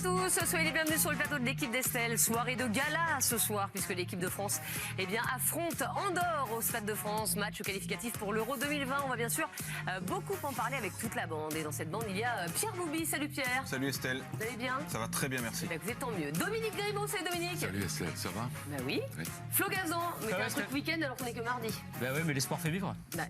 tous, soyez les bienvenus sur le plateau de l'équipe d'Estelle. Soirée de gala ce soir, puisque l'équipe de France affronte Andorre au Stade de France. Match qualificatif pour l'Euro 2020. On va bien sûr beaucoup en parler avec toute la bande. Et dans cette bande, il y a Pierre Boubi. Salut Pierre. Salut Estelle. Vous allez bien? Ça va très bien, merci. Vous êtes tant mieux. Dominique Grimaud, salut Dominique. Salut Estelle, ça va? Bah oui. Flo Gazan, mais t'as un truc week-end alors qu'on est que mardi. Bah ouais, mais l'espoir fait vivre. Bah,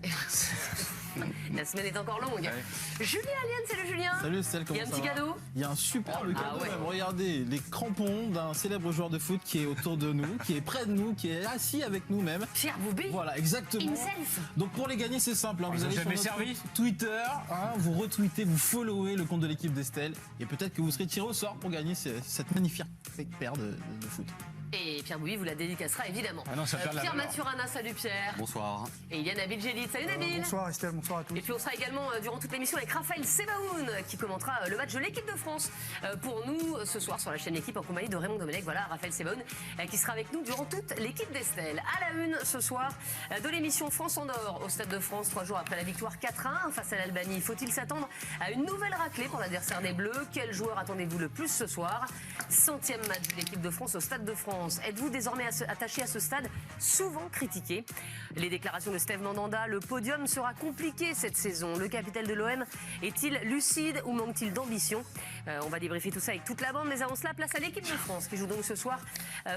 la semaine est encore longue. Ouais. Julien Alliane, salut Julien. Salut Estelle, comment ça va? Il y a un petit cadeau. Il y a un superbe cadeau ouais. même. Regardez, les crampons d'un célèbre joueur de foot qui est autour de nous, qui est près de nous, qui est assis avec nous même. Pierre Boubi. Voilà, exactement. Himself. Donc pour les gagner, c'est simple. Vous allez jamais sur notre servi. Twitter, vous retweetez, vous followez le compte de l'équipe d'Estelle. Et peut-être que vous serez tiré au sort pour gagner cette magnifique paire de foot. Et Pierre Boubi vous la dédicacera évidemment. Ah non, ça perd la Pierre valeur. Maturana, salut Pierre. Bonsoir. Et il y a Nabil Djellit, salut Nabil. Bonsoir Estelle, bonsoir à tous. Et puis on sera également durant toute l'émission avec Raphaël Sebaoun qui commentera le match de l'équipe de France pour nous ce soir sur la chaîne L'équipe en compagnie de Raymond Domenech. Voilà, Raphaël Sebaoun qui sera avec nous durant toute l'équipe d'Estelle. À la une ce soir de l'émission France-Andorre au Stade de France, 3 jours après la victoire 4-1 face à l'Albanie. Faut-il s'attendre à une nouvelle raclée pour l'adversaire des Bleus? Quel joueur attendez-vous le plus ce soir? 100e match de l'équipe de France au Stade de France. Êtes-vous désormais attaché à ce stade souvent critiqué? Les déclarations de Steve Mandanda, le podium sera compliqué cette saison. Le capitaine de l'OM est-il lucide ou manque-t-il d'ambition? On va débriefer tout ça avec toute la bande, mais avant cela, place à l'équipe de France qui joue donc ce soir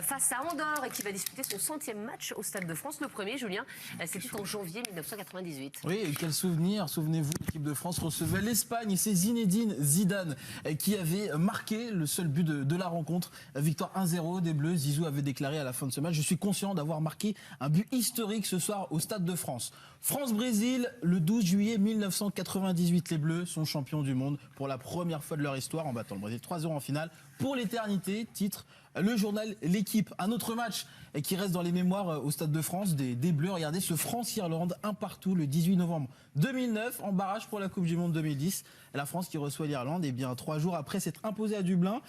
face à Andorre et qui va disputer son 100e match au Stade de France. Le premier, Julien, c'était en janvier 1998. Oui, et quel souvenir, souvenez-vous, l'équipe de France recevait l'Espagne et c'est Zinedine Zidane qui avait marqué le seul but de la rencontre. Victoire 1-0 des Bleus. Zizou avait déclaré à la fin de ce match: je suis conscient d'avoir marqué un but historique ce soir au Stade de France. France-Brésil, le 12 juillet 1998. Les Bleus sont champions du monde pour la première fois de leur histoire en battant le Brésil 3-0 en finale. Pour l'éternité, titre le journal L'équipe. Un autre match qui reste dans les mémoires au Stade de France des Bleus. Regardez ce France-Irlande 1-1 le 18 novembre 2009 en barrage pour la Coupe du Monde 2010. La France qui reçoit l'Irlande, et bien 3 jours après s'être imposée à Dublin,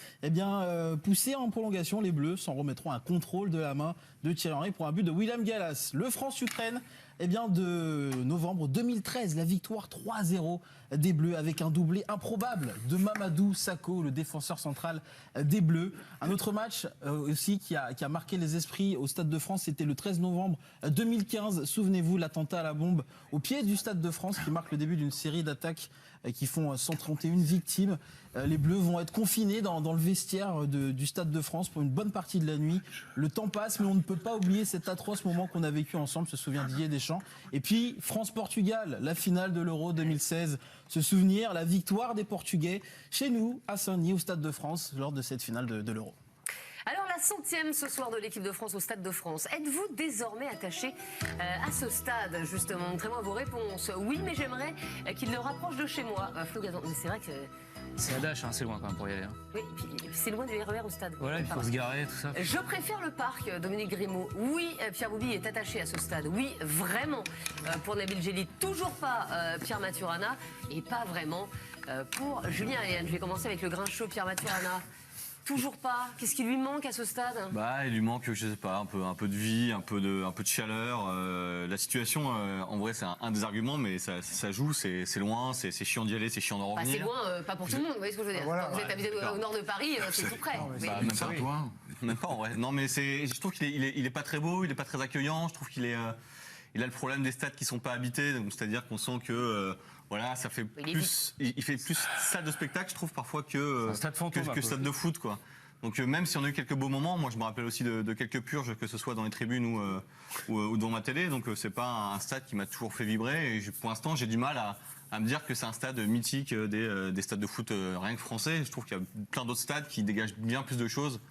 poussée en prolongation, les Bleus s'en remettront à un contrôle de la main de Thierry Henry pour un but de William Gallas. Le France-Ukraine, de novembre 2013, la victoire 3-0 des Bleus avec un doublé improbable de Mamadou Sakho, le défenseur central des Bleus. Un autre match aussi qui a marqué les esprits au Stade de France, c'était le 13 novembre 2015. Souvenez-vous, l'attentat à la bombe au pied du Stade de France qui marque le début d'une série d'attaques qui font 131 victimes. Les Bleus vont être confinés dans le vestiaire du Stade de France pour une bonne partie de la nuit. Le temps passe, mais on ne peut pas oublier cet atroce moment qu'on a vécu ensemble, se souvient Didier Deschamps. Et puis France-Portugal, la finale de l'Euro 2016. Ce souvenir, la victoire des Portugais chez nous, à Saint-Denis, au Stade de France, lors de cette finale de l'Euro. Alors la 100e ce soir de l'équipe de France au Stade de France. Êtes-vous désormais attaché à ce stade justement? Montrez-moi vos réponses. Oui, mais j'aimerais qu'il le rapproche de chez moi. Flo Gazan, mais c'est vrai que... C'est à Dash, c'est loin quand même pour y aller. Oui, puis c'est loin du RER au stade. Voilà, il faut se garer, tout ça. Je préfère le parc, Dominique Grimaud. Oui, Pierre Boubi est attaché à ce stade. Oui, vraiment. Pour Nabil Djellit, toujours pas Pierre Maturana. Et pas vraiment pour Julien Alliane. Je vais commencer avec le grincheux Pierre Maturana. Toujours pas. Qu'est-ce qui lui manque à ce stade? Bah, il lui manque, je sais pas, un peu de vie, un peu de chaleur. La situation, en vrai, c'est un des arguments, mais ça joue. C'est loin, c'est chiant d'y aller, c'est chiant d'en revenir. C'est loin, pas pour tout le monde. Vous voyez ce que je veux dire? Voilà, Quand vous êtes habité au nord de Paris, c'est tout près. Même pas, toi. Même pas en vrai. Non, mais je trouve qu'il est pas très beau, il est pas très accueillant. Je trouve qu'il est, il a le problème des stades qui sont pas habités. Donc c'est-à-dire qu'on sent que voilà, ça fait plus, il fait plus salle de spectacle, je trouve parfois que stade fantôme, que stade de foot, quoi. Donc même si on a eu quelques beaux moments, moi je me rappelle aussi de quelques purges, que ce soit dans les tribunes ou devant ma télé. Donc c'est pas un stade qui m'a toujours fait vibrer. Et pour l'instant, j'ai du mal à me dire que c'est un stade mythique des stades de foot rien que français. Je trouve qu'il y a plein d'autres stades qui dégagent bien plus de choses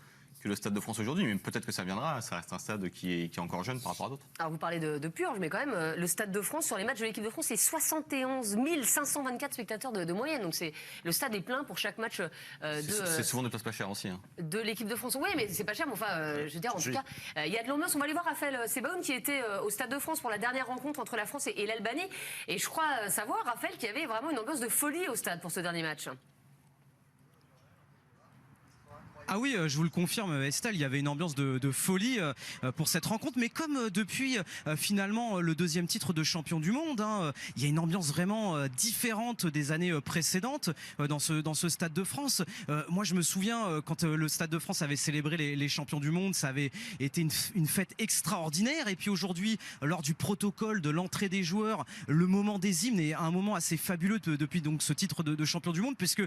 que le Stade de France aujourd'hui, mais peut-être que ça viendra. Ça reste un stade qui est encore jeune par rapport à d'autres. Alors vous parlez de purge, mais quand même, le Stade de France, sur les matchs de l'équipe de France, c'est 71 524 spectateurs de moyenne. Donc le stade est plein pour chaque match c'est souvent des places pas chères aussi. De l'équipe de France. Oui, mais c'est pas cher, mais enfin, je veux dire, en tout cas, il y a de l'ambiance. On va aller voir Raphaël Sebaoun qui était au Stade de France pour la dernière rencontre entre la France et l'Albanie. Et je crois savoir, Raphaël, qu'il y avait vraiment une ambiance de folie au stade pour ce dernier match. Ah oui, je vous le confirme, Estelle, il y avait une ambiance de folie pour cette rencontre. Mais comme depuis finalement le deuxième titre de champion du monde, il y a une ambiance vraiment différente des années précédentes dans ce Stade de France. Moi, je me souviens quand le Stade de France avait célébré les champions du monde, ça avait été une fête extraordinaire. Et puis aujourd'hui, lors du protocole de l'entrée des joueurs, le moment des hymnes est un moment assez fabuleux depuis donc ce titre de champion du monde, puisque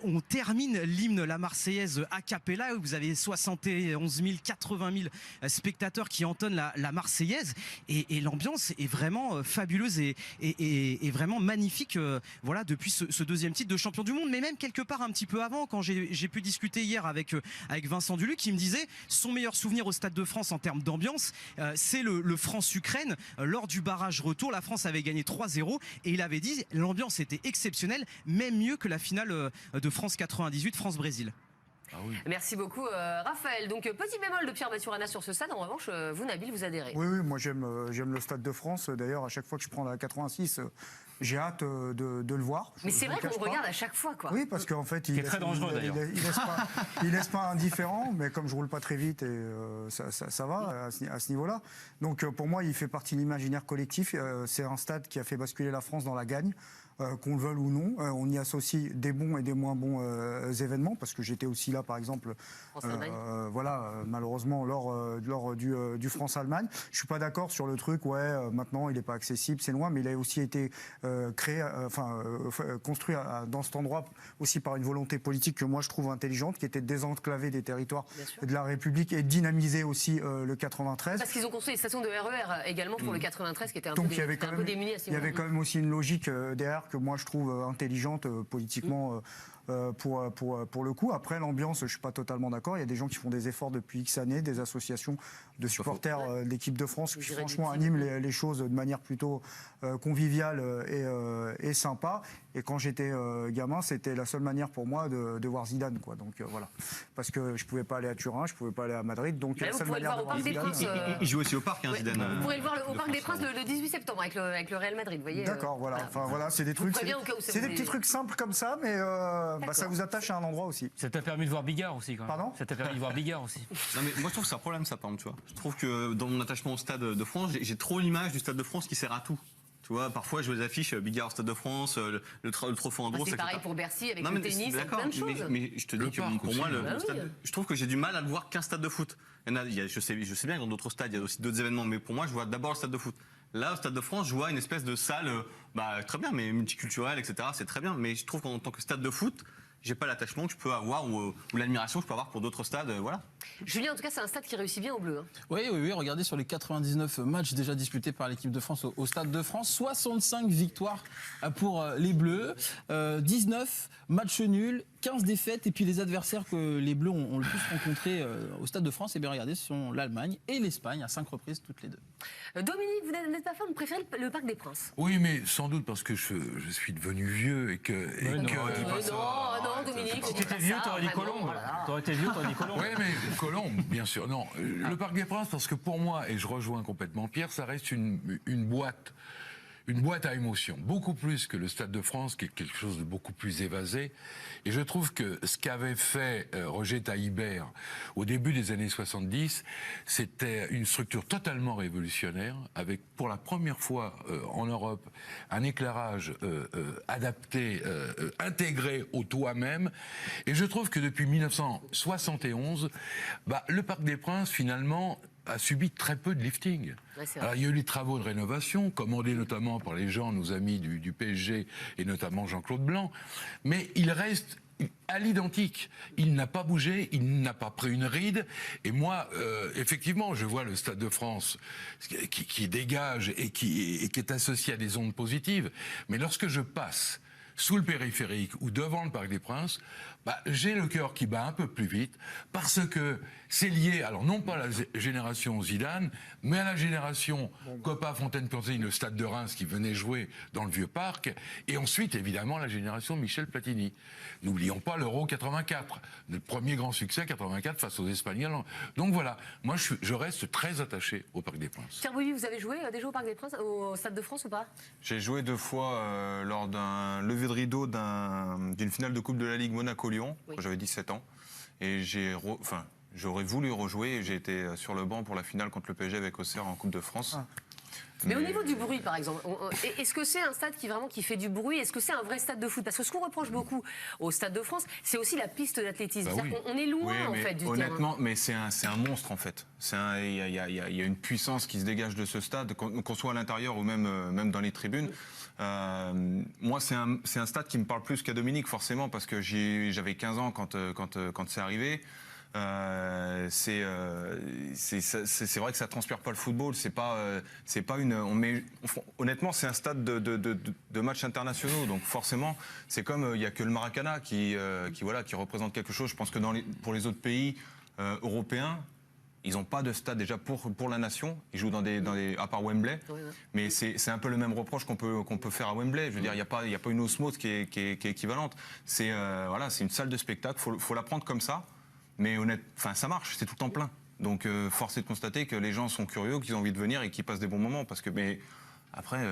on termine l'hymne la Marseillaise a cappella. Vous avez 71 000, 80 000 spectateurs qui entonnent la Marseillaise, et l'ambiance est vraiment fabuleuse et vraiment magnifique. Voilà, depuis ce deuxième titre de champion du monde, mais même quelque part un petit peu avant, quand j'ai pu discuter hier avec Vincent Duluc, qui me disait son meilleur souvenir au Stade de France en termes d'ambiance, c'est le France-Ukraine. Lors du barrage retour, la France avait gagné 3-0 et il avait dit l'ambiance était exceptionnelle, même mieux que la finale de France 98, France-Brésil. Ah oui. Merci beaucoup Raphaël. Donc petit bémol de Pierre Maturana sur ce stade. En revanche, vous Nabil, vous adhérez. Oui, moi j'aime le Stade de France. D'ailleurs, à chaque fois que je prends la 86, j'ai hâte de le voir. Mais c'est vrai qu'on regarde à chaque fois, quoi. Oui, parce qu'en fait, il est très dangereux, d'ailleurs. il laisse pas indifférent, mais comme je roule pas très vite, et ça va à ce niveau-là. Donc pour moi, il fait partie de l'imaginaire collectif. C'est un stade qui a fait basculer la France dans la gagne. Qu'on le veuille ou non, on y associe des bons et des moins bons événements, parce que j'étais aussi là, par exemple, malheureusement, lors du France-Allemagne. Je suis pas d'accord sur le truc, maintenant il n'est pas accessible, c'est loin, mais il a aussi été construit dans cet endroit aussi par une volonté politique que moi je trouve intelligente, qui était de désenclaver des territoires de la République et de dynamiser aussi le 93. Parce qu'ils ont construit une station de RER également pour le 93, qui était un peu démuni à ce il y avait quand même aussi une logique derrière que moi je trouve intelligente politiquement pour le coup. Après, l'ambiance, je suis pas totalement d'accord. Il y a des gens qui font des efforts depuis X années, des associations de supporters de l'équipe de France qui franchement animent les choses de manière plutôt conviviale et sympa. Et quand j'étais gamin, c'était la seule manière pour moi de voir Zidane, quoi. Donc voilà, parce que je pouvais pas aller à Turin, je pouvais pas aller à Madrid, donc la seule manière de voir Zidane. Il joue aussi au Parc, Zidane. Vous pourrez le voir au Parc des Princes le 18 septembre avec le Real Madrid, vous voyez. D'accord, voilà. Enfin voilà, c'est des trucs, c'est des petits trucs simples comme ça, mais ça vous attache à un endroit aussi. Ça t'a permis de voir Bigard aussi, quand même. Pardon ? Ça t'a permis de voir Bigard aussi. Non, mais moi je trouve que c'est un problème, ça, par exemple, tu vois. Je trouve que dans mon attachement au Stade de France, j'ai trop l'image du Stade de France qui sert à tout. Tu vois, parfois je vois les affiches Bigard au Stade de France, le trophée Andros. C'est pareil pour Bercy avec le tennis, avec plein de choses. Mais je te dis que pour moi, je trouve que j'ai du mal à le voir qu'un stade de foot. Je sais bien que dans d'autres stades, il y a aussi d'autres événements, mais pour moi, je vois d'abord le Stade de foot. Là, au Stade de France, je vois une espèce de salle, très bien, mais multiculturelle, etc. C'est très bien, mais je trouve qu'en tant que stade de foot, j'ai pas l'attachement que je peux avoir ou l'admiration que je peux avoir pour d'autres stades, voilà. Julien, en tout cas, c'est un stade qui réussit bien au bleu. Oui, regardez sur les 99 matchs déjà disputés par l'équipe de France au Stade de France, 65 victoires pour les Bleus, 19 matchs nuls, 15 défaites, et puis les adversaires que les Bleus ont le plus rencontrés au Stade de France, regardez, ce sont l'Allemagne et l'Espagne à 5 reprises toutes les deux. Dominique, vous n'êtes pas fan, vous préférez le Parc des Princes? Oui, mais sans doute parce que je suis devenu vieux et que... Non, Dominique, Si t'étais vieux, t'aurais dit Colombe. T'aurais été vieux, t'aurais dit Colombe. Oui, mais Colombe, bien sûr. Non, le Parc des Princes, parce que pour moi, et je rejoins complètement Pierre, ça reste une boîte. Une boîte à émotions, beaucoup plus que le Stade de France, qui est quelque chose de beaucoup plus évasé. Et je trouve que ce qu'avait fait Roger Taillibert au début des années 70, c'était une structure totalement révolutionnaire, avec pour la première fois en Europe un éclairage adapté, intégré au toit même. Et je trouve que depuis 1971, le Parc des Princes, finalement, a subi très peu de lifting. Ouais, alors, il y a eu les travaux de rénovation, commandés notamment par les gens, nos amis du PSG, et notamment Jean-Claude Blanc, mais il reste à l'identique. Il n'a pas bougé, il n'a pas pris une ride, et moi, effectivement, je vois le Stade de France qui dégage et qui est associé à des ondes positives, mais lorsque je passe sous le périphérique ou devant le Parc des Princes, j'ai le cœur qui bat un peu plus vite, parce que c'est lié, alors non pas à la génération Zidane, mais à la génération Copa, Fontaine-Plantin, le Stade de Reims qui venait jouer dans le Vieux-Parc, et ensuite évidemment la génération Michel Platini. N'oublions pas l'Euro 84, notre premier grand succès 84 face aux Espagnols. Donc voilà, moi je reste très attaché au Parc des Princes. Pierre Bouilly, vous avez joué déjà au Parc des Princes, au Stade de France ou pas? J'ai joué 2 fois lors d'un lever de rideau d'une finale de Coupe de la Ligue Monaco-Lyon, quand j'avais 17 ans. Et j'aurais voulu rejouer. J'ai été sur le banc pour la finale contre le PSG avec Auxerre en Coupe de France. Mais au niveau du bruit, par exemple, est-ce que c'est un stade qui fait du bruit? Est-ce que c'est un vrai stade de foot? Parce que ce qu'on reproche beaucoup au Stade de France, c'est aussi la piste d'athlétisme. On est loin, en fait, du terrain. Honnêtement, mais c'est un monstre, en fait. Il y a une puissance qui se dégage de ce stade, qu'on soit à l'intérieur ou même dans les tribunes. Moi, c'est un stade qui me parle plus qu'à Dominique, forcément, parce que j'avais 15 ans quand c'est arrivé. C'est vrai que ça transpire pas le football. C'est pas une. Honnêtement, c'est un stade de matchs internationaux. Donc forcément, c'est comme il y a que le Maracana qui représente quelque chose. Je pense que pour les autres pays européens, ils n'ont pas de stade déjà pour la nation. Ils jouent à part Wembley. Oui. Mais c'est un peu le même reproche qu'on peut faire à Wembley. Je veux dire, il n'y a pas une osmose qui est équivalente. C'est une salle de spectacle. Faut la prendre comme ça. Mais ça marche, c'est tout le temps plein. Donc force est de constater que les gens sont curieux, qu'ils ont envie de venir et qu'ils passent des bons moments. Mais après,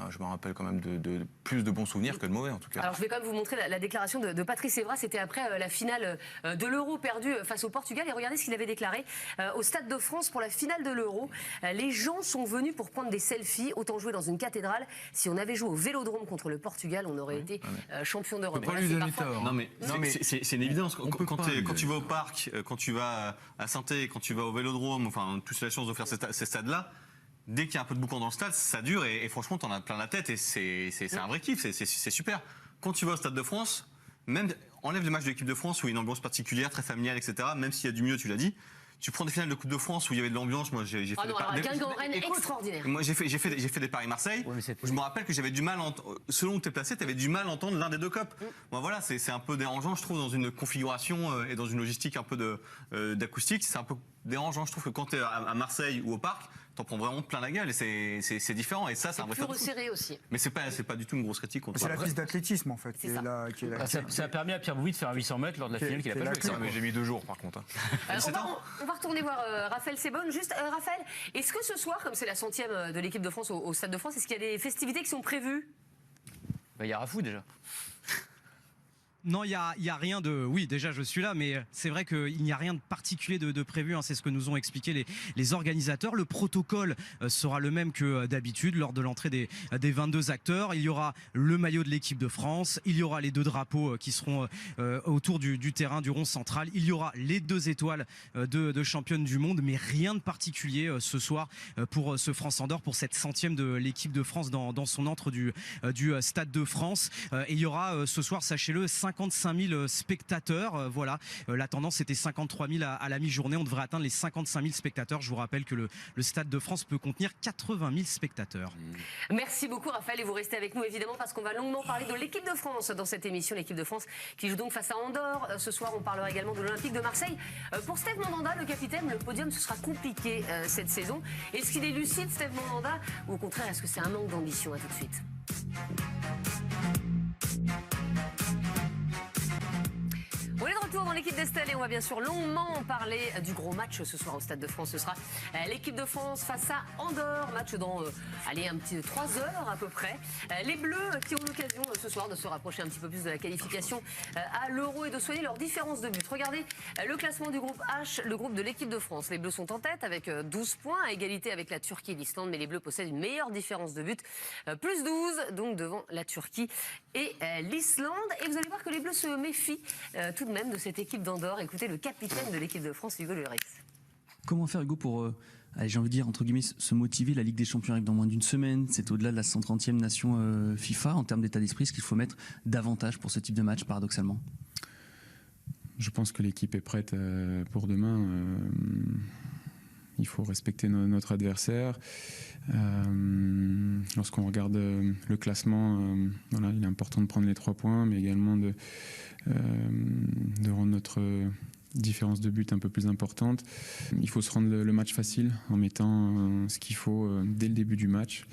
je me rappelle quand même de plus de bons souvenirs que de mauvais, en tout cas. Alors je vais quand même vous montrer la déclaration de Patrice Evra. C'était après la finale de l'Euro perdue face au Portugal. Et regardez ce qu'il avait déclaré au Stade de France pour la finale de l'Euro. Les gens sont venus pour prendre des selfies. Autant jouer dans une cathédrale. Si on avait joué au Vélodrome contre le Portugal, on aurait été champion d'Europe. Non mais c'est une évidence. Quand tu vas au parc, quand tu vas à Saint-Étienne, quand tu vas au Vélodrome, enfin, tous la chance de faire ces stades-là. Dès qu'il y a un peu de boucan dans le stade, ça dure et franchement, t'en as plein la tête et c'est un vrai kiff, c'est super. Quand tu vas au Stade de France, même enlève les matchs de l'équipe de France où il y a une ambiance particulière, très familiale, etc. Même s'il y a du mieux, tu l'as dit. Tu prends des finales de Coupe de France où il y avait de l'ambiance. Moi, j'ai fait des paris. Guingamp-Rennes extraordinaire. Moi, j'ai fait des paris Marseille. Ouais, je me rappelle que j'avais du mal, selon où tu es placé, tu avais du mal à entendre l'un des deux copes. Bon, voilà, c'est un peu dérangeant, je trouve, dans une configuration et dans une logistique un peu d'acoustique. C'est un peu dérangeant, je trouve, que quand tu es à Marseille ou au parc, t'en prends vraiment plein la gueule et c'est différent. Et ça, c'est un vrai plus resserré aussi. Mais c'est pas du tout une grosse critique. C'est la piste d'athlétisme en fait. Ça a permis à Pierre Bouy de faire un 800 mètres lors de la finale qu'il a pas joué. Mais j'ai mis 2 jours par contre. On va retourner voir Raphaël Sebonne. Juste, Raphaël, est-ce que ce soir, comme c'est la 100e de l'équipe de France au Stade de France, est-ce qu'il y a des festivités qui sont prévues? Il y a Rafou déjà. Non, il y a rien de... Oui, déjà, je suis là, mais c'est vrai qu'il n'y a rien de particulier de prévu. Hein, c'est ce que nous ont expliqué les organisateurs. Le protocole sera le même que d'habitude lors de l'entrée des 22 acteurs. Il y aura le maillot de l'équipe de France. Il y aura les 2 drapeaux qui seront autour du terrain, du rond central. Il y aura les 2 étoiles de championne du monde, mais rien de particulier ce soir pour ce France-Andorre, pour cette 100e de l'équipe de France dans son antre du Stade de France. Et il y aura ce soir, sachez-le, 55 000 spectateurs. Voilà, la tendance était 53 000 à la mi-journée. On devrait atteindre les 55 000 spectateurs. Je vous rappelle que le Stade de France peut contenir 80 000 spectateurs. Merci beaucoup Raphaël et vous restez avec nous évidemment parce qu'on va longuement parler de l'équipe de France dans cette émission. L'équipe de France qui joue donc face à Andorre. Ce soir on parlera également de l'Olympique de Marseille. Pour Steve Mandanda, le capitaine, le podium ce sera compliqué cette saison. Est-ce qu'il est lucide Steve Mandanda ou au contraire est-ce que c'est un manque d'ambition? À tout de suite. On est de retour dans l'équipe d'Estelle et on va bien sûr longuement parler du gros match ce soir au Stade de France. Ce sera l'équipe de France face à Andorre. Match dans un petit 3 heures à peu près. Les Bleus qui ont l'occasion ce soir de se rapprocher un petit peu plus de la qualification à l'Euro et de soigner leur différence de but. Regardez le classement du groupe H, le groupe de l'équipe de France. Les Bleus sont en tête avec 12 points à égalité avec la Turquie et l'Islande. Mais les Bleus possèdent une meilleure différence de but. Plus 12 donc devant la Turquie et l'Islande. Et vous allez voir que les Bleus se méfient tout de même de cette équipe d'Andorre. Écoutez le capitaine de l'équipe de France, Hugo Lloris. Comment faire, Hugo, pour, j'ai envie de dire, entre guillemets, se motiver? La Ligue des Champions arrive dans moins d'une semaine. C'est au-delà de la 130e nation FIFA. En termes d'état d'esprit, ce qu'il faut mettre davantage pour ce type de match, paradoxalement? Je pense que l'équipe est prête pour demain. Il faut respecter notre adversaire. Lorsqu'on regarde le classement, il est important de prendre les 3 points, mais également de rendre notre différence de but un peu plus importante. Il faut se rendre le match facile en mettant ce qu'il faut dès le début du match,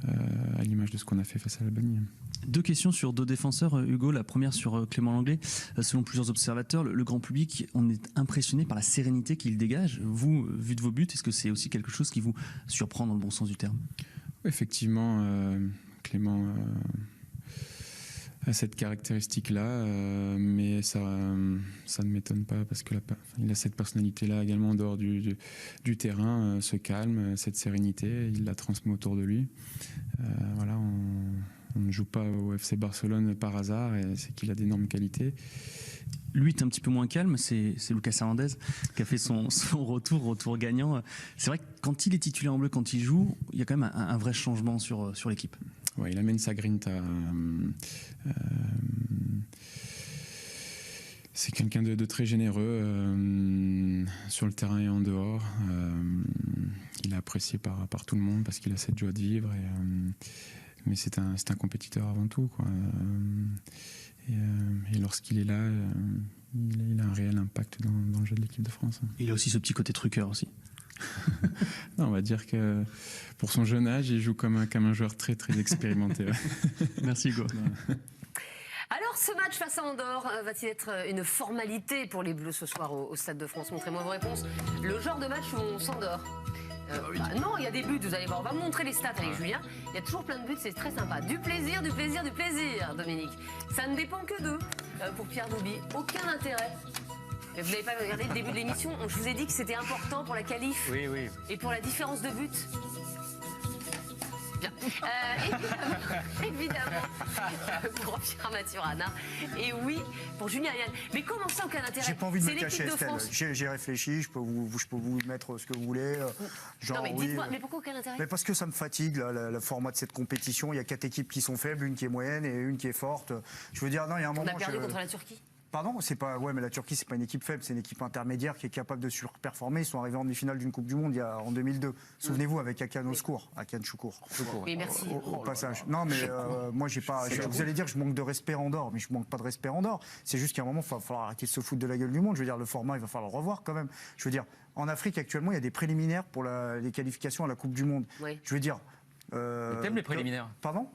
à l'image de ce qu'on a fait face à l'Albanie. 2 questions sur 2 défenseurs, Hugo. La première sur Clément Lenglet. Selon plusieurs observateurs, le grand public, on est impressionné par la sérénité qu'il dégage. Vous, vu de vos buts, est-ce que c'est aussi quelque chose qui vous surprend dans le bon sens du terme? Effectivement, Clément a cette caractéristique-là, mais ça ne m'étonne pas parce que il a cette personnalité-là également en dehors du terrain, ce calme, cette sérénité, il la transmet autour de lui. Voilà, on ne joue pas au FC Barcelone par hasard, et c'est qu'il a d'énormes qualités. Lui est un petit peu moins calme, c'est Lucas Hernandez qui a fait son retour gagnant. C'est vrai que quand il est titulaire en bleu, quand il joue, il y a quand même un vrai changement sur l'équipe. Ouais, il amène sa grinta. C'est quelqu'un de très généreux sur le terrain et en dehors. Il est apprécié par tout le monde parce qu'il a cette joie de vivre. Mais c'est un compétiteur avant tout, quoi. Et lorsqu'il est là, il a un réel impact dans le jeu de l'équipe de France. Il a aussi ce petit côté truqueur aussi. Non, on va dire que pour son jeune âge, il joue comme un joueur très très expérimenté. Merci Hugo. Alors, ce match face à Andorre va-t-il être une formalité pour les Bleus ce soir au Stade de France? Montrez-moi vos réponses. Le genre de match où on s'endort. Non, il y a des buts, vous allez voir. On va montrer les stats avec Julien. Il y a toujours plein de buts, c'est très sympa. Du plaisir, Dominique. Ça ne dépend que d'eux. Pour Pierre Doubi, aucun intérêt. Mais vous n'avez pas regardé le début de l'émission. Je vous ai dit que c'était important pour la qualif. Oui, oui. Et pour la différence de buts. Bien. Évidemment, pour Pierre Maturana. Et oui, pour Julien Yann. Mais comment ça, aucun intérêt? J'ai pas envie de C'est me cacher, l'équipe de Estelle. France. J'ai réfléchi, je peux vous mettre ce que vous voulez. Genre, Non, mais oui, dites-moi, mais pourquoi aucun intérêt? mais parce que ça me fatigue, le format de cette compétition. Il y a 4 équipes qui sont faibles, une qui est moyenne et une qui est forte. Je veux dire, non, il y a un moment. On a perdu contre la Turquie. Pardon, c'est pas. Ouais, mais la Turquie, c'est pas une équipe faible, c'est une équipe intermédiaire qui est capable de surperformer. Ils sont arrivés en demi-finale d'une Coupe du Monde en 2002. Souvenez-vous, avec Hakan Choukour. Oui, merci. Au passage. Non, mais moi, j'ai pas. Vous allez dire que je manque de respect Andorre, mais je manque pas de respect Andorre. C'est juste qu'à un moment, il va falloir arrêter de se foutre de la gueule du monde. Je veux dire, le format, il va falloir le revoir quand même. Je veux dire, en Afrique, actuellement, il y a des préliminaires pour les qualifications à la Coupe du Monde. Oui. Je veux dire. T'aimes les préliminaires? Pardon?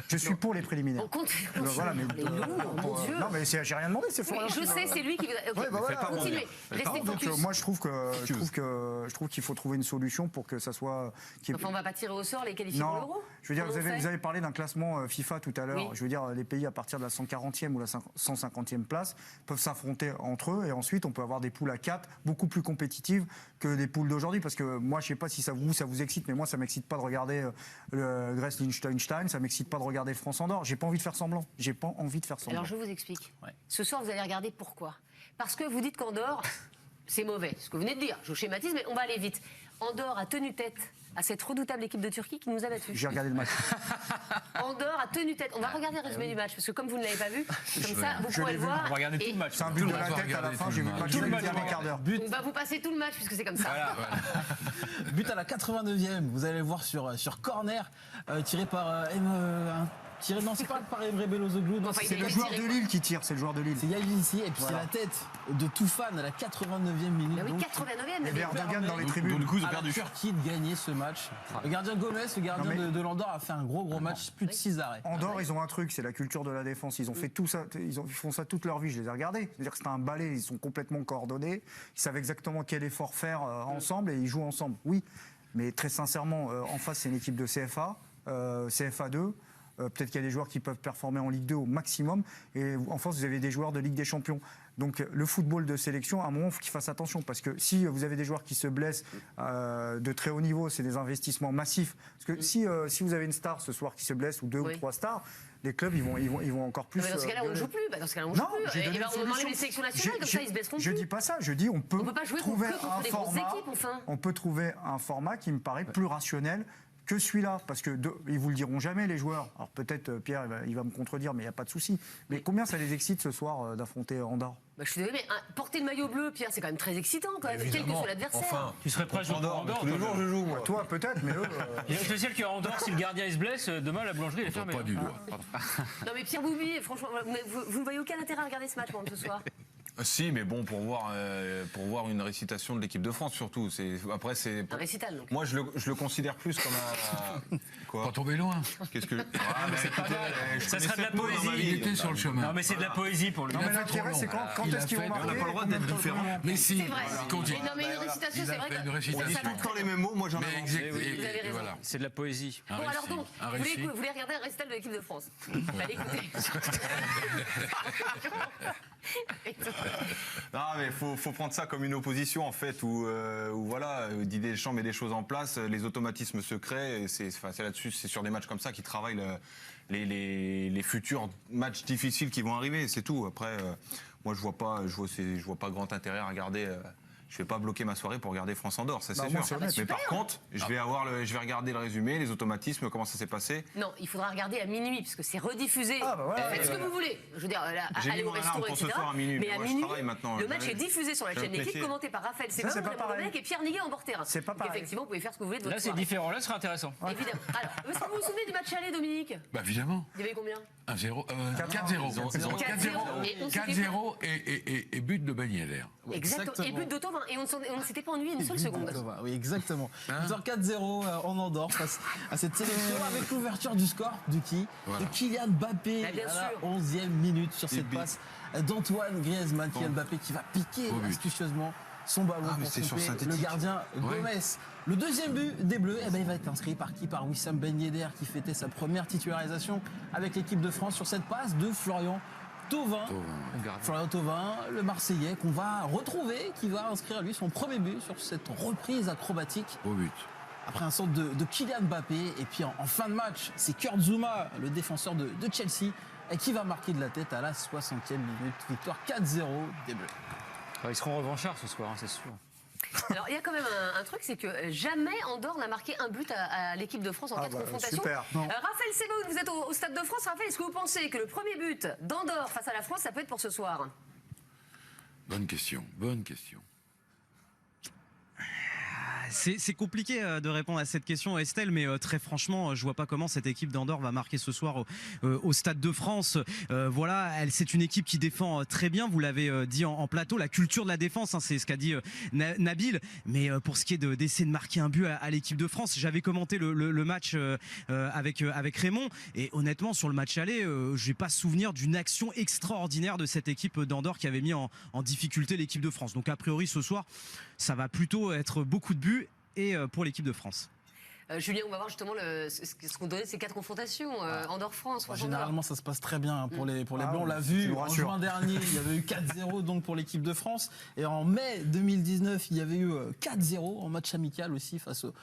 Je suis pour les préliminaires. On continue. Voilà, mais, Les lourds, mon Dieu. non, mais j'ai rien demandé, c'est Florian. Oui, je sais, c'est lui qui vous a... Ouais, bah voilà. Continuez. Restez Donc, focus. moi, je trouve qu'il faut trouver une solution pour que ça soit. Enfin, on va pas tirer au sort les qualifiés pour Non, l'Euro. je veux dire, Comment on vous fait avez parlé d'un classement FIFA tout à l'heure. Oui. Je veux dire, les pays à partir de la 140e ou la 150e place peuvent s'affronter entre eux et ensuite on peut avoir des poules à 4 beaucoup plus compétitives que des poules d'aujourd'hui. Parce que moi, je sais pas si ça vous excite, mais moi, ça m'excite pas de regarder Grèce-Liechtenstein, ça m'excite pas de regarder France-Andorre. J'ai pas envie de faire semblant. Alors, je vous explique. Ouais. Ce soir, vous allez regarder pourquoi. Parce que vous dites qu'Andorre, c'est mauvais. Ce que vous venez de dire. Je vous schématise, mais on va aller vite. Andorre a tenu tête à cette redoutable équipe de Turquie qui nous a battus. J'ai regardé le match. Andorre a tenu tête. On va regarder le résumé du match, parce que comme vous ne l'avez pas vu, comme ça, vous pourrez le voir. On va regarder tout Et le match. C'est un but de la tête à la fin. J'ai vu pas Tout le match, un quart d'heure. on va vous passer tout le match, puisque c'est comme ça. But à la 89e, vous allez le voir sur corner, tiré par non, c'est pas par Emre Belözoğlu, non, Enfin, C'est le joueur de Lille qui tire, c'est le joueur de Lille. c'est Yalinsi, et puis c'est la tête de Toufan à la 89e minute. Bah oui, donc, 89e. Et Erdogan dans les Donc, tribunes. du coup, ils ont à la perdu. Turquie de gagner ce match. Le gardien Gomez, le gardien Non, mais- de l'Andorre, a fait un gros match, plus de 6 arrêts. Andorre, ils ont un truc, c'est la culture de la défense. Ils ont fait tout ça, ils font ça toute leur vie. Je les ai regardés. C'est-à-dire que c'était un ballet. Ils sont complètement coordonnés. Ils savent exactement quel effort faire ensemble et ils jouent ensemble. Oui, mais très sincèrement, en face, c'est une équipe de CFA, CFA2. Peut-être qu'il y a des joueurs qui peuvent performer en Ligue 2 au maximum. Et en face, vous avez des joueurs de Ligue des Champions. Donc le football de sélection, à un moment, il faut qu'ils fassent attention. Parce que si vous avez des joueurs qui se blessent de très haut niveau, c'est des investissements massifs. Parce que si vous avez une star ce soir qui se blesse, ou 2 ou 3 stars, les clubs, ils vont encore plus... Mais dans ce cas-là, on ne joue plus. Dans ce cas-là, on joue Non, plus. j'ai donné Et ben, une on va enlever solution. les sélections nationales, comme ça, ils se baisseront Je plus. dis pas ça, je dis on peut pas jouer trouver que contre un des grosses format. équipes, enfin. On peut trouver un format qui me paraît plus rationnel que celui-là, parce que ils vous le diront jamais les joueurs. Alors peut-être Pierre il va me contredire, mais il n'y a pas de souci. Mais combien ça les excite ce soir d'affronter Andorre? Bah, je suis désolée, mais porter le maillot bleu, Pierre, c'est quand même très excitant, quand même, quel que soit l'adversaire. Enfin, Tu serais prêt à jouer pour Andorre? tous les jours je joue, moi. Toi peut-être, mais eux. Il y a un spécial qui est à Andorre, si le gardien il se blesse, demain la boulangerie elle est fermée. Pas du doigt. Non, mais Pierre Boubi, franchement, vous ne voyez aucun intérêt à regarder ce match, moi, ce soir. Si, mais bon, pour voir une récitation de l'équipe de France, surtout. Après, c'est. Un récital, donc. Moi, je le considère plus comme un. Quoi ? Pas tomber loin. Qu'est-ce que. c'est pas mal. Ça serait de la poésie. Il était sur le chemin. Non, mais c'est de la poésie pour lui. Non, mais l'intérêt, c'est quand est-ce qu'ils vont marquer. On n'a pas le droit d'être différent. Mais si, C'est vrai. continue. Non, mais une récitation, c'est vrai fait que. une récitation. On dit tout le temps les mêmes mots, moi j'en ai. Mais exact, Vous avez raison. voilà. C'est de la poésie. Un Bon, alors récit. donc, Un vous récit. voulez regarder un récital de l'équipe de France. Allez, écoutez. Non, mais faut prendre ça comme une opposition, en fait, où voilà, Didier Deschamps met des choses en place, les automatismes se créent, et c'est là-dessus, c'est sur des matchs comme ça qu'ils travaillent les futurs matchs difficiles qui vont arriver, c'est tout. Après, moi, je vois pas grand intérêt à regarder. Je vais pas bloquer ma soirée pour regarder France-Andorre, ça c'est moi, sûr. c'est honnête. Mais par contre, je vais regarder le résumé, les automatismes, comment ça s'est passé. Non, il faudra regarder à minuit, parce que c'est rediffusé. Ah, bah voilà. Faites ce que vous voulez. Je veux dire, J'ai allez mis au mon alarme restaurant, pour ce etc. soir à minuit, Mais mais à moi, je minuit, travaille maintenant. le match est diffusé sur la chaîne métier. d'équipe, commenté par Raphaël Sebaoun, c'est pas Raymond pareil. Domenech et Pierre Niguet en bord terrain. C'est pas Donc, pareil. effectivement, vous pouvez faire ce que vous voulez de votre Là, c'est soirée. différent. Là, ce serait intéressant. Évidemment. Alors, est-ce que vous vous souvenez du match aller, Dominique Bah évidemment. Il y avait combien 1-0, 4-0. 4-0. 4-0 et but de Ben Yedder. Exactement. Et but de Thauvin. Et on ne s'était pas ennuyé une seule seconde. Oui, exactement. Hein Victoire 4-0 en Andorre face à cette sélection avec l'ouverture du score de qui Voilà. De Kylian Mbappé Ah, bien à la sûr. 11e minute sur cette but. passe d'Antoine Griezmann. Kylian Mbappé qui va piquer Au but. astucieusement son ballon Ah, mais pour c'est sur tromper le synthétique. gardien Gomez. Le deuxième but des Bleus, il va être inscrit par qui? Par Wissam Ben Yedder qui fêtait sa première titularisation avec l'équipe de France sur cette passe de Florian Thauvin. Florian Thauvin, le Marseillais qu'on va retrouver, qui va inscrire lui son premier but sur cette reprise acrobatique. Au but. Après un centre de Kylian Mbappé. Et puis en fin de match, c'est Kurt Zouma, le défenseur de Chelsea, qui va marquer de la tête à la 60e minute. Victoire 4-0 des Bleus. Ils seront revanchards ce soir, c'est sûr. Alors, il y a quand même un truc, c'est que jamais Andorre n'a marqué un but à l'équipe de France en 4 confrontations. super. Raphaël Sebaoun, vous êtes au Stade de France. Raphaël, est-ce que vous pensez que le premier but d'Andorre face à la France, ça peut être pour ce soir? Bonne question, bonne question. C'est compliqué de répondre à cette question, Estelle, mais très franchement, je vois pas comment cette équipe d'Andorre va marquer ce soir au Stade de France. Voilà, c'est une équipe qui défend très bien, vous l'avez dit en plateau, la culture de la défense, hein, c'est ce qu'a dit Nabil. Mais pour ce qui est d'essayer de marquer un but à l'équipe de France, j'avais commenté le match avec Raymond, et honnêtement, sur le match aller, j'ai pas souvenir d'une action extraordinaire de cette équipe d'Andorre qui avait mis en difficulté l'équipe de France. Donc a priori, ce soir, ça va plutôt être beaucoup de buts et pour l'équipe de France. Julien, on va voir justement ce qu'on donnait ces 4 confrontations. Andorre-France, Généralement, ça se passe très bien pour les Bleus. On l'a tu vu nous en rassures. juin dernier, il y avait eu 4-0 donc pour l'équipe de France. Et en mai 2019, il y avait eu 4-0 en match amical aussi face aux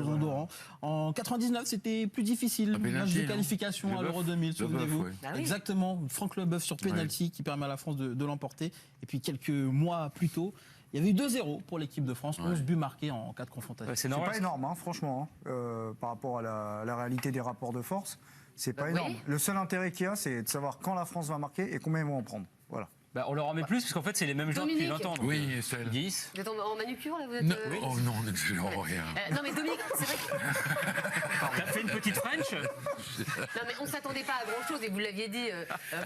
Andorrans. En 99, c'était plus difficile. Un penalty, Match de non qualification à Leboeuf. l'Euro 2000, souvenez-vous. ouais. Ah oui. Exactement, Franck Leboeuf sur penalty qui permet à la France de l'emporter. Et puis quelques mois plus tôt, il y avait eu 2-0 pour l'équipe de France, 11 buts marqués en 4 confrontations. C'est C'est normal. pas énorme, hein, franchement, par rapport à la réalité des rapports de force. C'est pas Oui. énorme. Le seul intérêt qu'il y a, c'est de savoir quand la France va marquer et combien ils vont en prendre. Voilà. Bah, on leur en met plus, parce qu'en fait, c'est les mêmes joueurs depuis Dominique. 20 ans. donc, Oui, Estelle. 10. Vous êtes en manucure, là, vous êtes, Non, oh non, n'exagérons rien. non mais Dominique, c'est vrai que... T'as fait une petite French. Non mais on s'attendait pas à grand chose et vous l'aviez dit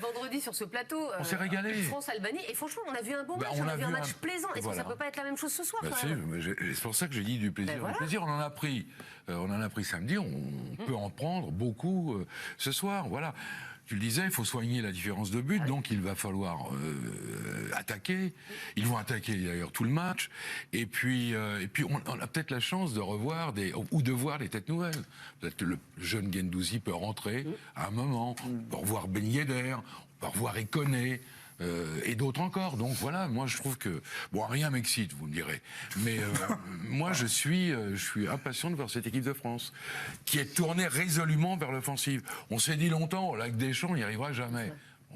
vendredi sur ce plateau. On s'est régalé. France-Albanie et franchement on a vu un bon Bah, match, on on a a vu un vu match un- plaisant. Est-ce Voilà. que ça peut pas être la même chose ce soir Bah, quand si, même mais c'est pour ça que j'ai dit du plaisir. Ben voilà. Du plaisir, on en a pris samedi, on peut en prendre beaucoup ce soir. Voilà. Tu le disais, il faut soigner la différence de but, donc il va falloir attaquer. Ils vont attaquer d'ailleurs tout le match. Et puis on a peut-être la chance de revoir ou de voir des têtes nouvelles. Peut-être que le jeune Guendouzi peut rentrer à un moment. On va revoir Ben Yedder, on va revoir Ekoné. Et d'autres encore. Donc voilà, moi je trouve que... Bon, rien m'excite, vous me direz. Mais moi je suis impatient de voir cette équipe de France qui est tournée résolument vers l'offensive. On s'est dit longtemps, là, que Deschamps, il n'y arrivera jamais.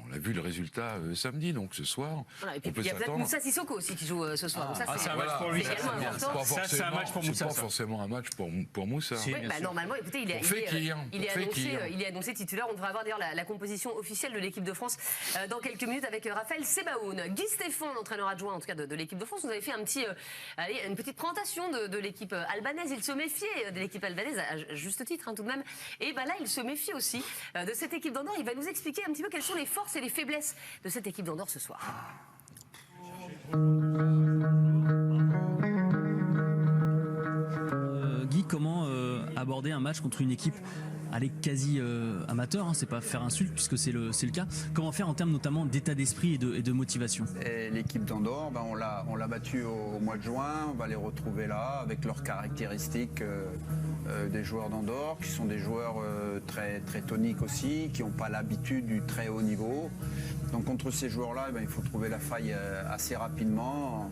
On a vu le résultat samedi, donc ce soir, Voilà, et puis on peut il y a peut-être s'attendre... Moussa Sissoko aussi qui joue ce soir. Donc ça, c'est un match pour lui, c'est ça, également c'est bien. important. C'est pas Ça, c'est un match pour Moussa, C'est pas ça. forcément un match pour Moussa. Si. Oui, bien bah, sûr. normalement, écoutez, il est annoncé titulaire. On devrait avoir d'ailleurs la composition officielle de l'équipe de France dans quelques minutes avec Raphaël Sebaoun. Guy Stéphane, entraîneur adjoint en tout cas de l'équipe de France, nous avait fait une petite présentation de l'équipe albanaise. Il se méfiait de l'équipe albanaise, à juste titre hein, tout de même. Et bah, là, il se méfie aussi de cette équipe d'Andorre. Il va nous expliquer un petit peu quelles sont les forces et les faiblesses de cette équipe d'Andorre ce soir. Guy, comment aborder un match contre une équipe quasi amateur, hein, c'est pas faire insulte puisque c'est le cas. Comment faire en termes notamment d'état d'esprit et de motivation? L'équipe d'Andorre, on l'a battue au mois de juin, on va les retrouver là avec leurs caractéristiques des joueurs d'Andorre, qui sont des joueurs très, très toniques aussi, qui n'ont pas l'habitude du très haut niveau. Donc contre ces joueurs-là, il faut trouver la faille assez rapidement.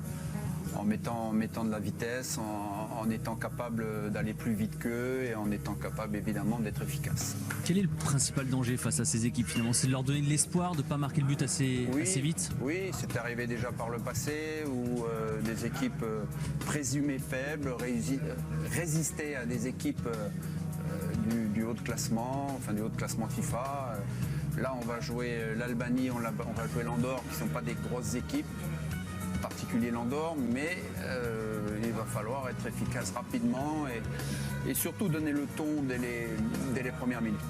En mettant de la vitesse, en étant capable d'aller plus vite qu'eux et en étant capable évidemment d'être efficace. Quel est le principal danger face à ces équipes finalement? C'est de leur donner de l'espoir, de ne pas marquer le but assez vite? Oui, c'est arrivé déjà par le passé où des équipes présumées faibles résistaient à des équipes du haut de classement, enfin du haut de classement FIFA. Là on va jouer l'Albanie, on va jouer l'Andorre qui ne sont pas des grosses équipes. En particulier l'Andorre, mais il va falloir être efficace rapidement et surtout donner le ton dès les premières minutes.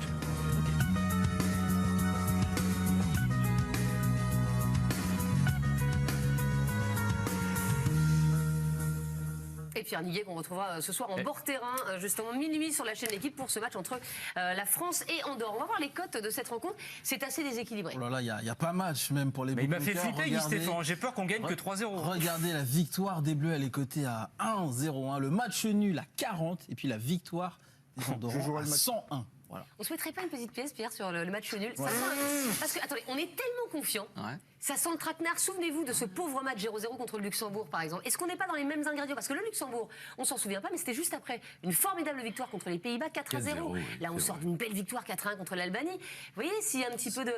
Et Pierre Niguet qu'on retrouvera ce soir en bord terrain, justement minuit sur la chaîne L'équipe pour ce match entre la France et Andorre. On va voir les cotes de cette rencontre, c'est assez déséquilibré. Oh là là, il n'y a pas match même pour les bookmakers. Il m'a fait flipper Guy Stéphane, j'ai peur qu'on gagne que 3-0. Regardez la victoire des Bleus, elle est cotée à 1-0, le match nul à 40 et puis la victoire des Andorrans à 101. Voilà. On ne souhaiterait pas une petite pièce, Pierre, sur le match nul Parce que, attendez, on est tellement confiant. Ouais. Ça sent le traquenard. Souvenez-vous de ce pauvre match 0-0 contre le Luxembourg, par exemple. Est-ce qu'on n'est pas dans les mêmes ingrédients? Parce que le Luxembourg, on s'en souvient pas, mais c'était juste après une formidable victoire contre les Pays-Bas, 4-0. Là, on sort d'une belle victoire 4-1 contre l'Albanie. Vous voyez, s'il y a un petit peu de...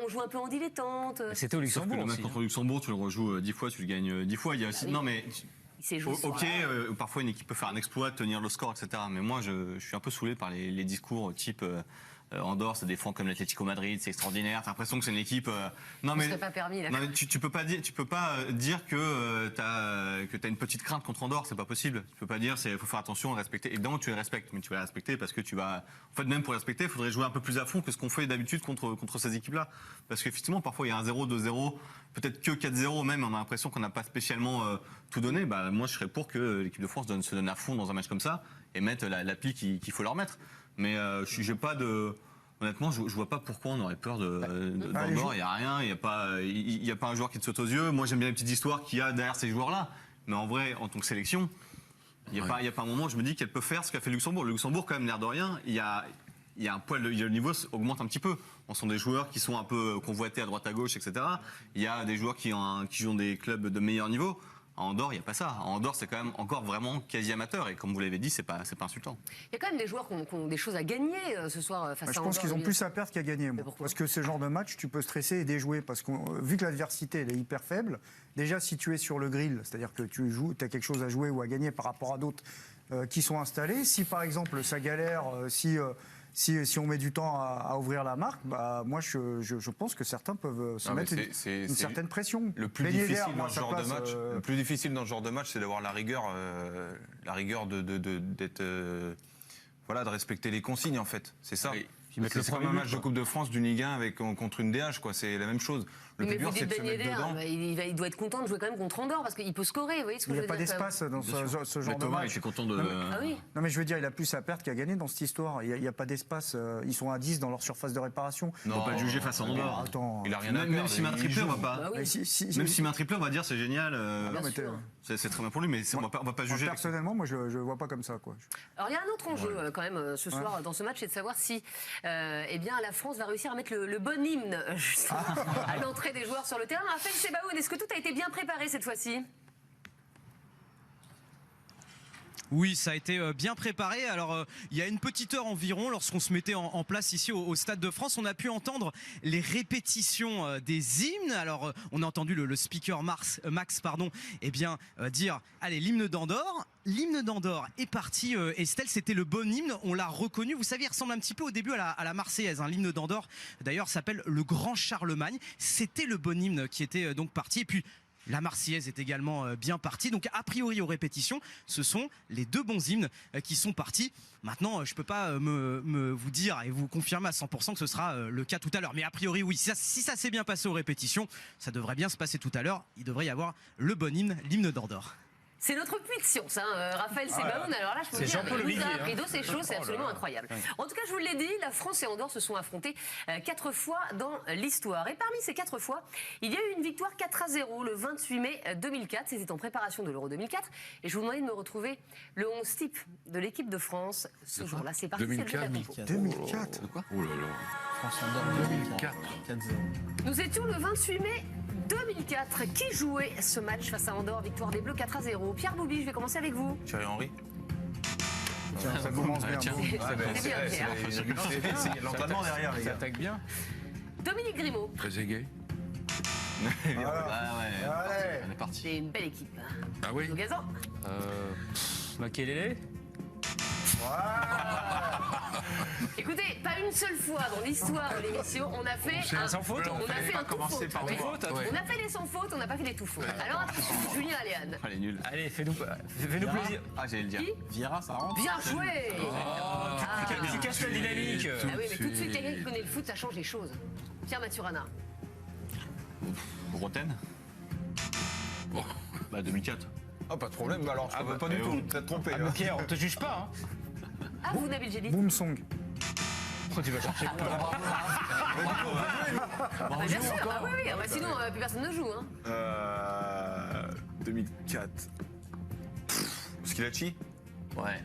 On joue un peu en dilettante. C'était au Luxembourg. Le match contre le Luxembourg, tu le rejoues 10 fois, tu le gagnes 10 fois. Il y a aussi... Non, mais... Ok, parfois une équipe peut faire un exploit, tenir le score, etc. Mais moi, je suis un peu saoulé par les discours type Andorre se défend comme l'Atlético Madrid, c'est extraordinaire. T'as l'impression que c'est une équipe. Non mais, pas permis, là. Non, mais tu peux pas dire que t'as une petite crainte contre Andorre, c'est pas possible. Tu peux pas dire faut faire attention, respecter. Évidemment, tu les respectes, mais tu vas les respecter parce que tu vas. En fait, même pour les respecter, il faudrait jouer un peu plus à fond que ce qu'on fait d'habitude contre ces équipes-là. Parce qu'effectivement, parfois il y a 1-0, 2-0, peut-être que 4-0 même. On a l'impression qu'on n'a pas spécialement tout donné. Bah moi, je serais pour que l'équipe de France se donne à fond dans un match comme ça et mette la pile qu'il faut leur mettre. Mais j'ai pas de... Honnêtement, je vois pas pourquoi on aurait peur d'Andorre. Il n'y a rien, il n'y a pas un joueur qui te saute aux yeux. Moi, j'aime bien les petites histoires qu'il y a derrière ces joueurs-là. Mais en vrai, en tant que sélection, il n'y a pas un moment où je me dis qu'elle peut faire ce qu'a fait le Luxembourg. Le Luxembourg, quand même, l'air de rien, il y a un poil, le niveau augmente un petit peu. On sont des joueurs qui sont un peu convoités à droite à gauche, etc. Il y a des joueurs qui jouent dans des clubs de meilleur niveau. À Andorre, il n'y a pas ça. À Andorre, c'est quand même encore vraiment quasi amateur. Et comme vous l'avez dit, c'est pas insultant. Il y a quand même des joueurs qui ont des choses à gagner ce soir face à Andorre. Je pense qu'ils ont plus à perdre qu'à gagner. Parce que ce genre de match, tu peux stresser et déjouer. Parce que vu que l'adversité elle est hyper faible, déjà si tu es sur le grill, c'est-à-dire que tu as quelque chose à jouer ou à gagner par rapport à d'autres qui sont installés. Si par exemple ça galère, si on met du temps à ouvrir la marque, bah, moi je pense que certains peuvent se mettre une certaine pression. Le plus difficile dans ce genre de match, le plus difficile dans ce genre de match, c'est d'avoir la rigueur d'être, de respecter les consignes en fait. C'est ça. Oui. C'est comme un match de Coupe de France du Ligue 1 contre une DH, quoi. C'est la même chose. Le plus dur, c'est de se mettre dedans. Il doit être content de jouer quand même contre Andorre parce qu'il peut scorer. Vous voyez ce que il n'y a pas d'espace dans ce genre de match. Il est content de. Ah oui. Non mais je veux dire, il a plus à perdre qu'à gagner dans cette histoire. Il n'y a pas d'espace. Ils sont à 10 dans leur surface de réparation. On ne peut pas le juger face à Andorre. Attends. Il a rien à perdre. Même s'il met un triplé, on va pas. Même s'il met un triplé, on va dire c'est génial. C'est très bien pour lui, mais on va pas juger. Personnellement, moi je vois pas comme ça, quoi. Alors il y a un autre enjeu quand même ce soir dans ce match, c'est de savoir si la France va réussir à mettre le bon hymne à l'entrée des joueurs sur le terrain. Raphaël Sebaoun, est-ce que tout a été bien préparé cette fois-ci ? Oui, ça a été bien préparé. Alors, il y a une petite heure environ, lorsqu'on se mettait en place ici au Stade de France, on a pu entendre les répétitions des hymnes. Alors, on a entendu le speaker Max dire « Allez, l'hymne d'Andorre ». L'hymne d'Andorre est parti, Estelle, c'était le bon hymne, on l'a reconnu. Vous savez, il ressemble un petit peu au début à la Marseillaise. L'hymne d'Andorre, d'ailleurs, s'appelle le Grand Charlemagne. C'était le bon hymne qui était donc parti. Et puis, La Marseillaise est également bien partie. Donc a priori aux répétitions, ce sont les 2 bons hymnes qui sont partis. Maintenant, je peux pas vous dire et vous confirmer à 100% que ce sera le cas tout à l'heure. Mais a priori, oui, si ça s'est bien passé aux répétitions, ça devrait bien se passer tout à l'heure. Il devrait y avoir le bon hymne, l'hymne d'Ordor. C'est notre puits de science, Raphaël Sebaoun. Alors là, je peux vous dire, Jean-Paul avec Olivier, Rideau, c'est chaud, c'est absolument incroyable. En tout cas, je vous l'ai dit, la France et Andorre se sont affrontés 4 fois dans l'histoire. Et parmi ces 4 fois, il y a eu une victoire 4-0 le 28 mai 2004. C'était en préparation de l'Euro 2004. Et je vous demandais de me retrouver le 11 type de l'équipe de France ce jour-là. C'est parti, c'est le jeu de la compo. 2004. Oh là là. France-Andorre 2004. 4-0. Nous étions le 28 mai 2004. Qui jouait ce match face à Andorre? Victoire des Bleus 4-0. Pierre Boubi, je vais commencer avec vous. Thierry Henry. Tiens, ça commence bien. tiens. Bon. C'est bien, Pierre. Il y a l'entraînement derrière, les Ça gars. attaque bien. Dominique Grimaud. Très aigué. Ah ouais, Allez. on est parti. C'est une belle équipe. Ah oui. Gazan. Makelele. Écoutez, pas une seule fois dans l'histoire de l'émission, on a fait un sans faute. On a fait un tout faute. par Oui. toi. On a fait les sans faute, on n'a pas fait les tout fautes. Alors attention, Julien Aléane. Allez, nul. Allez, fais-nous plaisir. Ah, j'allais le dire. Qui? Vieira, ça rentre. Bien joué. Ah. Tu casses la dynamique. Ah oui, mais tout de suite, quelqu'un qui connaît le foot, ça change les choses. Pierre Maturana. Roten. Bah 2004. Ah, pas de problème, alors je ne veux pas du tout. Peut-être trompé. Ah, mais Pierre, on te juge pas. Ah, vous, Nabil Jellit. Boom Song. Tu vas chercher Bah, bien sûr, bah oui, oui. Bah, sinon, plus personne ne joue. Hein. 2004. Skilacci. Ouais.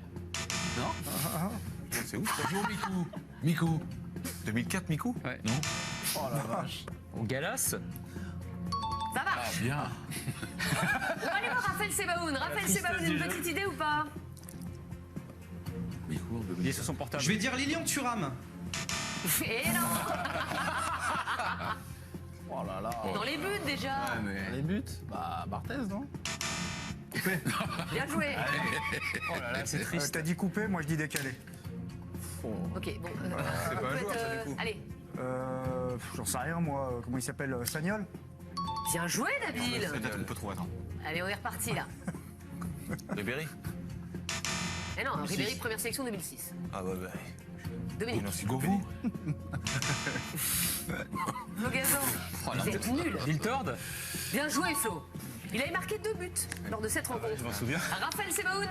C'est ouf. Bonjour Mikou. Mikou. 2004, Mikou. Au Galas. Ça marche. Bien. On va aller voir Raphaël Sebaoun. Raphaël Sebaoun, une petite idée ou pas? Mikou. Il est sur son portable. Je vais dire Lilian Thuram. Et non. Oh là là. Dans les buts déjà. Les buts, bah Barthez, non? Bien joué. Oh là là, c'est triste. T'as dit coupé, moi je dis décalé. Ok, bon. C'est pas un joueur, ça, du coup. Allez. J'en sais rien, moi. Comment il s'appelle? Sagnol? Bien joué, Nabil. Peut-être un peu trop, attends. Allez, on est reparti là. Ribéry. Eh non, Ribéry, première sélection 2006. Ah ouais, ouais. Dominique. Non, c'est Govou. Flo Gazan. Vous êtes nuls. Diltord. Bien joué, Flo. Il avait marqué 2 buts lors de cette rencontre. Je m'en souviens. Raphaël Sebaoun.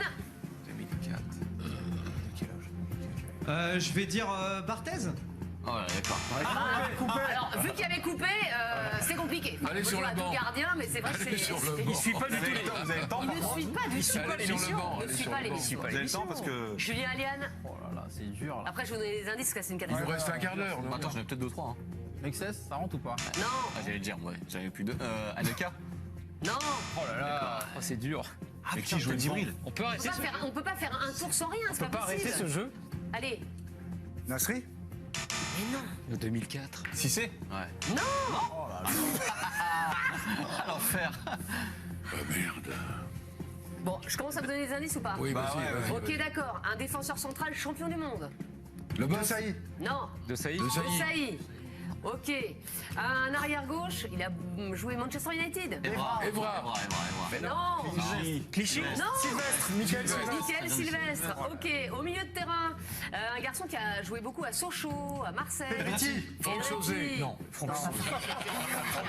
2004. Quel âge? Je vais dire Barthez. Oh là, d'accord. Alors, vu qu'il y avait coupé, c'est compliqué. Enfin, Allez on peut sur jouer le à tout banc. gardien, mais c'est vrai que Allez sur le c'est. banc. Il suit pas du tout les. Vous avez le temps? Il ne suit pas du tout Allez sur le l'émission. banc, Ne allez suit sur pas le banc. l'émission. Vous avez le temps parce que. Julien Aliane. Oh là là, c'est dur là. Après, je vous donne des indices, parce que c'est une Il catastrophe. vous reste un quart d'heure. non? Attends, j'en ai peut-être 2-3. Hein. Mexès, ça rentre ou pas? Non, Ah, j'allais le dire, ouais. J'avais plus 2. Aneka. non. Oh là là. Oh, c'est dur. Mais qui jouait d'hybride? On peut arrêter. On peut pas faire un tour sans rien, On c'est peut pas arrêter possible. ce jeu. Allez. Nasri? Mais non. Le 2004. Cissé. Ouais. Non. L'enfer. Ah merde. Bon, je commence à vous donner des indices ou pas? Oui, vas-y. vas-y, Ok, vas-y. d'accord. Un défenseur central champion du monde. Le boss. Desailly. Non. De Saïd. De Sailly. Desailly. Ok. Un arrière gauche, il a joué Manchester United. Evra. Non. Cliché. Non. Sylvestre. Michael Sylvestre. Michael Sylvestre. Ok. Au milieu de terrain, un garçon qui a joué beaucoup à Sochaux, à Marseille. Petit. Franck Sauzé. Non. Non.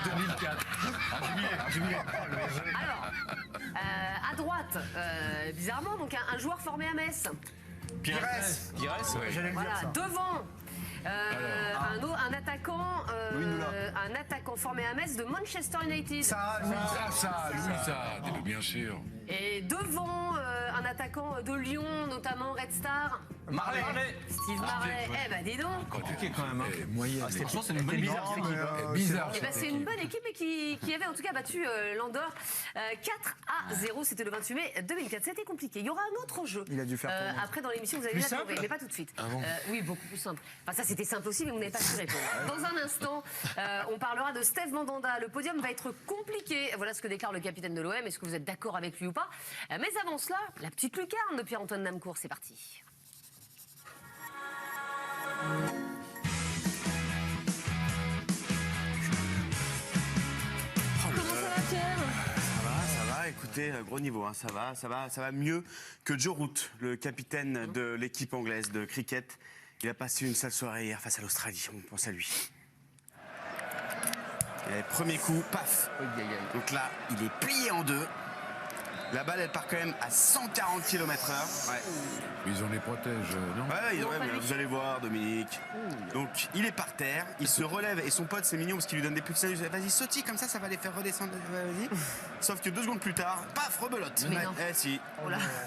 2004. Alors, à droite, bizarrement, donc un joueur formé à Metz. Pires. Pires. Ouais. J'allais le dire Voilà, ça. devant. Un attaquant formé à Metz de Manchester United. Ça, Louis. Ça, bien sûr. Et devant un attaquant de Lyon, notamment Red Star. Marley. Steve Marley. Eh ben dis donc. Compliqué quand même. Hein. Moyen. Franchement, c'est une bonne équipe. Bizarre. Eh ben, c'est une bonne équipe et qui avait en tout cas battu l'Andorre 4-0. C'était le 28 mai 2004. C'était compliqué. Il y aura un autre jeu. Il a dû faire tourner. Après, dans l'émission, vous allez Plus l'adorer, simple mais pas tout de suite. Oui, beaucoup plus simple. Enfin, ça, c'était simple aussi, mais vous n'avez pas su répondre. Dans un instant, on parlera de Steve Mandanda. Le podium va être compliqué. Voilà ce que déclare le capitaine de l'OM. Est-ce que vous êtes d'accord avec lui ou pas? Mais avant cela, la petite lucarne de Pierre-Antoine Namcourt. C'est parti. Comment ça va, Pierre? écoutez, gros niveau, hein, ça va mieux que Joe Root, le capitaine de l'équipe anglaise de cricket. Il a passé une sale soirée hier face à l'Australie, on pense à lui. Et premier coup, paf. Donc là, il est plié en deux. La balle, elle part quand même à 140 km/h. Ouais. Ils ont les protèges, non? Ouais, vous allez voir, Dominique. Donc, il est par terre, il se relève et son pote, c'est mignon parce qu'il lui donne des petits saluts. Vas-y, sautille, comme ça va les faire redescendre. Vas-y. Sauf que 2 secondes plus tard, paf, rebelote. Eh si.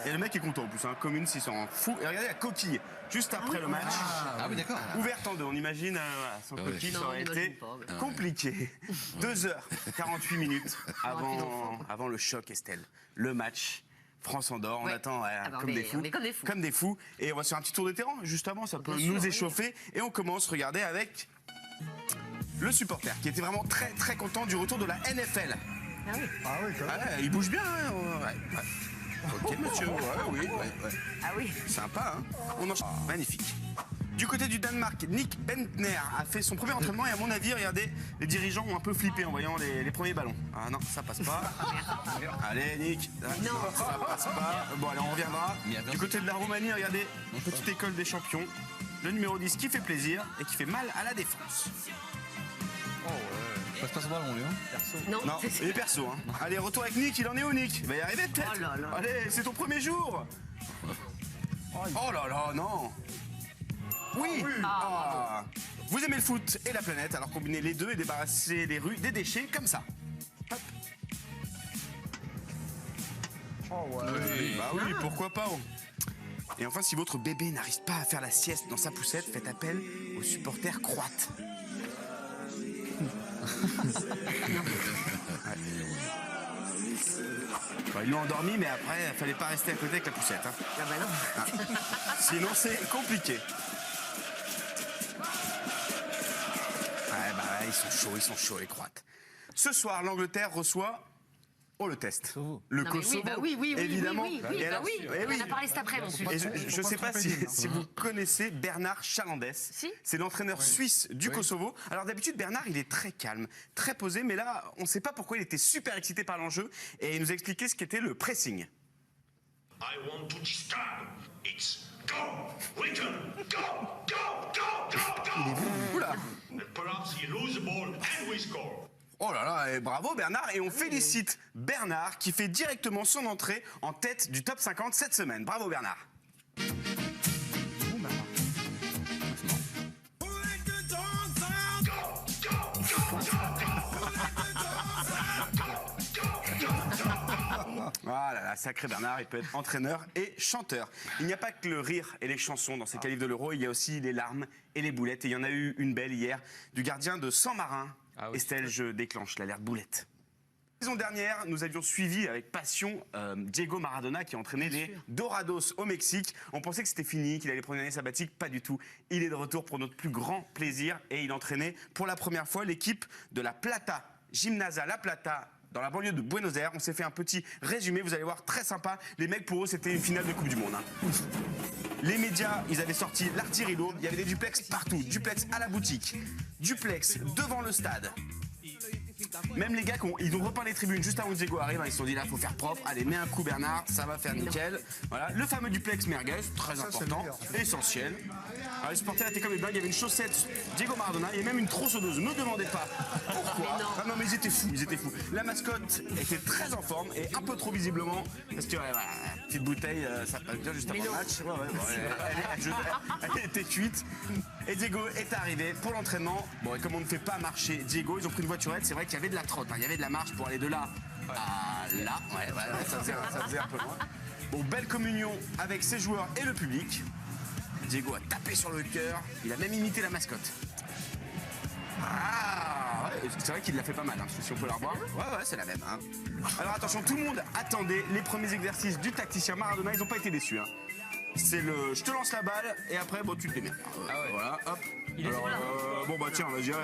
Et le mec est content en plus, hein. Commune, s'il s'en fout. Et regardez la coquille, juste après le match. Ah oui, d'accord. Ouverte en deux, on imagine, sans coquille, ça aurait été compliqué. 2h48 minutes avant le choc, Estelle. Le match, France-Andorre, on attend comme des fous. Et on va sur un petit tour de terrain, juste avant, ça peut nous échauffer. Et on commence, regardez, avec le supporter, qui était vraiment très très content du retour de la NFL. Ah oui, quand même. Il bouge bien, hein. Ok, monsieur, oui. Ah oui. Sympa, hein. On enchaîne. Magnifique. Du côté du Danemark, Nick Bentner a fait son premier entraînement et à mon avis, regardez, les dirigeants ont un peu flippé en voyant les premiers ballons. Ah non, ça passe pas. Allez, Nick. Non, ça passe pas. Bon, allez, on reviendra. Du côté de la Roumanie, regardez, petite école des champions. Le numéro 10 qui fait plaisir et qui fait mal à la défense. Passe pas son ballon, lui, hein? Non, il est perso. Hein. Allez, retour avec Nick, il en est où, Nick? Il va y arriver peut-être. Allez, c'est ton premier jour. Oh là là, non. Oui. Vous aimez le foot et la planète, alors combinez les deux et débarrassez les rues des déchets comme ça. Hop. Oui, pourquoi pas. Et enfin, si votre bébé n'arrive pas à faire la sieste dans sa poussette, faites appel aux supporters croates. Ils l'ont endormi, mais après, il fallait pas rester à côté avec la poussette. Hein. Ah bah non. Sinon, c'est compliqué. Ils sont chauds, les Croates. Ce soir, l'Angleterre reçoit... Oh, le test. Le Kosovo, évidemment. Oui, on en a parlé cet après-midi. Je ne sais pas si vous connaissez Bernard Chalandès. Si. C'est l'entraîneur suisse du Kosovo. Alors d'habitude, Bernard, il est très calme, très posé, mais là, on ne sait pas pourquoi il était super excité par l'enjeu et il nous a expliqué ce qu'était le pressing. I want to start. It's go, return, go. Oula. And perhaps he lose the ball and we score. Oh là là, et bravo Bernard, et on félicite Bernard qui fait directement son entrée en tête du top 50 cette semaine. Bravo Bernard. Ah là là, sacré Bernard, il peut être entraîneur et chanteur. Il n'y a pas que le rire et les chansons dans ces qualifs de l'Euro, il y a aussi les larmes et les boulettes. Et il y en a eu une belle hier du gardien de San Marin. Estelle, je déclenche l'alerte boulette. La saison dernière, nous avions suivi avec passion Diego Maradona qui a entraîné les Dorados au Mexique. On pensait que c'était fini, qu'il allait prendre une année sabbatique, pas du tout. Il est de retour pour notre plus grand plaisir et il entraînait pour la première fois l'équipe de La Plata, Gimnasia La Plata, dans la banlieue de Buenos Aires. On s'est fait un petit résumé, vous allez voir, très sympa. Les mecs, pour eux, c'était une finale de Coupe du Monde. Hein. Les médias, ils avaient sorti l'artillerie lourde, il y avait des duplex partout, duplex à la boutique, duplex devant le stade. Même les gars, ils ont repeint les tribunes juste avant que Diego arrive, ils se sont dit là, faut faire propre, allez, mets un coup Bernard, ça va faire nickel. Voilà, le fameux duplex merguez, très important, essentiel. Alors les supporters étaient comme des dingues, il y avait une chaussette Diego Maradona, il y a même une tronçonneuse, ne me demandez pas pourquoi. Ah non mais ils étaient fous. La mascotte était très en forme et un peu trop visiblement, parce que voilà, petite bouteille, ça passe bien juste avant le match. Elle était cuite. Et Diego est arrivé pour l'entraînement. Bon, et comme on ne fait pas marcher Diego, ils ont pris une voiturette, c'est vrai qu'il y avait de la trotte, hein. Il y avait de la marche pour aller de là à là. Ça faisait un peu loin. Bon, belle communion avec ses joueurs et le public. Diego a tapé sur le cœur, il a même imité la mascotte. C'est vrai qu'il l'a fait pas mal, hein, si on peut la revoir. Ouais, c'est la même. Hein. Alors attention, tout le monde attendait les premiers exercices du tacticien Maradona, ils n'ont pas été déçus. Hein. C'est le je te lance la balle et après bon tu te démerdes. Voilà, hop. Bon bah tiens, vas-y, hop.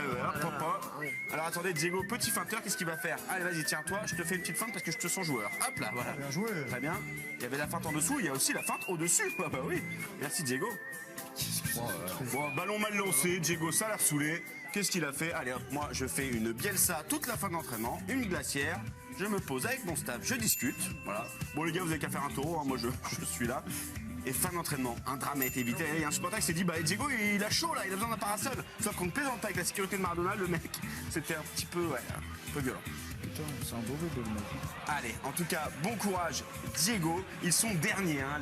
Alors attendez, Diego, petit feinteur, qu'est-ce qu'il va faire? Allez vas-y, tiens toi, je te fais une petite feinte parce que je te sens joueur. Hop là, voilà. Bien joué. Très bien. Il y avait la feinte en dessous, il y a aussi la feinte au-dessus. Bah oui. Merci Diego. Bon, ballon mal lancé, Diego ça l'a saoulé. Qu'est-ce qu'il a fait? Allez hop, moi je fais une Bielsa toute la fin d'entraînement, une glacière. je me pose avec mon staff, je discute. Voilà. Bon les gars, vous avez qu'à faire un taureau, hein, moi je suis là. Et fin d'entraînement, un drame a été évité. Il y a un supporter qui s'est dit, bah Diego il a chaud là, il a besoin d'un parasol. Sauf qu'on ne plaisante pas avec la sécurité de Maradona, le mec, c'était un petit peu, un peu violent. Putain, c'est un beau bébé le mec. Allez, en tout cas, bon courage, Diego. Ils sont derniers, hein,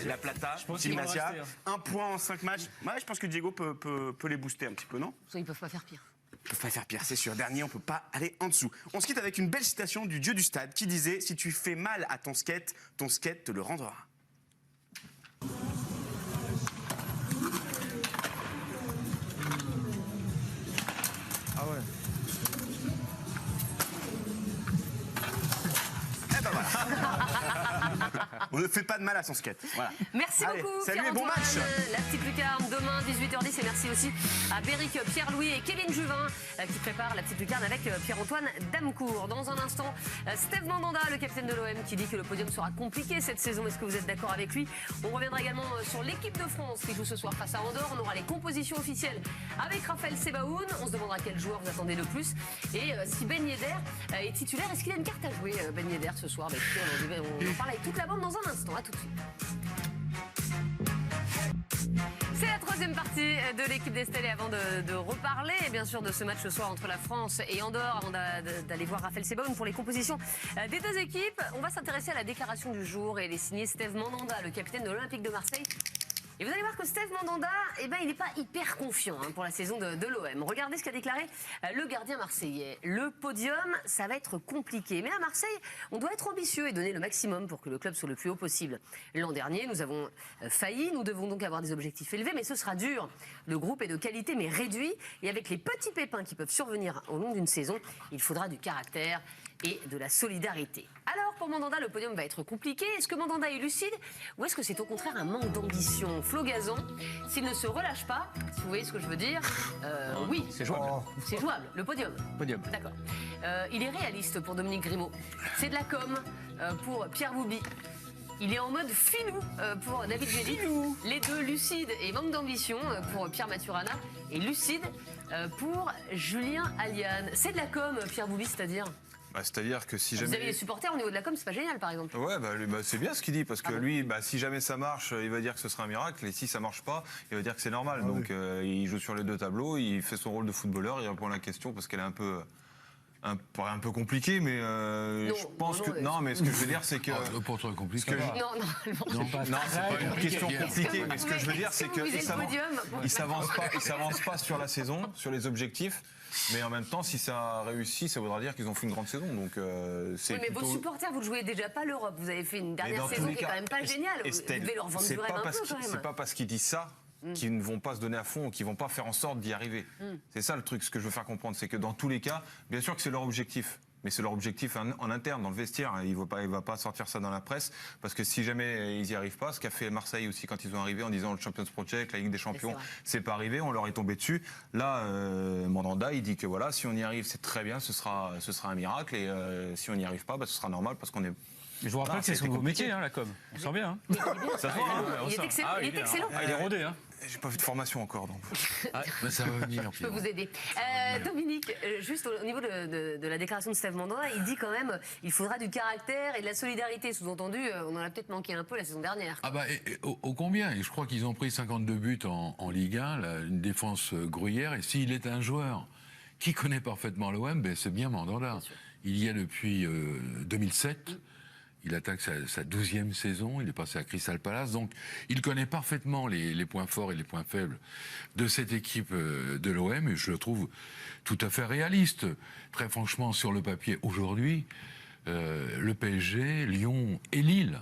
la Plata, Gimnasia. 1 point en 5 matchs. Ouais, je pense que Diego peut les booster un petit peu, non? Ils peuvent pas faire pire. Ils peuvent pas faire pire, c'est sûr. Dernier, on peut pas aller en dessous. On se quitte avec une belle citation du dieu du stade qui disait « Si tu fais mal à ton skate te le rendra ». Ah ouais. Eh ben voilà. On ne fait pas de mal à son skate. Voilà. Merci Allez, beaucoup. salut et bon Pierre-Antoine. match. La petite lucarne demain 18h10 et merci aussi à Béric, Pierre-Louis et Kevin Juvin qui préparent la petite lucarne avec Pierre-Antoine Damecourt. Dans un instant, Steve Mandanda, le capitaine de l'OM, qui dit que le podium sera compliqué cette saison. Est-ce que vous êtes d'accord avec lui? On reviendra également sur l'équipe de France qui joue ce soir face à Andorre. On aura les compositions officielles avec Raphaël Sebaoun. On se demandera quel joueur vous attendez le plus. Et si Ben Yedder est titulaire, est-ce qu'il a une carte à jouer, Ben Yedder, ce soir? Écoutez, on en parle avec toute la bande dans un instant. À tout de suite. C'est la troisième partie de l'équipe d'Estelle et avant de reparler bien sûr de ce match ce soir entre la France et Andorre, avant d'aller voir Raphaël Sebaoun pour les compositions des deux équipes, on va s'intéresser à la déclaration du jour et les signer Steve Mandanda, le capitaine de l'Olympique de Marseille. Et vous allez voir que Steve Mandanda, il n'est pas hyper confiant pour la saison de l'OM. Regardez ce qu'a déclaré le gardien marseillais. Le podium, ça va être compliqué. Mais à Marseille, on doit être ambitieux et donner le maximum pour que le club soit le plus haut possible. L'an dernier, nous avons failli. Nous devons donc avoir des objectifs élevés, mais ce sera dur. Le groupe est de qualité, mais réduit. Et avec les petits pépins qui peuvent survenir au long d'une saison, il faudra du caractère et de la solidarité. Alors, pour Mandanda, le podium va être compliqué. Est-ce que Mandanda est lucide ou est-ce que c'est au contraire un manque d'ambition? Flo Gazan, s'il ne se relâche pas, si vous voyez ce que je veux dire, oui. C'est jouable. C'est jouable, le podium. Podium. D'accord. Il est réaliste pour Dominique Grimaud. C'est de la com pour Pierre Boubi. Il est en mode filou pour David Gély. Les deux lucides et manque d'ambition pour Pierre Maturana. Et lucide pour Julien Aliane. C'est de la com, Pierre Boubi, c'est-à-dire? C'est-à-dire que si Vous jamais... avez les supporters au niveau de la com, c'est pas génial par exemple. Ouais, c'est bien ce qu'il dit, parce que lui, si jamais ça marche, il va dire que ce sera un miracle, et si ça marche pas, il va dire que c'est normal. Donc il joue sur les deux tableaux, il fait son rôle de footballeur, il répond à la question parce qu'elle est un peu compliquée, mais je pense que... Non, mais ce que je veux dire, c'est que... Pas trop compliqué. Non, c'est pas une question compliquée, mais ce que je veux dire, c'est qu'il s'avance pas sur la saison, sur les objectifs. Mais en même temps, si ça réussit, ça voudra dire qu'ils ont fait une grande saison. Donc, c'est mais vos supporters, vous ne jouez déjà pas l'Europe. Vous avez fait une dernière saison qui est quand même pas géniale. Vous devez leur vendre du rêve un peu quand même. C'est pas parce qu'ils disent ça qu'ils ne vont pas se donner à fond, qu'ils ne vont pas faire en sorte d'y arriver. C'est ça le truc, ce que je veux faire comprendre. C'est que dans tous les cas, bien sûr que c'est leur objectif. Mais c'est leur objectif en interne, dans le vestiaire. Il ne va pas sortir ça dans la presse. Parce que si jamais ils n'y arrivent pas, ce qu'a fait Marseille aussi quand ils ont arrivé en disant le Champions Project, la Ligue des Champions, c'est pas arrivé, on leur est tombé dessus. Là, Mandanda, il dit que voilà, si on y arrive, c'est très bien, ce sera un miracle. Et si on n'y arrive pas, ce sera normal parce qu'on est... Je vous rappelle que c'est son nouveau métier, la com. On sent bien. Ça se voit, il est excellent. Il est excellent. Il est rodé. J'ai pas fait de formation encore, donc. Ça va venir. Je peux vous aider. Dominique, juste au niveau de la déclaration de Steve Mandanda, il dit quand même il faudra du caractère et de la solidarité. Sous-entendu, on en a peut-être manqué un peu la saison dernière. Ô combien? Et je crois qu'ils ont pris 52 buts en Ligue 1, une défense gruyère. Et s'il est un joueur qui connaît parfaitement l'OM, c'est bien Mandanda. Il y a depuis 2007. Il attaque sa 12e saison, il est passé à Crystal Palace, donc il connaît parfaitement les points forts et les points faibles de cette équipe de l'OM, et je le trouve tout à fait réaliste. Très franchement, sur le papier, aujourd'hui, le PSG, Lyon et Lille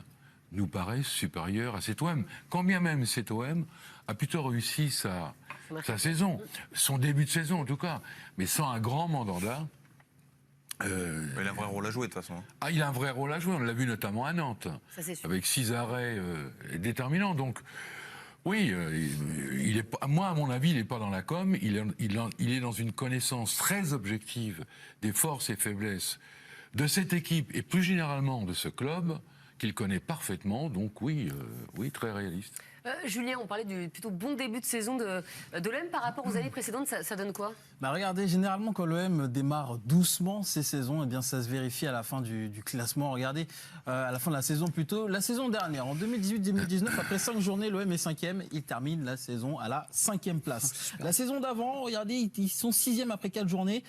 nous paraissent supérieurs à cet OM. Quand bien même cet OM a plutôt réussi sa saison, son début de saison en tout cas, mais sans un grand Mandanda. Il a un vrai rôle à jouer de toute façon. Il a un vrai rôle à jouer, on l'a vu notamment à Nantes, avec 6 arrêts déterminants. Donc oui, moi à mon avis, il n'est pas dans la com, il est dans une connaissance très objective des forces et faiblesses de cette équipe et plus généralement de ce club qu'il connaît parfaitement. Donc oui, très réaliste. Julien, on parlait du plutôt bon début de saison de l'OM par rapport aux années précédentes, ça donne quoi? Regardez, généralement quand l'OM démarre doucement ses saisons, eh bien ça se vérifie à la fin du classement. Regardez, à la fin de la saison plutôt, la saison dernière, en 2018-2019, après 5 journées, l'OM est 5e, il termine la saison à la 5e place. La saison d'avant, regardez, ils sont 6e après 4 journées.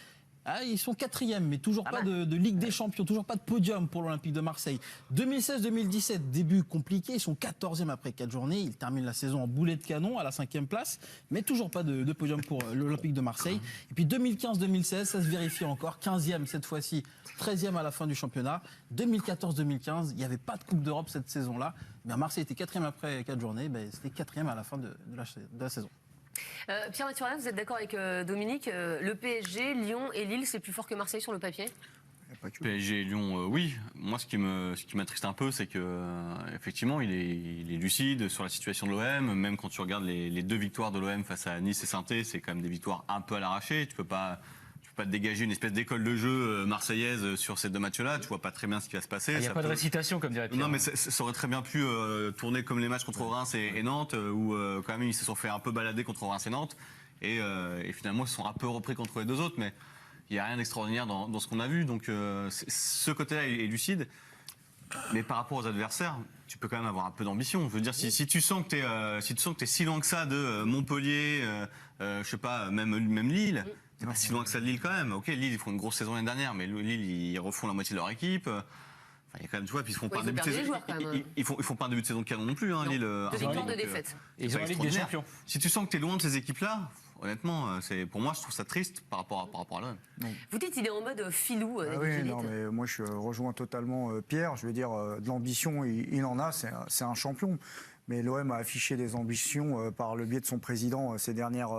Ils sont 4e, mais toujours pas de Ligue des Champions, toujours pas de podium pour l'Olympique de Marseille. 2016-2017, début compliqué, ils sont 14e après 4 journées, ils terminent la saison en boulet de canon à la 5e place, mais toujours pas de podium pour l'Olympique de Marseille. Et puis 2015-2016, ça se vérifie encore, 15e cette fois-ci, 13e à la fin du championnat. 2014-2015, il n'y avait pas de Coupe d'Europe cette saison-là, mais Marseille était 4e après 4 journées, c'était 4e à la fin de la saison. Pierre Mathurin, vous êtes d'accord avec Dominique, le PSG, Lyon et Lille, c'est plus fort que Marseille sur le papier? PSG et Lyon, oui. Moi, ce qui m'attriste un peu, c'est que effectivement, il est lucide sur la situation de l'OM. Même quand tu regardes les 2 victoires de l'OM face à Nice et Saint-Étienne, c'est quand même des victoires un peu à l'arraché. Tu peux pas te dégager une espèce d'école de jeu marseillaise sur ces 2 matchs-là. Tu vois pas très bien ce qui va se passer. Il n'y a pas de récitation, comme dirait Pierre. Non, mais ça aurait très bien pu tourner comme les matchs contre Reims et Nantes, où quand même ils se sont fait un peu balader contre Reims et Nantes. Et finalement, ils se sont un peu repris contre les 2 autres. Mais il n'y a rien d'extraordinaire dans ce qu'on a vu. Donc ce côté-là est lucide. Mais par rapport aux adversaires, tu peux quand même avoir un peu d'ambition. Je veux dire, si tu sens que t'es si loin que ça de Montpellier, je sais pas, même Lille. C'est pas si loin que ça de Lille quand même. Ok, Lille, ils font une grosse saison l'année dernière, mais Lille, ils refont la moitié de leur équipe. Il y a quand même, tu vois, puis ils font pas un début de saison. Ils font pas un début de saison canon non plus, Lille. 2 victoires, 2 défaites. Ils ont la Ligue des Champions. Si tu sens que tu es loin de ces équipes-là, honnêtement, pour moi, je trouve ça triste par rapport à l'OM. Vous dites qu'il est en mode filou. Oui, non, mais moi je rejoins totalement Pierre. Je veux dire, de l'ambition, il en a, c'est un champion. Mais l'OM a affiché des ambitions par le biais de son président ces dernières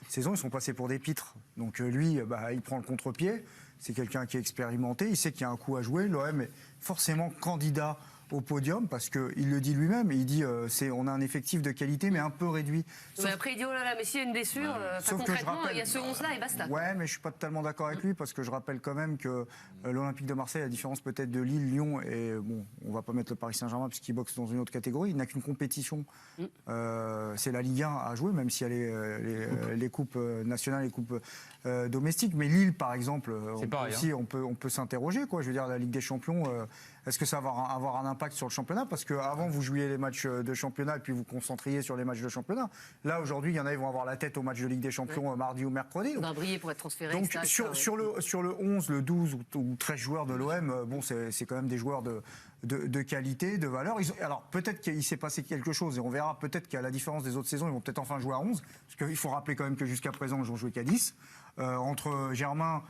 saisons. Ils sont passés pour des pitres. Donc lui, il prend le contre-pied. C'est quelqu'un qui est expérimenté. Il sait qu'il y a un coup à jouer. L'OM est forcément candidat au podium parce qu'il le dit lui-même. Il dit on a un effectif de qualité mais un peu réduit. Mais après il dit oh là là, mais s'il y a une blessure, concrètement il y a ce 11-là et basta. Ouais, mais je suis pas totalement d'accord avec lui parce que je rappelle quand même que l'Olympique de Marseille, à la différence peut-être de Lille, Lyon et bon, on va pas mettre le Paris Saint-Germain puisqu'il boxe dans une autre catégorie. Il n'a qu'une compétition, c'est la Ligue 1 à jouer, même s'il y a les coupes nationales, les coupes domestiques. Mais Lille, par exemple, on peut s'interroger quoi. Je veux dire, la Ligue des Champions. Est-ce que ça va avoir un impact sur le championnat? Parce qu'avant, vous jouiez les matchs de championnat et puis vous concentriez sur les matchs de championnat. Là, aujourd'hui, il y en a qui vont avoir la tête au match de Ligue des Champions mardi ou mercredi. On va briller pour être transféré. Donc, sur le 11, le 12 ou 13 joueurs de l'OM, bon, c'est quand même des joueurs de qualité, de valeur. Alors, peut-être qu'il s'est passé quelque chose et on verra. Peut-être qu'à la différence des autres saisons, ils vont peut-être enfin jouer à 11. Parce qu'il faut rappeler quand même que jusqu'à présent, ils n'ont joué qu'à 10. Entre Germain,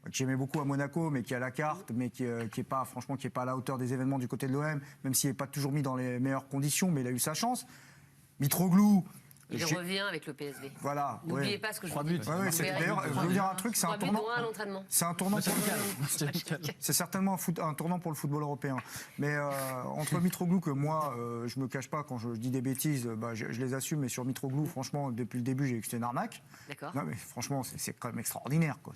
que j'aimais beaucoup à Monaco, mais qui a la carte, mais qui est pas, franchement, qui est pas à la hauteur des événements du côté de l'OM, même s'il n'est pas toujours mis dans les meilleures conditions, mais il a eu sa chance. Mitroglou. Il revient avec le PSV. Voilà. N'oubliez pas ce que je vous dis. D'ailleurs, je vais vous dire un truc, c'est un tournant. C'est un tournant. C'est certainement un tournant pour le football européen. Mais entre Mitroglou, que moi, je me cache pas quand je dis des bêtises, je les assume. Mais sur Mitroglou, franchement, depuis le début, j'ai vu que c'était une arnaque. D'accord. Non, mais franchement, c'est quand même extraordinaire, quoi.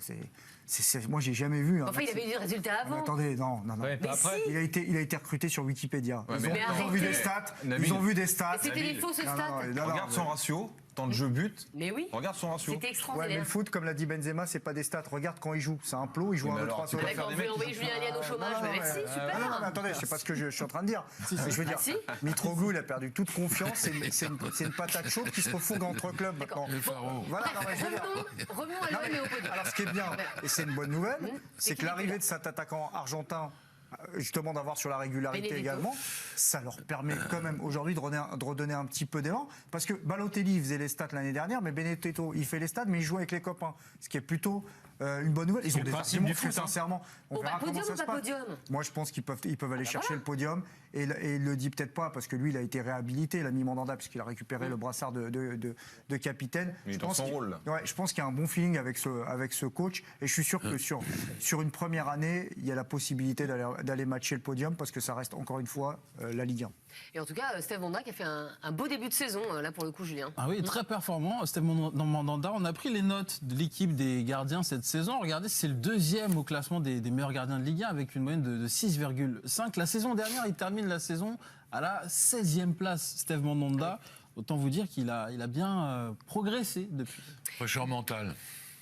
Moi, j'ai jamais vu. Enfin, il avait eu des résultats avant. Attendez, non. Ouais, il a été recruté sur Wikipédia. Ouais, ils ont vu des stats. Ils ont vu des stats. Mais c'était des fausses stats. Regarde son ratio. Temps de jeu but. Mais oui. Regarde son ratio. C'était extraordinaire. Ouais, mais le foot, comme l'a dit Benzema, c'est pas des stats. Regarde quand il joue. C'est un plot, il joue 1-2-3 sur le D'accord, vous voulez envoyer Julien Alliane au chômage. Merci, super. Non, mais attendez, c'est pas ce que je suis en train de dire. Je veux dire, Mitroglou, il a perdu toute confiance. C'est une patate chaude qui se refourgue entre clubs maintenant. Voilà, revenons à l'OM et au podium. Alors, ce qui est bien, et c'est une bonne nouvelle, c'est que l'arrivée de cet attaquant argentin, justement d'avoir sur la régularité également, ça leur permet quand même aujourd'hui de redonner un petit peu d'élan, parce que Balotelli faisait les stats l'année dernière, mais Benedetto il fait les stats mais il joue avec les copains, ce qui est plutôt une bonne nouvelle. Ils ont des arguments fous, sincèrement. On verra comment ça se passe. Moi je pense qu'ils peuvent aller chercher le podium, et il le dit peut-être pas parce que lui il a été réhabilité, il a mis Mandanda puisqu'il a récupéré le brassard de capitaine. Il est dans son rôle. Je pense qu'il y a un bon feeling avec ce coach, et je suis sûr que sur une première année il y a la possibilité d'aller matcher le podium, parce que ça reste encore une fois la Ligue 1. Et en tout cas, Steve Mandanda qui a fait un beau début de saison, là pour le coup, Julien. Ah oui, très performant. Steve Mandanda, on a pris les notes de l'équipe des gardiens cette saison. Regardez, c'est le 2e au classement des meilleurs gardiens de Ligue 1 avec une moyenne de 6,5. La saison dernière, il termine la saison à la 16e place, Steve Mandanda. Autant vous dire qu'il a bien progressé depuis. Fraîcheur mentale.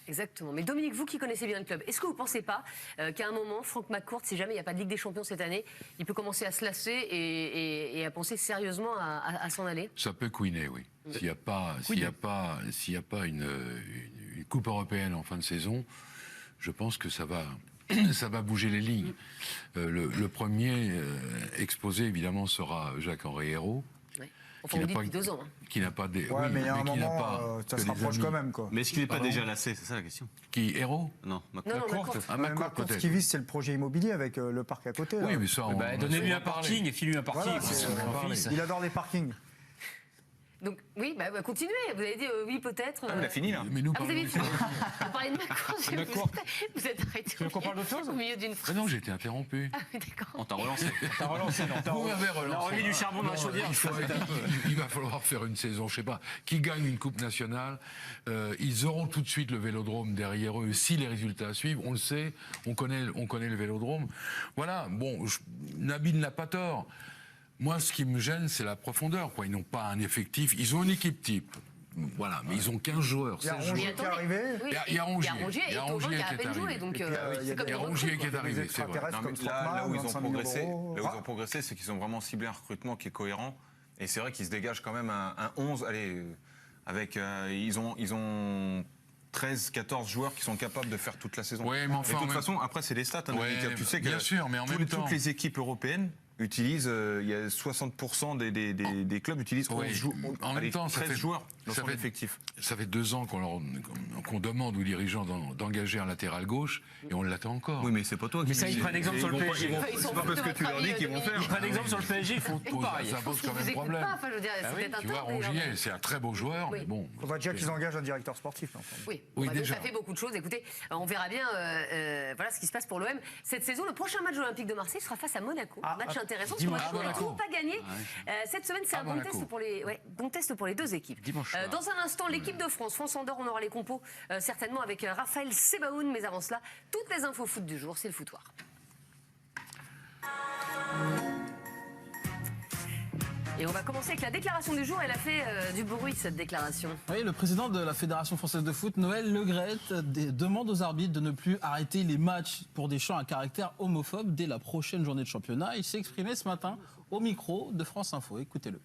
Exactement. Mais Dominique, vous qui connaissez bien le club, est-ce que vous ne pensez pas qu'à un moment, Franck McCourt, si jamais il n'y a pas de Ligue des Champions cette année, il peut commencer à se lasser et à penser sérieusement à s'en aller? Ça peut couiner, oui. S'il n'y a pas une Coupe européenne en fin de saison, je pense que ça va bouger les lignes. Le premier exposé, évidemment, sera Jacques-Henri Hérault. Enfin, on dit depuis 2 ans. Qui n'a pas des. Ouais, mais il y a un moment, ça se rapproche quand même, quoi. Mais est-ce qu'il n'est pas déjà lassé? C'est ça la question. Qui, Hérault? Non, McCourt. McCourt, ce qui vise, c'est le projet immobilier avec le parc à côté. Oui, mais ça, donnez-lui un parking et filez-lui un parking. Il adore les parkings. Donc, oui, continuez. Vous avez dit oui, peut-être. il a fini, là. Mais nous, vous avez fini. Vous parlez de McCourt. Vous êtes arrêté. Tu veux qu'on parle d'autre chose au milieu d'une phrase. Non, j'ai été interrompu. Ah, oui, d'accord. On t'a relancé. Vous m'avez relancé. On a remis du charbon dans la chaudière. Il va falloir faire une saison, je sais pas, qui gagne une Coupe nationale. Ils auront tout de suite le Vélodrome derrière eux si les résultats suivent. On le sait, on connaît le Vélodrome. Voilà, bon, Nabil n'a pas tort. Moi, ce qui me gêne, c'est la profondeur, quoi. Ils n'ont pas un effectif. Ils ont une équipe type. Voilà, mais ils ont 15 joueurs. Il y a Rongier qui est arrivé. Il y a Rongier. Il y a Rongier et Thauvin qui a à peine joué. Donc, il y a Rongier qui est arrivé, c'est vrai. Là où ils ont progressé, c'est qu'ils ont vraiment ciblé un recrutement qui est cohérent. Et c'est vrai qu'ils se dégagent quand même un 11. Allez, avec ils ont 13, 14 joueurs qui sont capables de faire toute la saison. Ouais, mais enfin, et de toute façon, après, c'est les stats. Tu sais que bien sûr, mais en même temps, toutes les équipes européennes utilisent, il y a 60% des clubs utilisent 11 joueurs. En même temps, 13 joueurs dans son effectif. Ça fait 2 ans qu'on demande aux dirigeants d'engager un latéral gauche et on l'attend encore. Oui, mais c'est pas toi qui. Mais ça, ils prennent exemple sur le PSG. C'est pas parce que tu leur dis qu'ils vont faire. Ils prennent exemple sur le PSG, ils font tout pareil. Ça pose quand même problème. Tu vois, Rongier, c'est un très beau joueur, mais bon. Il faudra déjà qu'ils engagent un directeur sportif. Oui, déjà. Ça fait beaucoup de choses. Écoutez, on verra bien voilà ce qui se passe pour l'OM cette saison. Le prochain match de l'Olympique de Marseille sera face à Monaco. Match intéressant. On n'a toujours pas gagné. Cette semaine, c'est un bon test pour les deux équipes. Dans un instant, l'équipe de France, France-Andorre, on aura les compos certainement avec Raphaël Sebaoun. Mais avant cela, toutes les infos foot du jour, c'est le foutoir. Et on va commencer avec la déclaration du jour. Elle a fait du bruit, cette déclaration. Oui, le président de la Fédération française de foot, Noël Le Graët, demande aux arbitres de ne plus arrêter les matchs pour des chants à caractère homophobe dès la prochaine journée de championnat. Il s'est exprimé ce matin au micro de France Info. Écoutez-le.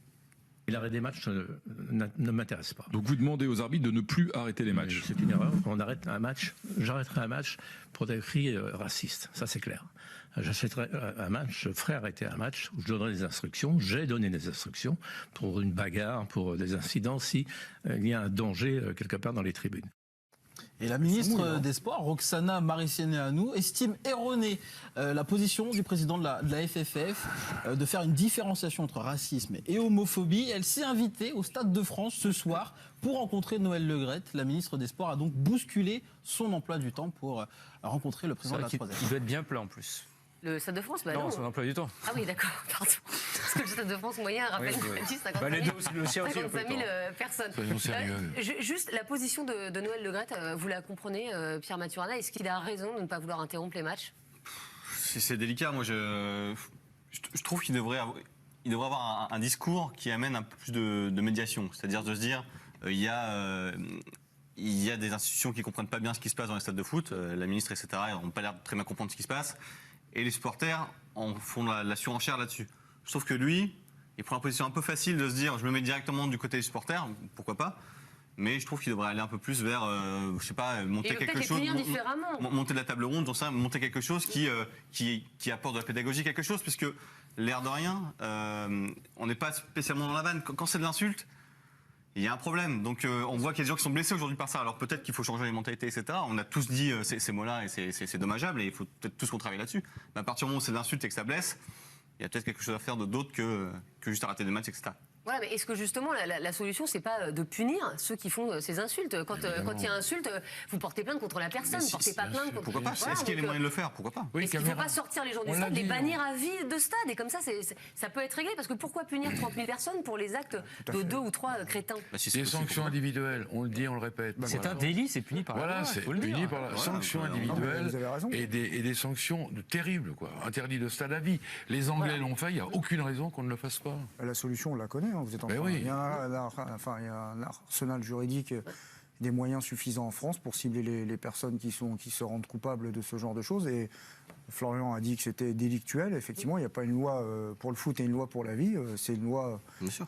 L'arrêt des matchs ne m'intéresse pas. Donc vous demandez aux arbitres de ne plus arrêter les matchs. C'est une erreur. On arrête un match, j'arrêterai un match pour des cris racistes. Ça, c'est clair. J'achèterai un match, je ferai arrêter un match où je donnerai des instructions. J'ai donné des instructions pour une bagarre, pour des incidents, si il y a un danger quelque part dans les tribunes. Et la ministre des Sports, Roxana Maracineanu, estime erronée la position du président de la FFF de faire une différenciation entre racisme et homophobie. Elle s'est invitée au Stade de France ce soir pour rencontrer Noël Le Graët. La ministre des Sports a donc bousculé son emploi du temps pour rencontrer le président de la 3e. Il doit être bien plein en plus. Le Stade de France, non, son emploi du temps. Ah oui, d'accord, pardon. Parce que le Stade de France moyen, rappelle, dit 55 000 personnes. Juste la position de Noël Le Graët, vous la comprenez, Pierre Maturana? Est-ce qu'il a raison de ne pas vouloir interrompre les matchs? C'est délicat. Moi, je trouve qu'il devrait avoir un discours qui amène un peu plus de médiation. C'est-à-dire de se dire, il y a des institutions qui ne comprennent pas bien ce qui se passe dans les stades de foot. La ministre, etc., n'ont pas l'air de très bien comprendre ce qui se passe. Et les supporters en font la surenchère là-dessus. Sauf que lui, il prend la position un peu facile de se dire, je me mets directement du côté des supporters, pourquoi pas. Mais je trouve qu'il devrait aller un peu plus vers, je sais pas, monter quelque chose, monter de la table ronde, monter quelque chose qui apporte de la pédagogie, quelque chose, puisque l'air de rien, on n'est pas spécialement dans la vanne. Quand c'est de l'insulte, il y a un problème. Donc on voit qu'il y a des gens qui sont blessés aujourd'hui par ça. Alors peut-être qu'il faut changer les mentalités, etc. On a tous dit ces mots-là et c'est dommageable et il faut peut-être tous qu'on travaille là-dessus. Mais à partir du moment où c'est de l'insulte et que ça blesse, il y a peut-être quelque chose à faire d'autre que juste arrêter des matchs, etc. Voilà, mais est-ce que justement la solution, c'est pas de punir ceux qui font ces insultes? Quand il y a insulte, vous portez plainte contre la personne, vous portez pas plainte contre... Pourquoi pas? Est-ce qu'il y a les moyens de le faire? Pourquoi pas? Est-ce qu'il ne faut pas sortir les gens du stade, les bannir à vie de stade? Et comme ça, ça peut être réglé. Parce que pourquoi punir 30 000 personnes pour les actes de 2 ou 3 crétins? Des sanctions individuelles, on le dit, on le répète. C'est un délit, c'est puni par la loi. Voilà, c'est puni par la sanction individuelle et des sanctions terribles, quoi. Interdit de stade à vie. Les Anglais l'ont fait, il n'y a aucune raison qu'on ne le fasse pas. La solution, on la connaît. hein, vous êtes en Mais France. oui. Il y a un arsenal juridique, des moyens suffisants en France pour cibler les personnes qui se rendent coupables de ce genre de choses. Et Florian a dit que c'était délictuel. Effectivement, il n'y a pas une loi pour le foot et une loi pour la vie. C'est une loi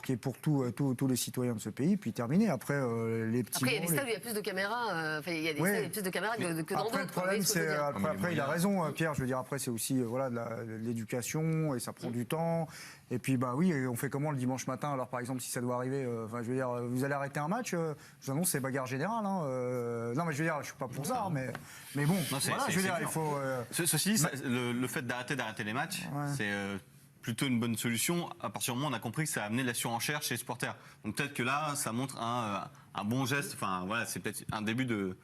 qui est pour tous les citoyens de ce pays. Puis terminé. Après, les petits. Après, il y a des stades où il y a plus de caméras. Il y a des stades où il y a plus de caméras que dans d'autres. Après, le problème, c'est. Après, il a raison, Pierre. Je veux dire, après, c'est aussi de l'éducation et ça prend du temps. Et puis, bah oui, on fait comment le dimanche matin? Alors, par exemple, si ça doit arriver, je veux dire, vous allez arrêter un match, je vous annonce, c'est bagarre générale. Non, mais je veux dire, je suis pas pour ça, mais bon, Non, voilà, je veux dire, il faut. Ceci dit, le fait d'arrêter les matchs, c'est plutôt une bonne solution à partir du moment où on a compris que ça a amené de la surenchère chez les supporters. Donc peut-être que là, ça montre un bon geste. Enfin, voilà, c'est peut-être un début de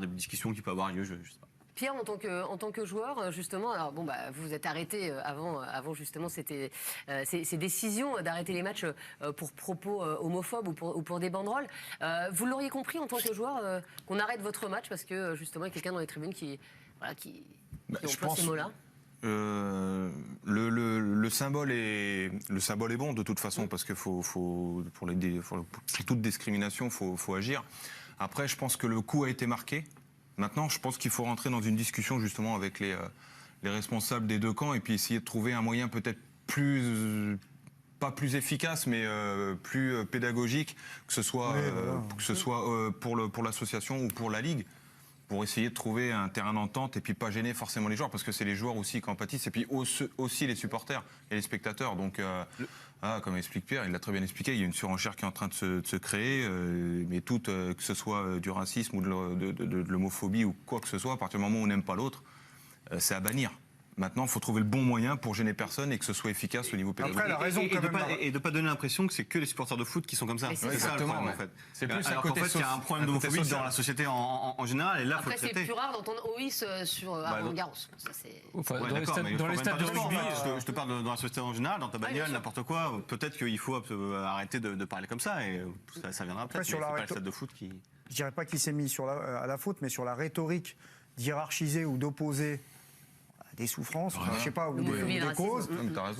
discussion qui peut avoir lieu, je sais pas. Pierre, en tant que joueur, justement, alors bon, vous vous êtes arrêté avant justement ces décisions d'arrêter les matchs pour propos homophobes ou pour des banderoles. Vous l'auriez compris en tant que joueur qu'on arrête votre match parce que justement il y a quelqu'un dans les tribunes qui emploie ces mots-là. Le symbole est bon de toute façon parce que pour toute discrimination faut agir. Après, je pense que le coup a été marqué. Maintenant, je pense qu'il faut rentrer dans une discussion justement avec les responsables des deux camps et puis essayer de trouver un moyen peut-être pas plus efficace, mais plus pédagogique, que ce soit pour l'association ou pour la Ligue, pour essayer de trouver un terrain d'entente et puis pas gêner forcément les joueurs, parce que c'est les joueurs aussi qui en pâtissent, et puis aussi les supporters et les spectateurs. Donc, comme explique Pierre, il l'a très bien expliqué, il y a une surenchère qui est en train de se créer, mais que ce soit du racisme ou de l'homophobie ou quoi que ce soit, à partir du moment où on n'aime pas l'autre, c'est à bannir. Maintenant, il faut trouver le bon moyen pour gêner personne et que ce soit efficace au niveau pédagogique. Après, elle a raison Et de ne pas donner l'impression que c'est que les supporters de foot qui sont comme ça. C'est ça le problème, en fait. C'est plus alors qu'en fait, il y a un problème d'homophobie dans la société en général, et là, il faut le Après, c'est traiter. plus rare d'entendre OIS sur Roland-Garros. Dans les stades de rugby, je te parle dans la société en général, dans ta bagnole, n'importe quoi. Peut-être qu'il faut arrêter de parler comme ça, et ça viendra peut-être. C'est pas le stade de foot qui. Je dirais pas qu'il s'est mis à la faute, mais sur la rhétorique d'hiérarchiser ou d'opposer des souffrances, je sais pas, ou des causes.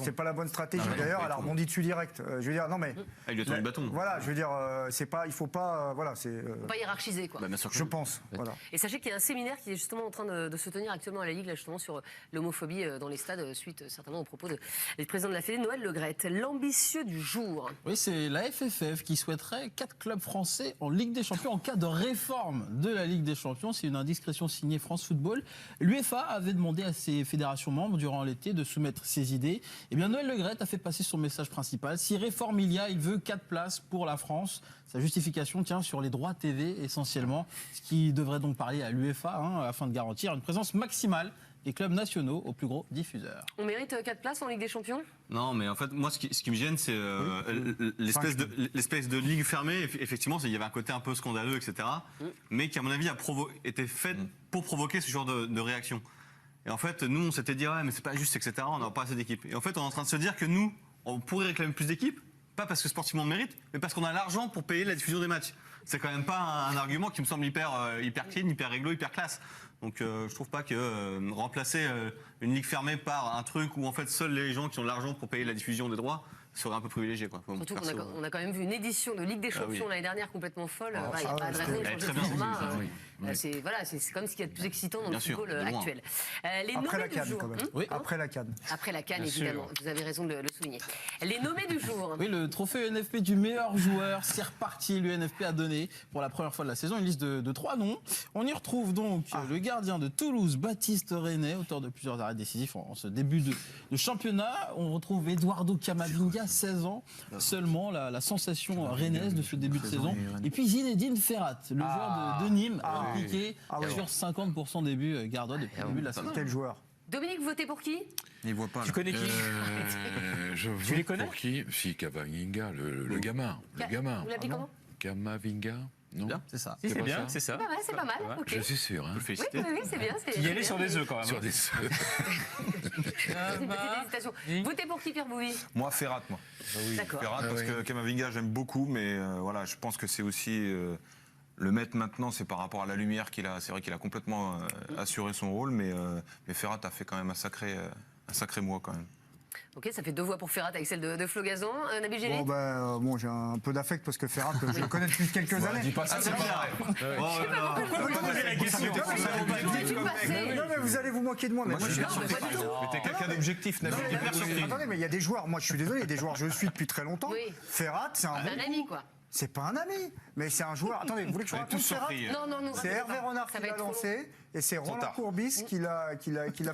C'est pas la bonne stratégie. D'ailleurs, elle a rebondi dessus direct. Je veux dire, non mais. Il lui a tourné le bâton. Voilà, je veux dire, c'est pas, il faut pas, voilà, c'est. Pas hiérarchiser, quoi. Je pense. Voilà. Et sachez qu'il y a un séminaire qui est justement en train de se tenir actuellement à la Ligue, là, justement sur l'homophobie dans les stades, suite certainement aux propos du président de la Fédé, Noël Le Graët, l'ambitieux du jour. Oui, c'est la FFF qui souhaiterait 4 clubs français en Ligue des Champions en cas de réforme de la Ligue des Champions. C'est une indiscrétion signée France Football. L'UEFA avait demandé à ses fédérations membres durant l'été de soumettre ses idées. Eh bien, Noël Le Graët a fait passer son message principal. Si réforme il veut 4 places pour la France. Sa justification tient sur les droits TV essentiellement, ce qui devrait donc parler à l'UEFA afin de garantir une présence maximale des clubs nationaux aux plus gros diffuseurs. On mérite 4 places en Ligue des Champions ? Non, mais en fait, moi, ce qui me gêne, c'est l'espèce de ligue fermée. Effectivement, il y avait un côté un peu scandaleux, etc. Mais qui, à mon avis, a été fait pour provoquer ce genre de réaction. Et en fait, nous, on s'était dit, ouais, mais c'est pas juste, etc. On n'a pas assez d'équipes. Et en fait, on est en train de se dire que nous, on pourrait réclamer plus d'équipes, pas parce que sportivement on mérite, mais parce qu'on a l'argent pour payer la diffusion des matchs. C'est quand même pas un argument qui me semble hyper clean, hyper réglo, hyper classe. Donc je trouve pas que remplacer une ligue fermée par un truc où en fait seuls les gens qui ont l'argent pour payer la diffusion des droits seraient un peu privilégiés, quoi. Surtout qu'on a quand même vu une édition de Ligue des Champions l'année dernière complètement folle. Il n'y a pas de raison de changer de format. C'est comme ce qu'il y a de plus excitant dans le football actuel. Après la CAN, quand même. Oui, après la CAN. Après la CAN, évidemment. Vous avez raison de le souligner. Les nommés du jour. Oui, le trophée UNFP du meilleur joueur, c'est reparti. L'UNFP a donné pour la première fois de la saison une liste de 3 noms. On y retrouve donc le gardien de Toulouse, Baptiste René, auteur de plusieurs arrêts décisifs en ce début de championnat. On retrouve Eduardo Camavinga, 16 ans seulement, la sensation rennaise de ce début de saison. Et puis Zinedine Ferrat, le joueur de Nîmes, impliqué sur 50% des buts gardois depuis le début de la saison. Quel joueur? Dominique, vous votez pour qui? Il voit pas. Tu connais qui? Tu les connais? Pour qui? Si, Camavinga, le gamin. Le gamin. Vous l'appelez comment? Camavinga. Non, c'est ça. C'est bien, c'est ça. C'est pas mal. Okay. Je suis sûr. Hein. Oui, c'est bien. Il y allait sur des œufs quand même. Sur des œufs. C'est une petite hésitation. Votez pour qui, Pierre Bouy? Moi, Ferrat, moi. D'accord. Ferrat, parce que Camavinga, j'aime beaucoup, mais voilà, je pense que c'est aussi le mettre maintenant, c'est par rapport à la lumière qu'il a. C'est vrai qu'il a complètement assuré son rôle, mais Ferrat a fait quand même un sacré mois quand même. Ok, ça fait 2 voix pour Ferrat avec celle de Flo Gazan. Nabil Gély. Bon, j'ai un peu d'affect parce que Ferrat, je le connais depuis quelques années. Dis pas ça, c'est pas Non, mais vous allez vous moquer de moi. Mais t'es quelqu'un d'objectif, Nabil. Attendez, mais il y a des joueurs, moi je suis désolé, il y a des joueurs que je suis depuis très longtemps. Ferrat, c'est un ami, quoi. C'est pas un ami, mais c'est un joueur. Attendez, vous voulez que je raconte Ferrat? Non. C'est Hervé Renard qui l'a lancé et c'est Roland Courbis qui l'a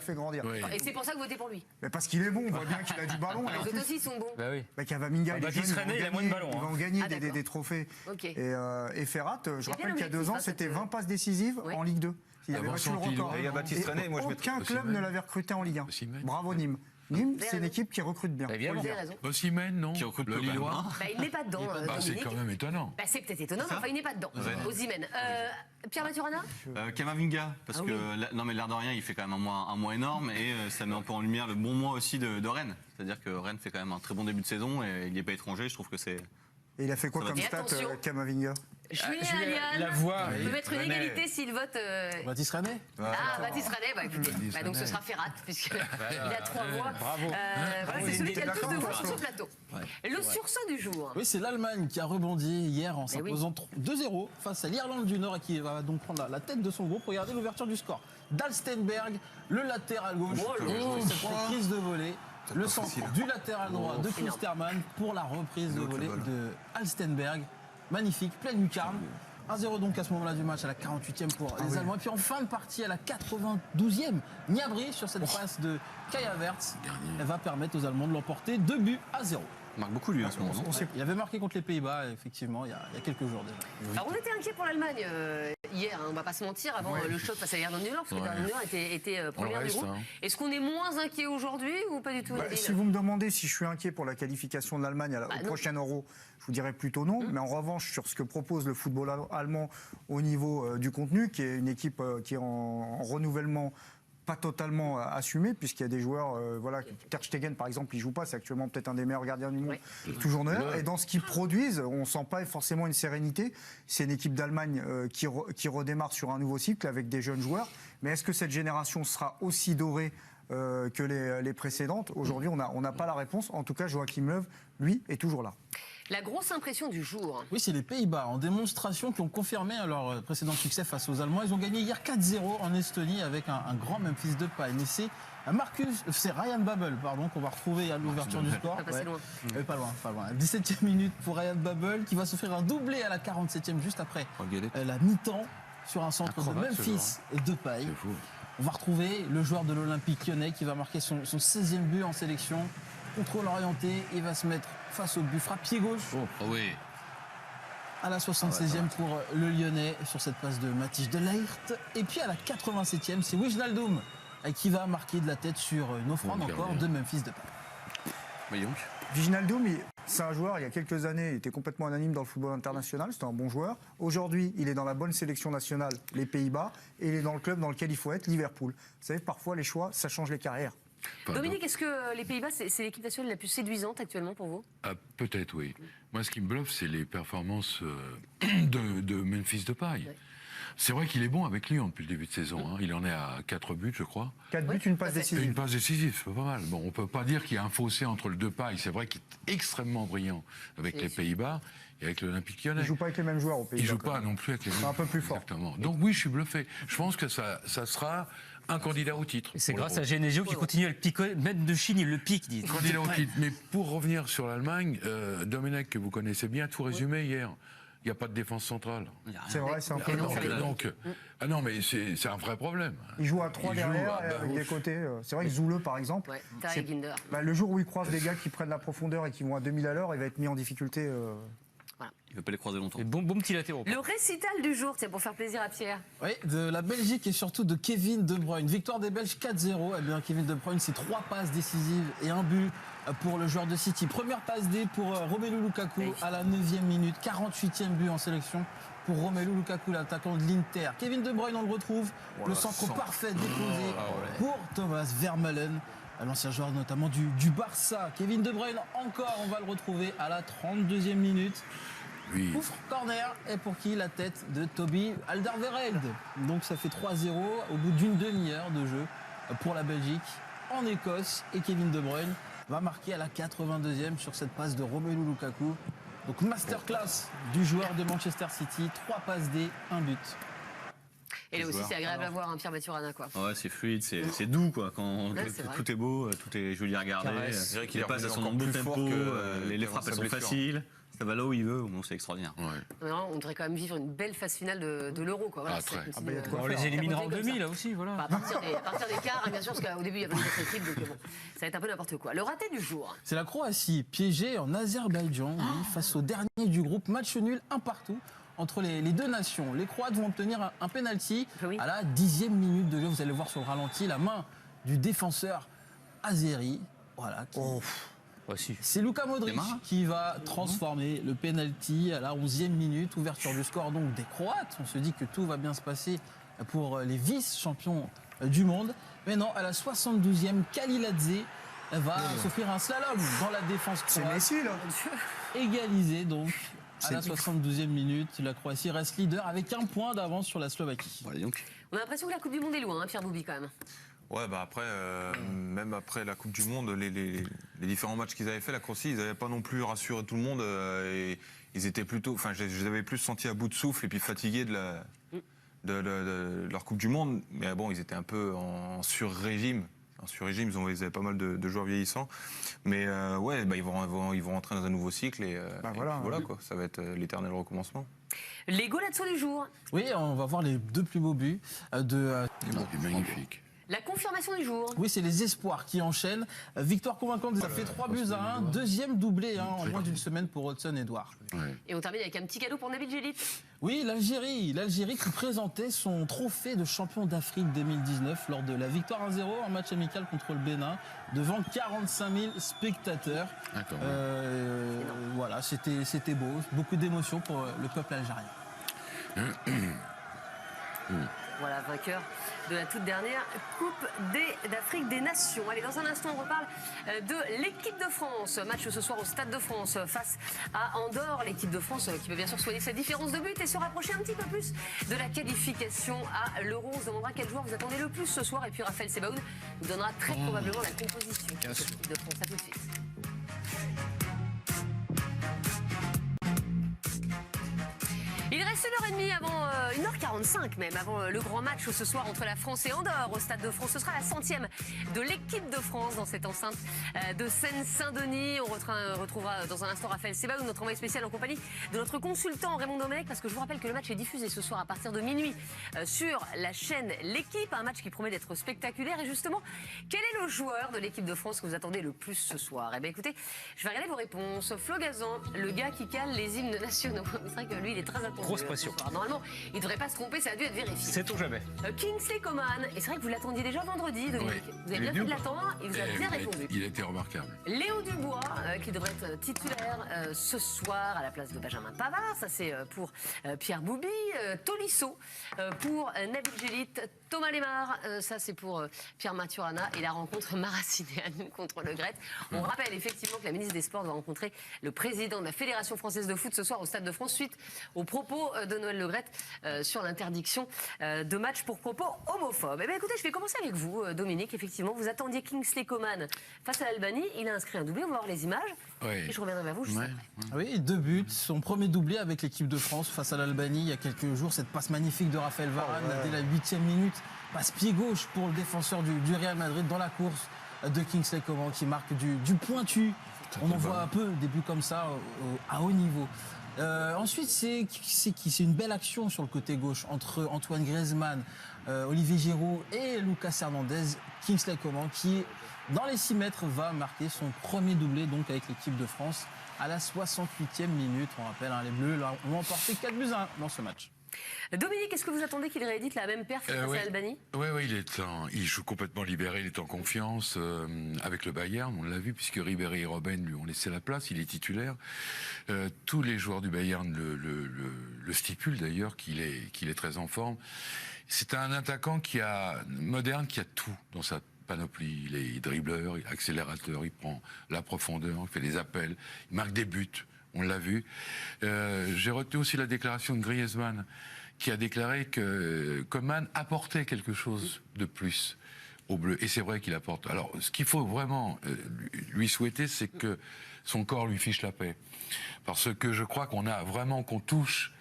fait grandir. Et c'est pour ça que vous votez pour lui. Mais parce qu'il est bon, on voit bien qu'il a du ballon. Les autres aussi sont bons. Bah oui. Kamavinga, Baptiste René, il a moins de ballon. Ils vont gagner des trophées. Et Ferrat, je rappelle qu'il y a 2 ans, c'était 20 passes décisives en Ligue 2. Il avait battu le record. Il y a Baptiste René, moi je mettrais. Aucun club ne l'avait recruté en Ligue 1. Bravo Nîmes. Nîmes, c'est une équipe qui recrute bien. Vous avez raison. Osimhen, non? Qui recrute le Lillois. Il n'est pas dedans. C'est quand même étonnant. C'est peut-être étonnant, mais enfin, il n'est pas dedans. Osimhen. Pierre Maturana. Kamavinga, parce que non mais l'air de rien, il fait quand même un mois énorme et ça met un peu en lumière le bon mois aussi de Rennes. C'est-à-dire que Rennes fait quand même un très bon début de saison et il n'est pas étranger. Je trouve que c'est. Et il a fait quoi comme stat, Kamavinga? Julien Aliane la voix. peut mettre une égalité s'il vote. Baptiste René. Baptiste René, écoutez. Donc ce sera Ferrat, puisqu'il a 3 voix. Bravo. C'est celui qui a le plus de voix sur ce plateau. Le sursaut du jour. Oui, c'est l'Allemagne qui a rebondi hier en s'imposant 2-0 face à l'Irlande du Nord et qui va donc prendre la tête de son groupe. Regardez l'ouverture du score. Dalstenberg, le latéral gauche, cette reprise de volée. Le centre du latéral droit de Klostermann pour la reprise de volée de Alstenberg. Magnifique, pleine lucarne. 1-0 donc à ce moment-là du match, à la 48e pour les Allemands. Et puis en fin de partie, à la 92e, Gnabry sur cette passe de Kai Havertz. Elle va permettre aux Allemands de l'emporter 2-0. Il marque beaucoup lui en ce moment. Il avait marqué contre les Pays-Bas, effectivement, il y a quelques jours déjà. Alors on était inquiet pour l'Allemagne hier, on va pas se mentir, avant le choc face à l'Irlande du Nord, parce que l'Irlande du Nord était première du groupe. Est-ce qu'on est moins inquiet aujourd'hui ou pas du tout? Si vous me demandez si je suis inquiet pour la qualification de l'Allemagne au prochain Euro, je vous dirais plutôt non. Mais en revanche, sur ce que propose le football allemand au niveau du contenu, qui est une équipe qui est en renouvellement pas totalement assumé, puisqu'il y a des joueurs, Ter Stegen par exemple, il joue pas, c'est actuellement peut-être un des meilleurs gardiens du monde, toujours neuf. Et dans ce qu'ils produisent, on sent pas forcément une sérénité. C'est une équipe d'Allemagne qui redémarre sur un nouveau cycle avec des jeunes joueurs. Mais est-ce que cette génération sera aussi dorée que les précédentes? Aujourd'hui, on n'a pas la réponse. En tout cas, Joachim Löw, lui, est toujours là. La grosse impression du jour. Oui, c'est les Pays-Bas en démonstration qui ont confirmé leur précédent succès face aux Allemands. Ils ont gagné hier 4-0 en Estonie avec un grand Memphis Depay. Mais c'est Ryan Babel, qu'on va retrouver à l'ouverture du score. Pas loin. 17e minute pour Ryan Babel qui va s'offrir un doublé à la 47e juste après la mi-temps sur un centre de Memphis Depay. On va retrouver le joueur de l'Olympique lyonnais qui va marquer son 16e but en sélection. Contrôle orienté, il va se mettre face au but, frappe pied gauche. À la 76e pour le Lyonnais sur cette passe de Matthijs de Ligt. Et puis à la 87e, c'est Wijnaldum qui va marquer de la tête sur une offrande encore de Memphis Depay. Wijnaldum, c'est un joueur, il y a quelques années, il était complètement anonyme dans le football international, c'était un bon joueur. Aujourd'hui, il est dans la bonne sélection nationale, les Pays-Bas, et il est dans le club dans lequel il faut être, Liverpool. Vous savez, parfois les choix, ça change les carrières. Dominique, est-ce que les Pays-Bas, c'est l'équipe nationale la plus séduisante actuellement pour vous? Peut-être, oui. Moi, ce qui me bluffe, c'est les performances de Memphis Depay. C'est vrai qu'il est bon avec Lyon depuis le début de saison. Il en est à 4 buts, je crois. 4 buts, une passe décisive. Une passe décisive, c'est pas mal. Bon, on ne peut pas dire qu'il y a un fossé entre le Depay, c'est vrai qu'il est extrêmement brillant avec les Pays-Bas et avec l'Olympique lyonnais. Il ne joue pas avec les mêmes joueurs aux Pays-Bas. Il ne joue pas non plus avec les mêmes joueurs. Un peu plus fort. Exactement. Donc oui, je suis bluffé. Je pense que ça sera un candidat au titre. C'est grâce à Genesio qui continue à le piquer, même de Chine, il le pique. Candidat au titre. Mais pour revenir sur l'Allemagne, Domenech, que vous connaissez bien, a tout résumé hier. Il n'y a pas de défense centrale. C'est vrai, c'est un peu non, mais c'est un vrai problème. Il joue à 3 derrière avec des côtés. C'est vrai que Zoule, par exemple, le jour où il croise des gars qui prennent la profondeur et qui vont à 2000 à l'heure, il va être mis en difficulté. Il ne va pas les croiser longtemps. Bon petit latéraux. Le récital du jour, c'est pour faire plaisir à Pierre. Oui, de la Belgique et surtout de Kevin De Bruyne. Victoire des Belges 4-0. Eh bien, Kevin De Bruyne, c'est 3 passes décisives et un but pour le joueur de City. Première passe D pour Romelu Lukaku à la 9e minute. 48e but en sélection pour Romelu Lukaku, l'attaquant de l'Inter. Kevin De Bruyne, on le retrouve. Le centre parfait déposé pour Thomas Vermaelen, l'ancien joueur notamment du Barça. Kevin De Bruyne, encore, on va le retrouver à la 32e minute. Oui. Ouf, corner, et pour qui la tête de Toby Alderweireld. Donc ça fait 3-0 au bout d'une demi-heure de jeu pour la Belgique en Écosse. Et Kevin De Bruyne va marquer à la 82e sur cette passe de Romelu Lukaku. Donc masterclass du joueur de Manchester City, 3 passes D, 1 but. Et là aussi, c'est agréable à voir, Pierre Maturana, quoi. Ouais, c'est fluide, c'est doux, quoi. Quand Ouais, tout est beau, tout est joli à regarder. C'est vrai qu'il les est passes, elles sont dans revenu le bon encore tempo, plus fort les frappes, elles sont faciles. Ça va là où il veut, bon, c'est extraordinaire. Non, on devrait quand même vivre une belle phase finale de l'Euro, quoi. Voilà, c'est une petite, On les éliminera en demi, là aussi, voilà. Bah, à partir des quarts, hein, bien sûr, parce qu'au début, il y a 24 équipes, donc bon, ça va être un peu n'importe quoi. Le raté du jour. C'est la Croatie, piégée en Azerbaïdjan, face au dernier du groupe. Match nul, 1 partout entre les deux nations. Les Croates vont obtenir un penalty à la 10e minute de jeu. Vous allez voir sur le ralenti la main du défenseur azéri. Voilà. C'est Luka Modric qui va transformer le penalty à la 11e minute. Ouverture du score donc des Croates. On se dit que tout va bien se passer pour les vice-champions du monde. Mais non, à la 72e, Kaliladze va s'offrir un slalom dans la défense croate. C'est Messi, là. Égalisé donc. À la 72e minute, la Croatie reste leader avec 1 point d'avance sur la Slovaquie. On a l'impression que la Coupe du Monde est loin, hein, Pierre Boubi, quand même. Ouais, bah après, même après la Coupe du Monde, les différents matchs qu'ils avaient fait, la Croatie, ils n'avaient pas non plus rassuré tout le monde. Et ils étaient plutôt, enfin, je les avais plus sentis à bout de souffle et puis fatigués de leur Coupe du Monde. Mais bon, ils étaient un peu en sur-régime. Ils avaient pas mal de joueurs vieillissants. Mais ouais, bah, ils vont rentrer dans un nouveau cycle et, voilà quoi. Ça va être l'éternel recommencement. Les golazzo du jour. Oui, on va voir les 2 plus beaux buts de. Magnifique. La confirmation du jour. Oui, c'est les espoirs qui enchaînent. Victoire convaincante, ça fait 3 buts à 1. Deuxième doublé en moins d'une semaine pour Hudson Edouard. Et on termine avec un petit cadeau pour Nabil Djellit. Oui, l'Algérie qui présentait son trophée de champion d'Afrique 2019 lors de la victoire 1-0 en match amical contre le Bénin devant 45 000 spectateurs. Voilà, c'était beau, beaucoup d'émotions pour le peuple algérien. Voilà, vainqueur de la toute dernière Coupe d'Afrique des Nations. Allez, dans un instant, on reparle de l'équipe de France. Match ce soir au Stade de France face à Andorre. L'équipe de France qui peut bien sûr soigner sa différence de but et se rapprocher un petit peu plus de la qualification à l'Euro. On se demandera quel joueur vous attendez le plus ce soir. Et puis Raphaël Sebaoun nous donnera très probablement la composition de l'équipe de France. À tout de suite. Il reste 1h30 avant 1h45 même, avant le grand match ce soir entre la France et Andorre au Stade de France. Ce sera la 100e de l'équipe de France dans cette enceinte de Seine-Saint-Denis. On retrouvera dans un instant Raphaël Sebaoun, notre envoyé spécial en compagnie de notre consultant Raymond Domenech, parce que je vous rappelle que le match est diffusé ce soir à partir de minuit sur la chaîne L'équipe. Un match qui promet d'être spectaculaire. Et justement, quel est le joueur de l'équipe de France que vous attendez le plus ce soir? Eh bien écoutez, je vais regarder vos réponses. Flo Gazan, le gars qui cale les hymnes nationaux. C'est vrai que lui, il est très attendu. Grosse pression. Normalement, il ne devrait pas se tromper, ça a dû être vérifié. C'est tout jamais. Kingsley Coman, et c'est vrai que vous l'attendiez déjà vendredi, Dominique. Vous avez bien fait de l'attendre et vous avez bien répondu. Il a été remarquable. Léo Dubois, qui devrait être titulaire ce soir à la place de Benjamin Pavard, ça c'est pour Pierre Boubi. Tolisso pour Nabil Djellit. Thomas Lemar, ça c'est pour Pierre Maturana, et la rencontre maracinéenne contre Le Gret. On rappelle effectivement que la ministre des Sports doit rencontrer le président de la Fédération française de foot ce soir au Stade de France suite aux propos de Noël Le Gret sur l'interdiction de matchs pour propos homophobes. Eh bien écoutez, je vais commencer avec vous, Dominique. Effectivement, vous attendiez Kingsley Coman face à l'Albanie. Il a inscrit un doublé, on va voir les images. Et je reviendrai vers vous juste après. Oui, 2 buts, son premier doublé avec l'équipe de France face à l'Albanie il y a quelques jours. Cette passe magnifique de Raphaël Varane dès la 8e minute. Passe pied gauche pour le défenseur du Real Madrid dans la course de Kingsley Coman qui marque du pointu. On en voit un peu des buts comme ça à haut niveau. Ensuite, c'est une belle action sur le côté gauche entre Antoine Griezmann, Olivier Giroud et Lucas Hernandez. Kingsley Coman qui, dans les 6 mètres, va marquer son premier doublé donc avec l'équipe de France à la 68e minute. On rappelle, les Bleus ont emporté 4-1 dans ce match. Dominique, est-ce que vous attendez qu'il réédite la même perf face à l'Albanie? Oui, il joue complètement libéré, il est en confiance avec le Bayern, on l'a vu, puisque Ribéry et Robben lui ont laissé la place, il est titulaire. Tous les joueurs du Bayern le stipulent d'ailleurs, qu'il est très en forme. C'est un attaquant moderne qui a tout dans sa panoplie. Il est dribbleur, il est accélérateur, il prend la profondeur, il fait des appels, il marque des buts. On l'a vu. J'ai retenu aussi la déclaration de Griezmann qui a déclaré que Coman apportait quelque chose de plus aux Bleus. Et c'est vrai qu'il apporte. Alors, ce qu'il faut vraiment lui souhaiter, c'est que son corps lui fiche la paix. Parce que je crois qu'on touche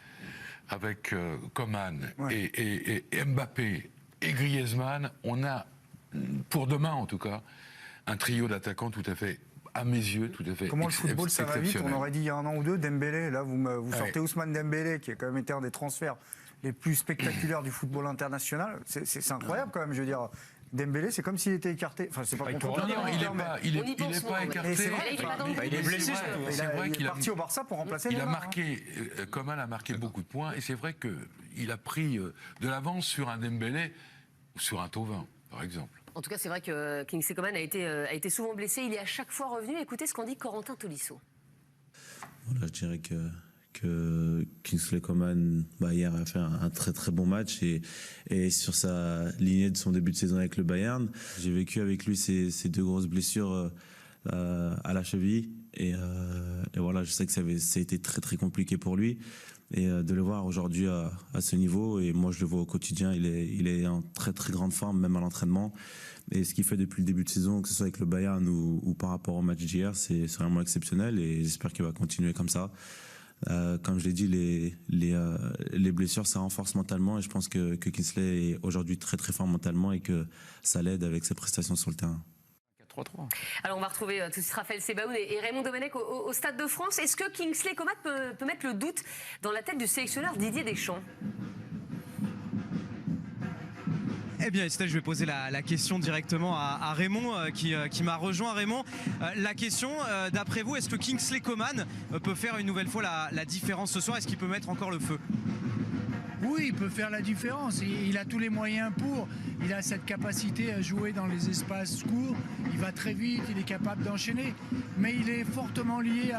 avec Coman et Mbappé et Griezmann, on a, pour demain en tout cas, un trio d'attaquants tout à fait, à mes yeux, tout à fait Comment le football, ça va vite. On aurait dit il y a un an ou deux, Dembélé. Là, vous sortez Ousmane Dembélé, qui a quand même été un des transferts les plus spectaculaires du football international. C'est incroyable quand même, je veux dire. Dembélé, c'est comme s'il était écarté. Enfin, c'est pas contre il n'est pas écarté. Il est blessé. Il est parti au Barça pour remplacer Neymar. Coman a marqué beaucoup de points et c'est vrai qu'il a pris de l'avance sur un Dembélé ou sur un Thauvin, par exemple. En tout cas, c'est vrai que Kingsley Coman a été souvent blessé. Il est à chaque fois revenu. Écoutez ce qu'en dit Corentin Tolisso. Voilà, je dirais que Kingsley Coman hier a fait un très très bon match et sur sa lignée de son début de saison avec le Bayern. J'ai vécu avec lui ces deux grosses blessures à la cheville et voilà, je sais que ça a été très très compliqué pour lui et de le voir aujourd'hui à ce niveau, et moi je le vois au quotidien, il est en très très grande forme même à l'entraînement, et ce qu'il fait depuis le début de saison, que ce soit avec le Bayern ou par rapport au match d'hier, c'est vraiment exceptionnel et j'espère qu'il va continuer comme ça. Comme je l'ai dit, les blessures, ça renforce mentalement, et je pense que Kingsley est aujourd'hui très très fort mentalement et que ça l'aide avec ses prestations sur le terrain. 4-3-3. Alors on va retrouver tout de suite Raphaël Sebaoun et Raymond Domenech au Stade de France. Est-ce que Kingsley Coman peut mettre le doute dans la tête du sélectionneur Didier Deschamps ? Eh bien, Estelle, je vais poser la question directement à Raymond qui m'a rejoint. Raymond, la question, d'après vous, est-ce que Kingsley Coman peut faire une nouvelle fois la différence ce soir ? Est-ce qu'il peut mettre encore le feu ? Oui, il peut faire la différence. Il a tous les moyens pour. Il a cette capacité à jouer dans les espaces courts. Il va très vite, il est capable d'enchaîner. Mais il est fortement lié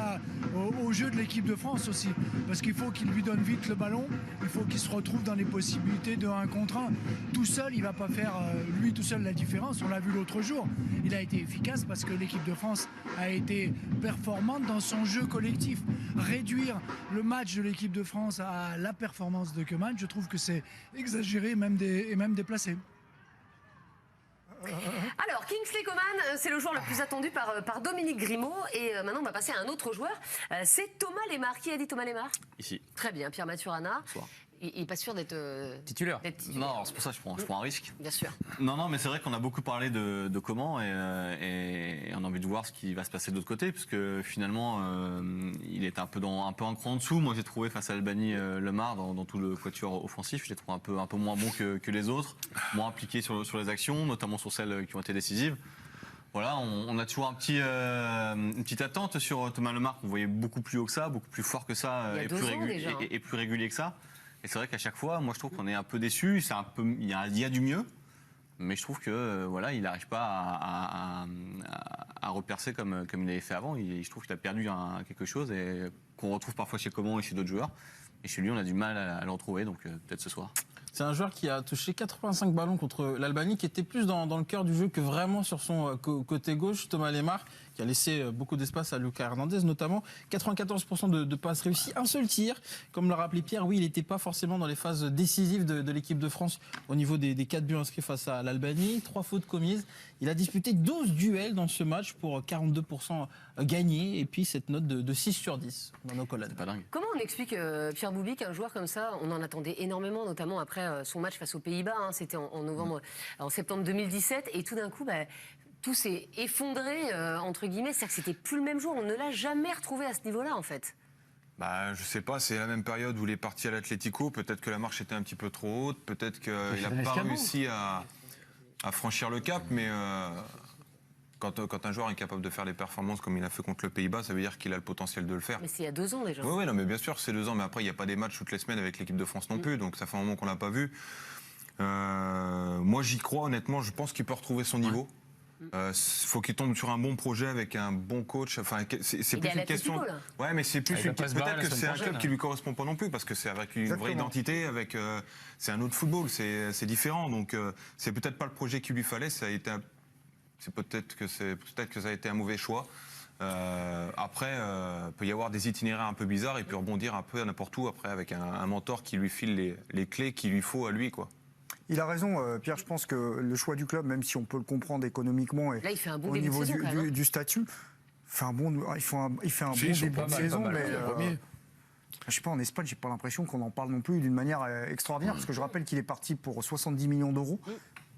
au jeu de l'équipe de France aussi. Parce qu'il faut qu'il lui donne vite le ballon. Il faut qu'il se retrouve dans les possibilités de 1 contre 1. Tout seul, il ne va pas faire, lui tout seul, la différence. On l'a vu l'autre jour. Il a été efficace parce que l'équipe de France a été performante dans son jeu collectif. Réduire le match de l'équipe de France à la performance de Coman, je trouve que c'est exagéré et même déplacé. Alors, Kingsley Coman, c'est le joueur le plus attendu par Dominique Grimaud. Et maintenant, on va passer à un autre joueur. C'est Thomas Lemar. Qui a dit Thomas Lemar ? Ici. Très bien, Pierre Maturana. Bonsoir. Il n'est pas sûr d'être titulaire. Non, c'est pour ça que je prends un risque. Bien sûr. Non, mais c'est vrai qu'on a beaucoup parlé de Coman et on a envie de voir ce qui va se passer de l'autre côté, puisque finalement, il est un peu un cran en dessous. Moi, j'ai trouvé face à l'Albanie Lemar dans tout le quatuor offensif, je l'ai trouvé un peu moins bon que les autres, moins impliqué sur les actions, notamment sur celles qui ont été décisives. Voilà, on a toujours une petite attente sur Thomas Lemar, qu'on voyait beaucoup plus haut que ça, beaucoup plus fort que ça, et plus régulier que ça. Et c'est vrai qu'à chaque fois, moi je trouve qu'on est un peu déçu. Il y a du mieux, mais je trouve que voilà, il n'arrive pas à repercer comme il l'avait fait avant. Je trouve qu'il a perdu quelque chose et qu'on retrouve parfois chez Coman et chez d'autres joueurs. Et chez lui, on a du mal à le retrouver, donc peut-être ce soir. C'est un joueur qui a touché 85 ballons contre l'Albanie, qui était plus dans le cœur du jeu que vraiment sur son côté gauche. Thomas Lemar, qui a laissé beaucoup d'espace à Lucas Hernandez, notamment 94% de passes réussies, un seul tir. Comme l'a rappelé Pierre, oui, il n'était pas forcément dans les phases décisives de l'équipe de France au niveau des 4 buts inscrits face à l'Albanie. 3 fautes commises. Il a disputé 12 duels dans ce match pour 42% gagnés, et puis cette note de 6 sur 10 dans nos collades. Pas dingue. Comment on explique, Pierre Boubi, qu'un joueur comme ça, on en attendait énormément, notamment après son match face aux Pays-Bas, c'était en septembre 2017, et tout d'un coup, tout s'est effondré, entre guillemets, c'est-à-dire que c'était plus le même joueur, on ne l'a jamais retrouvé à ce niveau-là, en fait. Je sais pas, c'est la même période où il est parti à l'Atlético, peut-être que la marche était un petit peu trop haute, peut-être qu'il n'a pas réussi à franchir le cap, mais quand un joueur est capable de faire des performances comme il a fait contre le Pays-Bas, ça veut dire qu'il a le potentiel de le faire. Mais c'est il y a 2 ans déjà. Oui, non, mais bien sûr, c'est 2 ans, mais après, il n'y a pas des matchs toutes les semaines avec l'équipe de France non plus, donc ça fait un moment qu'on l'a pas vu. Moi, j'y crois, honnêtement, je pense qu'il peut retrouver son niveau. Faut qu'il tombe sur un bon projet avec un bon coach. Enfin, c'est plus une question. Ouais, mais c'est plus peut-être que c'est un club qui lui correspond pas non plus, parce que c'est avec une vraie identité, avec c'est un autre football, c'est différent. Donc c'est peut-être pas le projet qu'il lui fallait. Peut-être que ça a été un mauvais choix. Après, peut y avoir des itinéraires un peu bizarres et puis rebondir un peu à n'importe où après avec un mentor qui lui file les clés qu'il lui faut à lui, quoi. Il a raison, Pierre. Je pense que le choix du club, même si on peut le comprendre économiquement et là, il fait un bon au début niveau de saison, quand même, du statut, il fait un bon début de saison, mais je sais pas, en Espagne, j'ai pas l'impression qu'on en parle non plus d'une manière extraordinaire, parce que je rappelle qu'il est parti pour 70 millions d'euros.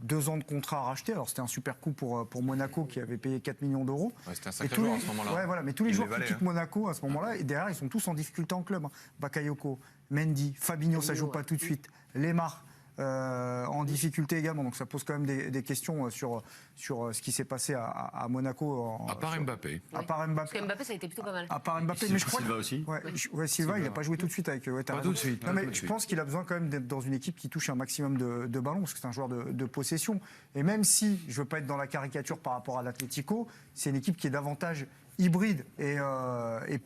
2 ans de contrat à racheter. Alors c'était un super coup pour Monaco qui avait payé 4 millions d'euros. Ouais, c'était un sacré joueur à ce moment-là. Ouais, voilà, mais tous les joueurs qui quittent Monaco à ce moment-là, et derrière, ils sont tous en difficulté en club. Bakayoko, Mendy, Fabinho, ça joue pas tout de suite. Lemar. En difficulté également, donc ça pose quand même des questions sur ce qui s'est passé à Monaco. À part Mbappé. À part Mbappé. Parce que Mbappé, ça a été plutôt pas mal. À part Mbappé, mais je crois Silva aussi. Ouais, Silva, il n'a pas joué tout de suite avec. Ouais, pas tout de suite. Non, mais je pense qu'il a besoin quand même d'être dans une équipe qui touche un maximum de ballons, parce que c'est un joueur de possession. Et même si je veux pas être dans la caricature par rapport à l'Atlético, c'est une équipe qui est davantage hybride. Et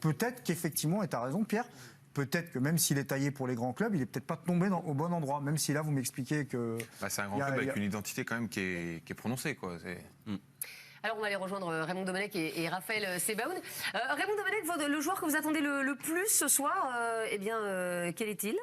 peut-être qu'effectivement, et tu as raison, Pierre. Peut-être que même s'il est taillé pour les grands clubs, il est peut-être pas tombé au bon endroit. Même si là, vous m'expliquez que. C'est un grand club avec une identité quand même qui est prononcée, quoi. Alors on va aller rejoindre Raymond Domenech et Raphaël Sebaoun. Raymond Domenech, le joueur que vous attendez le plus ce soir, quel est-il ?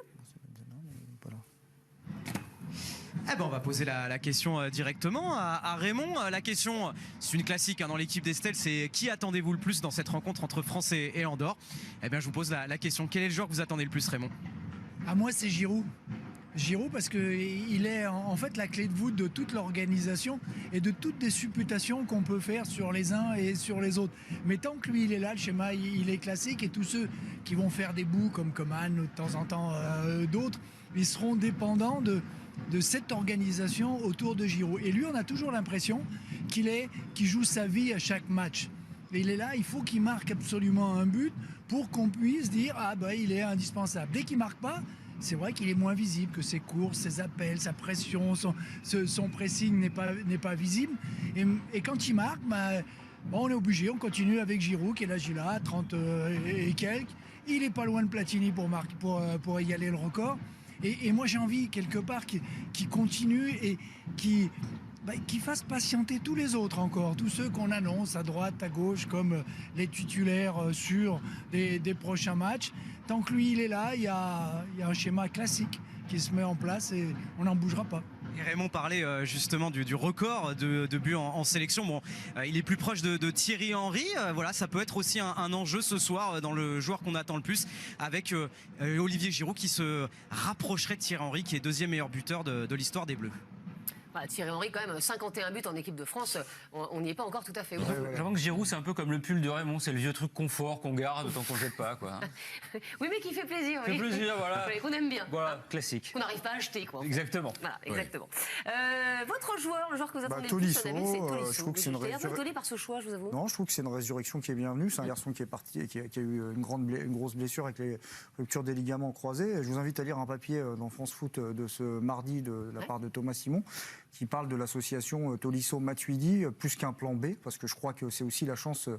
Eh ben on va poser la question directement à Raymond. La question, c'est une classique dans l'équipe d'Estelle, c'est qui attendez-vous le plus dans cette rencontre entre France et Andorre ? Eh bien je vous pose la question, quel est le joueur que vous attendez le plus, Raymond ? À moi, c'est Giroud. Giroud, parce qu'il est en fait la clé de voûte de toute l'organisation et de toutes les supputations qu'on peut faire sur les uns et sur les autres. Mais tant que lui, il est là, le schéma, il est classique, et tous ceux qui vont faire des bouts comme Coman ou de temps en temps d'autres, ils seront dépendants de cette organisation autour de Giroud. Et lui, on a toujours l'impression qu'il joue sa vie à chaque match. Et il est là, il faut qu'il marque absolument un but pour qu'on puisse dire il est indispensable. Dès qu'il marque pas, c'est vrai qu'il est moins visible, que ses courses, ses appels, sa pression, son pressing n'est pas visible. Et quand il marque, on est obligé, on continue avec Giroud qui est là, 30 et quelques. Il n'est pas loin de Platini pour égaler le record. Et moi j'ai envie quelque part qu'il continue et qu'il fasse patienter tous les autres encore, tous ceux qu'on annonce à droite, à gauche comme les titulaires sur des prochains matchs. Tant que lui il est là, il y a un schéma classique qui se met en place et on n'en bougera pas. Et Raymond parlait justement du record de buts en sélection. Bon, il est plus proche de Thierry Henry. Voilà, ça peut être aussi un enjeu ce soir dans le joueur qu'on attend le plus, avec Olivier Giroud qui se rapprocherait de Thierry Henry, qui est deuxième meilleur buteur de l'histoire des Bleus. Thierry Henry, quand même, 51 buts en équipe de France, on n'y est pas encore tout à fait. J'avoue que Giroud, c'est un peu comme le pull de Raymond, c'est le vieux truc confort qu'on garde tant qu'on ne jette pas, quoi. Oui, mais qui fait plaisir. Fait plaisir, voilà. Qu'on aime bien. Voilà, classique. Qu'on n'arrive pas à acheter, quoi. Exactement. Voilà, exactement. Votre joueur, le joueur que vous attendez Tolisso, le plus, c'est Tolisso. je trouve que c'est une J'étais un peu étonné par ce choix, je vous avoue. Non, je trouve que c'est une résurrection qui est bienvenue. C'est un garçon qui est parti, qui a eu une grosse blessure avec les ruptures des ligaments croisés. Je vous invite à lire un papier dans France Foot de ce mardi de la part de Thomas Simon, qui parle de l'association Tolisso-Matuidi, plus qu'un plan B, parce que je crois que c'est aussi la chance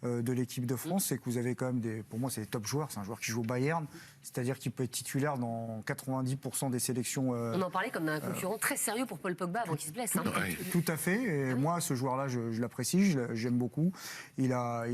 de l'équipe de France, c'est que vous avez quand même pour moi c'est des top joueurs, c'est un joueur qui joue au Bayern, c'est-à-dire qu'il peut être titulaire dans 90% des sélections. On en parlait comme d'un concurrent très sérieux pour Paul Pogba avant qu'il se blesse. Tout à fait, et moi ce joueur-là je l'apprécie, j'aime beaucoup, il a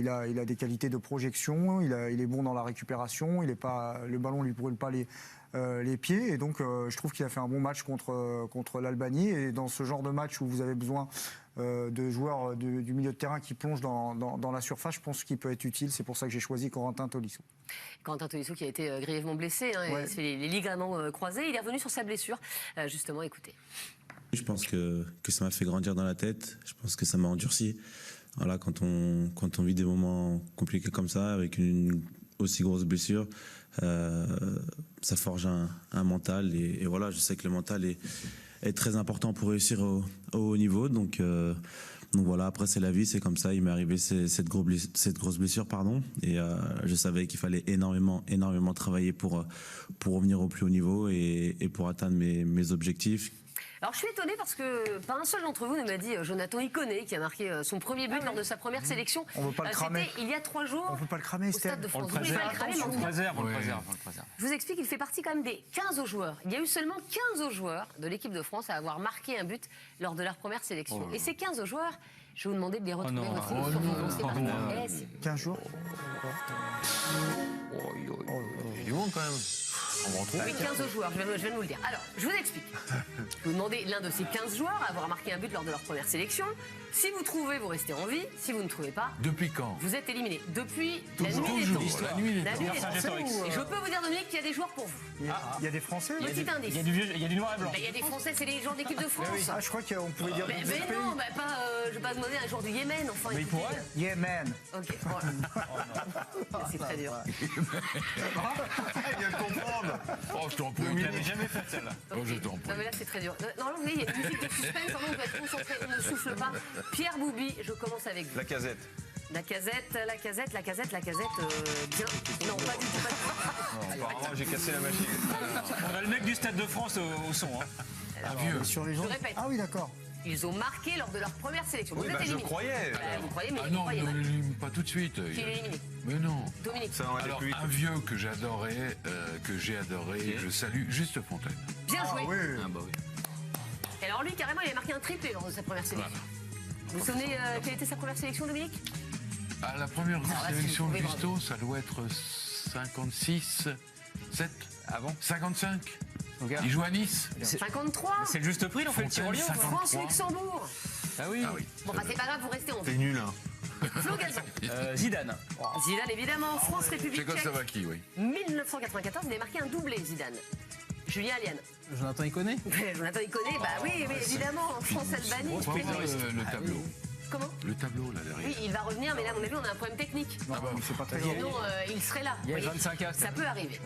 des qualités de projection, il est bon dans la récupération, le ballon lui brûle pas les pieds, et donc je trouve qu'il a fait un bon match contre l'Albanie, et dans ce genre de match où vous avez besoin de joueurs du milieu de terrain qui plongent dans la surface, je pense qu'il peut être utile, c'est pour ça que j'ai choisi Corentin Tolisso. Corentin Tolisso qui a été grièvement blessé, il se fait les ligaments croisés, il est revenu sur sa blessure, justement, écoutez. Je pense que ça m'a fait grandir dans la tête, je pense que ça m'a endurci. Voilà, quand on vit des moments compliqués comme ça, avec une aussi grosse blessure, ça forge un mental, et voilà, je sais que le mental est très important pour réussir au haut niveau, donc voilà, après c'est la vie, c'est comme ça, il m'est arrivé cette grosse blessure, et je savais qu'il fallait énormément travailler pour revenir au plus haut niveau et pour atteindre mes objectifs. Alors je suis étonnée parce que pas un seul d'entre vous ne m'a dit Jonathan Iconé qui a marqué son premier but lors de sa première sélection. On ne veut pas le cramer. C'était il y a 3 jours. On ne peut pas le cramer, au Stade de France. On le préserve. Je vous explique, il fait partie quand même des 15 joueurs. Il y a eu seulement 15 joueurs de l'équipe de France à avoir marqué un but lors de leur première sélection. Et ces 15 joueurs, je vais vous demander de les retrouver sur vos lancers. 15 jours. Il y a du monde quand même. On va retrouver. Oui, 15 joueurs, je viens de vous le dire. Alors, je vous explique. Vous demandez l'un de ces 15 joueurs à avoir marqué un but lors de leur première sélection. Si vous trouvez, vous restez en vie. Si vous ne trouvez pas, Depuis quand vous êtes éliminé. Depuis la Toujours, nuit des temps. toujours, la nuit des La temps. nuit des temps. Vercingétorix. Et je peux vous dire, Dominique, qu'il y a des joueurs pour vous. Il y a des Français là Petit indice. Il y a du noir et blanc. Ben, il y a des Français, c'est les joueurs d'équipe de France. Ah, je crois qu'on pouvait dire Mais, des autres pays. non, je vais pas demander à un joueur du Yémen. Enfin, Mais il écoutez. pourrait. Yemen. Ok, voilà. C'est très dur. Il vient de comprendre. Oh, je t'en prie. Il l'avait jamais fait celle-là. Oh, je t'en prie. Non mais là c'est très dur. Normalement vous voyez, il y a une musique de suspense, vraiment on doit être concentré, on ne souffle pas. Pierre Boubi, je commence avec vous. La casette. La casette, bien. Non, pas du tout, pas du tout. Apparemment, j'ai cassé la machine. On a le mec du Stade de France au son. Hein. Un vieux. Sur les Je gens. répète. Ah oui, d'accord. Ils ont marqué lors de leur première sélection. Oui, Vous êtes je éliminé. croyais. Vous croyez, mais Ah vous non, croyez ne mal. l'élimine pas tout de suite. Qui est éliminé? Mais non. Dominique. Ça va aller Alors, plus vite. un vieux que j'adorais, que j'ai adoré, je salue Juste Fontaine. Bien joué. Ah bah oui. Et alors lui, carrément, il a marqué un triplé lors de sa première sélection. Vous vous souvenez quelle était sa première sélection, Dominique? À la première là, sélection si de vous pouvez Justo, ça doit être 56, 7, Avant 55. Regarde. Il joue à Nice. 53. C'est le juste prix, il en fait le tir au lion. Fontaine, quoi. 53. France-Luxembourg. Ah oui. Ah oui. Bon, bah c'est pas grave, vous restez en C'est vie. nul, hein. Flo Gazan. Zidane. Zidane, évidemment. France-République tchèque. Tchécoslovaquie, oui. 1994, il a marqué un doublé, Zidane. Julien Aliane. Jonathan, il connaît Jonathan, il connaît. Bah oui, évidemment. France-Albanie. Faut voir le tableau. Comment? Le tableau, là, derrière. Oui, il va revenir, mais là, à mon avis, on a un problème technique. Ah bah, C'est pas très Sinon, il serait là. Il y a Vous voyez. 25 Ça peut arriver.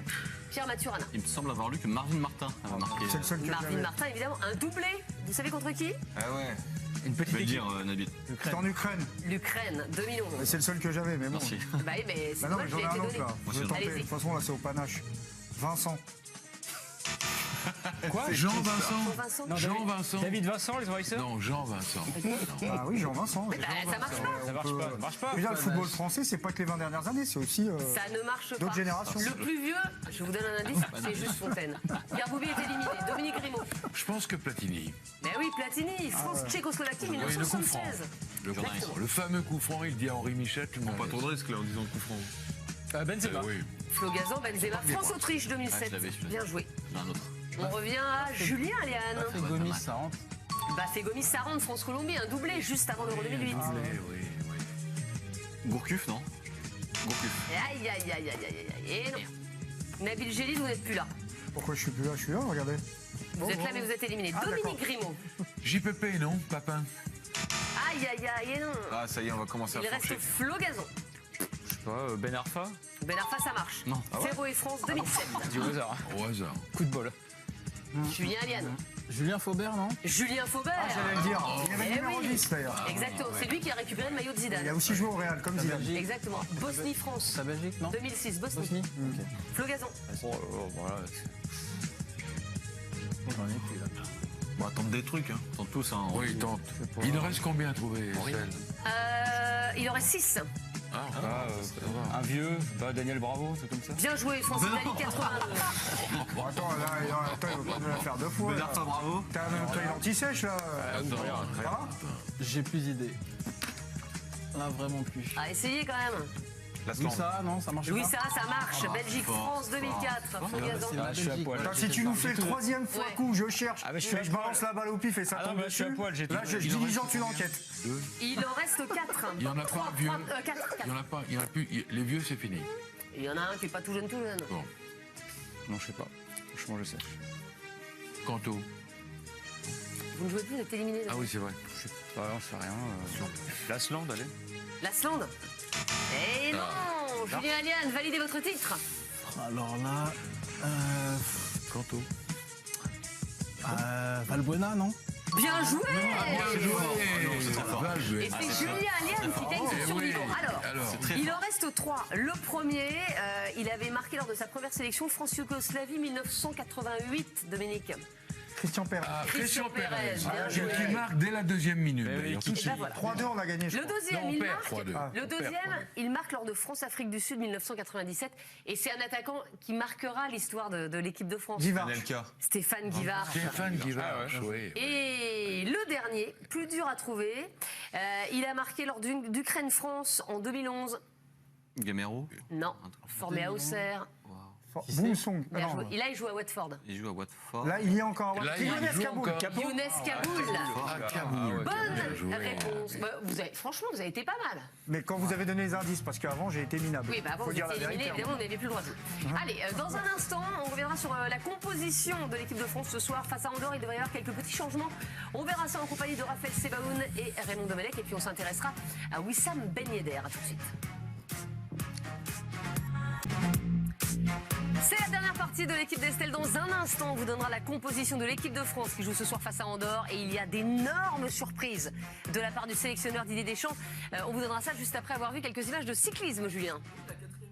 Pierre Maturana. Il me semble avoir lu que Marvin Martin avait marqué. C'est le seul que Marvin j'avais. Martin, évidemment. Un doublé. Vous savez contre qui? Ah ouais. Une Je petite vais équipe. dire, Nabil. C'est en Ukraine. L'Ukraine, 2011. C'est le seul que j'avais, mais bon. Merci. Bah oui, mais c'est Bah non, mais dommage, j'en il ai a un été autre donné. là. Je vais tenter. De Allez-y. toute façon, là, c'est au panache. Vincent. Quoi Jean Vincent Vincent. Non, Jean Vincent David Vincent, les envahisseurs. Non, Jean Vincent. Ah oui, Jean-Vincent. Mais bah, ça marche pas. Ça marche pas. Ça marche pas. Déjà, le football français, c'est pas que les 20 dernières années, c'est aussi Ça ne marche pas. d'autres générations. Le plus vieux, je vous donne un indice, c'est juste Fontaine. Pierre Boubi est éliminé. Dominique Grimaud. Je pense que Platini. Mais oui, Platini, France-Tchécoslovaquie, Oui, le coup franc. 1976. Le coup franc. Le fameux coup franc, il dit à Henri Michel, tu ne Pas trop de risques là en disant coup franc. Benzema. Oui. Flo Gazan, Benzema, France-Autriche 2007. je l'avais, celui-là. Bien joué. J'ai un autre. On revient à Julien Aliane. C'est Gomis, ça rentre. Bah, c'est Gomis, ça rentre, France-Colombie, un doublé juste avant l'Euro 2008. Oui. Gourcuff, non Gourcuff. Aïe, aïe, aïe, aïe, aïe, aïe. Et non. Nabil Gélis, vous n'êtes plus là. Pourquoi je suis plus là? Je suis là, regardez. Vous êtes là, mais vous êtes éliminé. Ah, Dominique Grimaud. JPP, non, Papin. Aïe, aïe, aïe, et non. Ah, ça y est, on va commencer à Il reste franchir. Flo Gazan. Je sais pas, Ben Arfa. Ben Arfa, ça marche. Non. Féro et France 2007. Du hasard. Au hasard. Coup de bol. Julien Aliane. Julien Faubert, non? Julien Faubert. Ah, j'allais le dire. Il avait Eh le numéro oui. 10 d'ailleurs. Exactement, c'est lui qui a récupéré le maillot de Il a Zidane. aussi joué au Real, comme Zidane. Belgique. Exactement. Bosnie-France. La Belgique, non? 2006, Bosnie. Bosnie. Flo Gazan. Voilà. J'en ai plus là. Bon, tente des trucs, hein. Tente tous, hein. Oui, tente. Il en reste combien à trouver, Estelle? Il aurait 6. Un vieux, pas Daniel Bravo, c'est comme ça. Bien joué, France-Italie 82. Bon, attends, là, il va pas nous la faire deux fois. Ben là. Arfa, bravo. T'as un toile anti-sèche là. Attends, Ça va? J'ai plus d'idées. Là, vraiment plus. Ah, essayez quand même. La Louis Sarah, non, ça marche Louis pas. Sarah, ça marche. Belgique-France 2004. Flo Gazan. Ah, je suis à poil. Attends, si tu nous fais le troisième fois Ouais. coup, je cherche, Ah, mais je suis à je balance la balle au pif et ça Ah non, tombe mais je suis à dessus. poil, j'ai Là, tout. je diligente une enquête. Il en reste 4. Il y en a pas un vieux. 4. Il y en a pas, il y en a plus. Les vieux, c'est fini. Il y en a un qui est pas tout jeune, tout jeune. Bon. Non, je sais pas. Franchement, je sais. Quanto. Vous ne jouez plus, vous êtes éliminé. Ah oui, c'est vrai. Je sais pas, on sait rien. L'Asland, allez. L'Aslande. Eh non. Julien Aliane, validez votre titre. Alors là, Quanto. Valbuena, non? Bien joué. Va jouer. Et c'est Julien Aliane qui gagne ce survivant. Alors, très il en reste 3. Le premier, il avait marqué lors de sa première sélection France-Yougoslavie 1988, Dominique. Christian Pérez. Christian Pérez. bien joué. Qui marque dès la deuxième minute, d'ailleurs. Tout de Et suite. ben voilà. 3-2, on a gagné. je Le crois. deuxième, Non, on il perd marque. 3-2. Le On perd deuxième, 3-2. il marque lors de France-Afrique du Sud 1997. Et c'est un attaquant qui marquera l'histoire de l'équipe de France. Guivard. Anelka. Stéphane Guivard. Stéphane Guivard. Oui. Et le dernier, plus dur à trouver, il a marqué lors d'Ukraine-France en 2011. Gamero. Non, formé à Auxerre. Boumsong. Il joue à Watford. Il joue à Watford. Là, il y a encore. Younes Kaboul. Bonne réponse. Franchement, vous avez été pas mal. Mais quand vous avez donné les indices, parce qu'avant, j'ai été minable. Oui, avant, vous étiez éliminé, évidemment, on n'avait plus le droit de jouer. Allez, dans un instant, on reviendra sur la composition de l'équipe de France ce soir. Face à Andorre, il devrait y avoir quelques petits changements. On verra ça en compagnie de Raphaël Sebaoun et Raymond Domenech. Et puis, on s'intéressera à Wissam Ben Yedder. À tout de suite. C'est la dernière partie de l'équipe d'Estelle. Dans un instant, on vous donnera la composition de l'équipe de France qui joue ce soir face à Andorre. Et il y a d'énormes surprises de la part du sélectionneur Didier Deschamps. On vous donnera ça juste après avoir vu quelques images de cyclisme, Julien.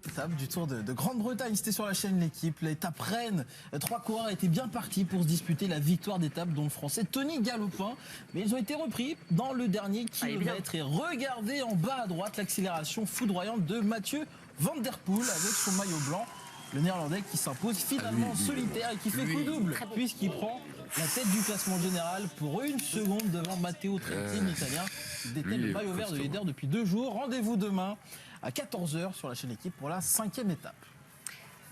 Étape du Tour de Grande-Bretagne, c'était sur la chaîne L'équipe. L'étape Rennes, 3 coureurs étaient bien partis pour se disputer la victoire d'étape, dont le Français Tony Galopin. Mais ils ont été repris dans le dernier kilomètre. Et regardez en bas à droite l'accélération foudroyante de Mathieu Van Der Poel avec son maillot blanc. Le Néerlandais qui s'impose finalement solitaire et qui fait coup double, puisqu'il prend la tête du classement général pour 1 seconde devant Matteo Trentin, l'Italien, qui détient le maillot vert de leader depuis 2 jours. Rendez-vous demain à 14h sur la chaîne Équipe pour la 5e étape.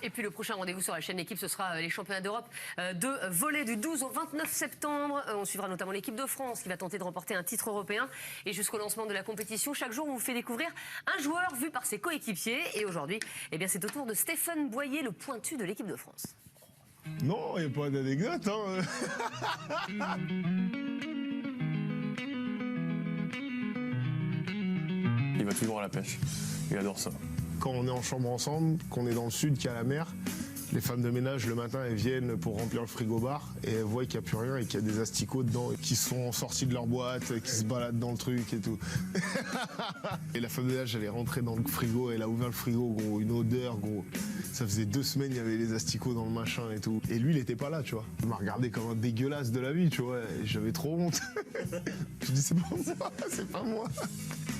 Et puis le prochain rendez-vous sur la chaîne Équipe, ce sera les championnats d'Europe de volley du 12 au 29 septembre. On suivra notamment l'équipe de France qui va tenter de remporter un titre européen. Et jusqu'au lancement de la compétition, chaque jour, on vous fait découvrir un joueur vu par ses coéquipiers. Et aujourd'hui, c'est au tour de Stéphane Boyer, le pointu de l'équipe de France. Non, il n'y a pas d'anecdote. Il va toujours à la pêche. Il adore ça. Quand on est en chambre ensemble, qu'on est dans le sud, qu'il y a la mer, les femmes de ménage, le matin, elles viennent pour remplir le frigo-bar et elles voient qu'il n'y a plus rien et qu'il y a des asticots dedans qui sont sortis de leur boîte, qui se baladent dans le truc et tout. Et la femme de ménage, elle est rentrée dans le frigo, elle a ouvert le frigo, gros, une odeur, gros. Ça faisait 2 semaines, il y avait les asticots dans le machin et tout. Et lui, il était pas là, tu vois. Il m'a regardé comme un dégueulasse de la vie, tu vois. Et j'avais trop honte. Je dis, c'est pas moi, c'est pas moi.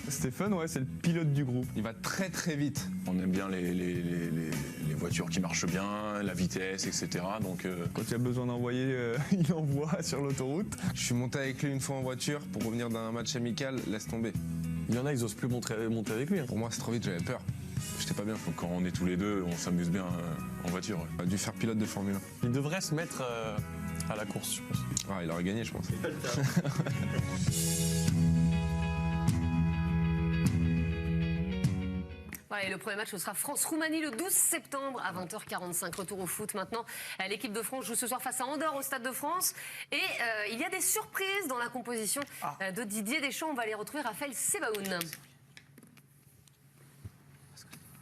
Stéphane, ouais, c'est le pilote du groupe. Il va très très vite. On aime bien les voitures qui marchent bien, la vitesse, etc. Donc quand il y a besoin d'envoyer, il envoie sur l'autoroute. Je suis monté avec lui une fois en voiture pour revenir d'un match amical, laisse tomber. Il y en a, ils osent plus monter avec lui. Pour moi, c'est trop vite, j'avais peur. J'étais pas bien. Quand on est tous les deux, on s'amuse bien en voiture. Il a dû faire pilote de Formule 1. Il devrait se mettre à la course, je pense. Ah, il aurait gagné, je pense. Voilà, et le premier match, ce sera France-Roumanie le 12 septembre à 20h45. Retour au foot maintenant. L'équipe de France joue ce soir face à Andorre au Stade de France. Et il y a des surprises dans la composition de Didier Deschamps. On va les retrouver. Raphaël Sebaoun.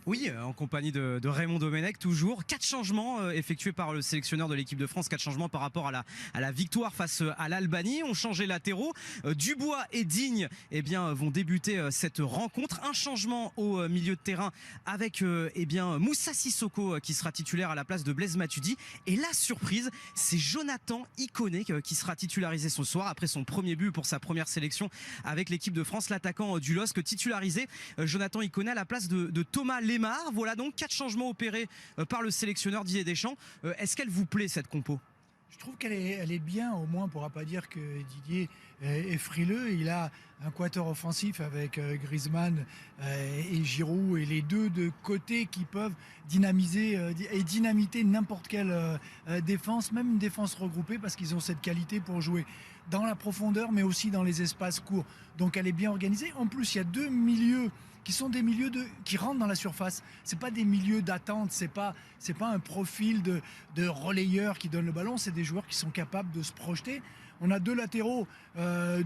Oui, en compagnie de Raymond Domenech, toujours. 4 changements effectués par le sélectionneur de l'équipe de France. 4 changements par rapport à la victoire face à l'Albanie. On changeait latéraux. Dubois et Digne vont débuter cette rencontre. Un changement au milieu de terrain avec Moussa Sissoko qui sera titulaire à la place de Blaise Matuidi. Et la surprise, c'est Jonathan Iconé qui sera titularisé ce soir après son premier but pour sa première sélection avec l'équipe de France. L'attaquant du LOSC titularisé, Jonathan Iconé à la place de Thomas Lemar. Voilà donc 4 changements opérés par le sélectionneur Didier Deschamps. Est-ce qu'elle vous plaît cette compo ? Je trouve qu'elle est bien, au moins on ne pourra pas dire que Didier est frileux. Il a un quatuor offensif avec Griezmann et Giroud et les deux de côté qui peuvent dynamiser et dynamiter n'importe quelle défense, même une défense regroupée, parce qu'ils ont cette qualité pour jouer dans la profondeur mais aussi dans les espaces courts. Donc elle est bien organisée. En plus, il y a 2 milieux qui sont des milieux qui rentrent dans la surface. C'est pas des milieux d'attente, c'est pas un profil de relayeur qui donne le ballon, c'est des joueurs qui sont capables de se projeter. On a 2 latéraux,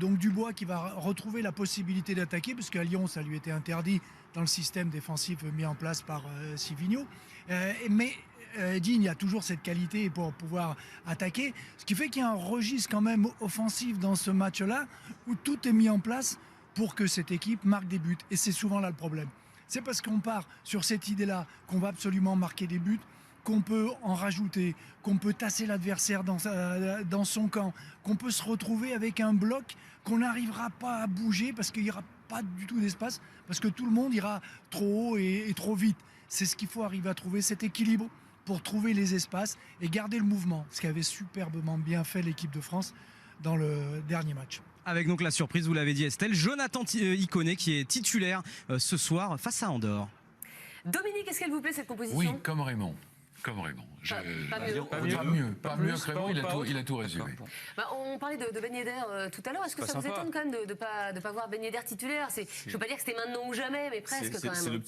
donc Dubois qui va retrouver la possibilité d'attaquer, parce qu'à Lyon, ça lui était interdit dans le système défensif mis en place par Sivigno. Mais Digne a toujours cette qualité pour pouvoir attaquer, ce qui fait qu'il y a un registre quand même offensif dans ce match-là, où tout est mis en place pour que cette équipe marque des buts. Et c'est souvent là le problème. C'est parce qu'on part sur cette idée-là qu'on va absolument marquer des buts, qu'on peut en rajouter, qu'on peut tasser l'adversaire dans son camp, qu'on peut se retrouver avec un bloc qu'on n'arrivera pas à bouger parce qu'il n'y aura pas du tout d'espace, parce que tout le monde ira trop haut et trop vite. C'est ce qu'il faut arriver à trouver, cet équilibre pour trouver les espaces et garder le mouvement, ce qu'avait superbement bien fait l'équipe de France dans le dernier match. Avec donc la surprise, vous l'avez dit Estelle, Jonathan Iconé qui est titulaire ce soir face à Andorre. Dominique, est-ce qu'elle vous plaît cette composition ? Oui, comme Raymond. Comme Raymond. Pas mieux que Raymond, il a tout résumé. On parlait de Ben Yedder tout à l'heure. Est-ce que ça vous étonne quand même de ne pas voir Ben Yedder titulaire? Je ne veux pas dire que c'était maintenant ou jamais, mais presque quand même. C'est le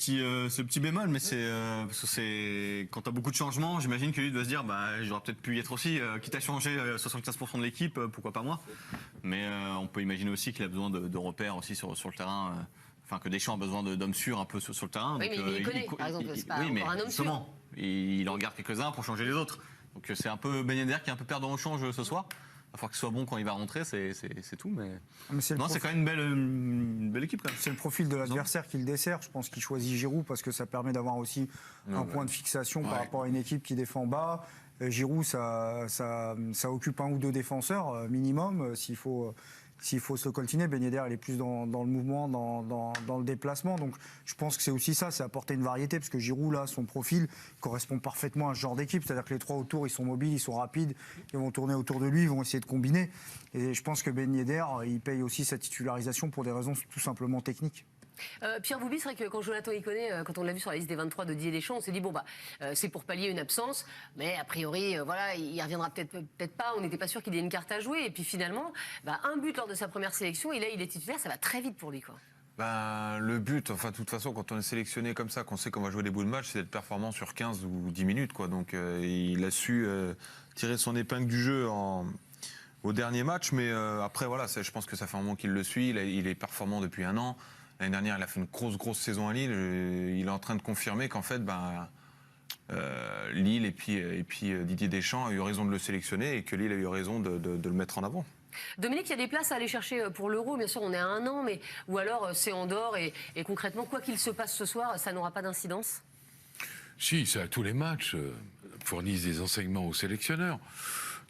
petit bémol, mais parce que quand tu as beaucoup de changements, j'imagine que lui doit se dire j'aurais peut-être pu y être aussi, quitte à changer 75% de l'équipe, pourquoi pas moi. Mais on peut imaginer aussi qu'il a besoin de repères aussi sur le terrain. Enfin, que Deschamps a besoin d'hommes sûrs un peu sur le terrain. Oui, donc, mais il connaît, par exemple, c'est pas encore un homme sûr. Il en regarde quelques-uns pour changer les autres. Donc c'est un peu Ben Yedder qui est un peu perdant au change ce soir. Il va falloir qu'il soit bon quand il va rentrer, c'est tout. Mais c'est quand même une belle équipe. C'est le profil de l'adversaire qui le dessert. Je pense qu'il choisit Giroud parce que ça permet d'avoir aussi un point de fixation par rapport à une équipe qui défend bas. Giroud, ça occupe un ou deux défenseurs minimum s'il faut se coltiner. Ben Yedder, il est plus dans le mouvement, dans le déplacement. Donc je pense que c'est aussi ça, c'est apporter une variété, parce que Giroud, là, son profil correspond parfaitement à ce genre d'équipe. C'est-à-dire que les trois autour, ils sont mobiles, ils sont rapides, ils vont tourner autour de lui, ils vont essayer de combiner. Et je pense que Ben Yedder, il paye aussi sa titularisation pour des raisons tout simplement techniques. Pierre Bouby, c'est vrai que quand Jonathan Iconé, quand on l'a vu sur la liste des 23 de Didier Deschamps, on s'est dit c'est pour pallier une absence, mais a priori il reviendra peut-être pas, on n'était pas sûr qu'il ait une carte à jouer, et puis finalement un but lors de sa première sélection, et là il est titulaire, ça va très vite pour lui quoi. Le but, de toute façon, quand on est sélectionné comme ça, qu'on sait qu'on va jouer des bouts de match, c'est d'être performant sur 15 ou 10 minutes quoi. Donc il a su tirer son épingle du jeu au dernier match, mais après voilà, je pense que ça fait un moment qu'il le suit, il est performant depuis un an. L'année dernière, il a fait une grosse saison à Lille. Il est en train de confirmer qu'en fait, Lille et puis Didier Deschamps a eu raison de le sélectionner et que Lille a eu raison de le mettre en avant. Dominique, il y a des places à aller chercher pour l'Euro. Bien sûr, on est à 1 an, mais ou alors c'est Andorre et concrètement, quoi qu'il se passe ce soir, ça n'aura pas d'incidence? Si, ça, tous les matchs fournissent des enseignements aux sélectionneurs.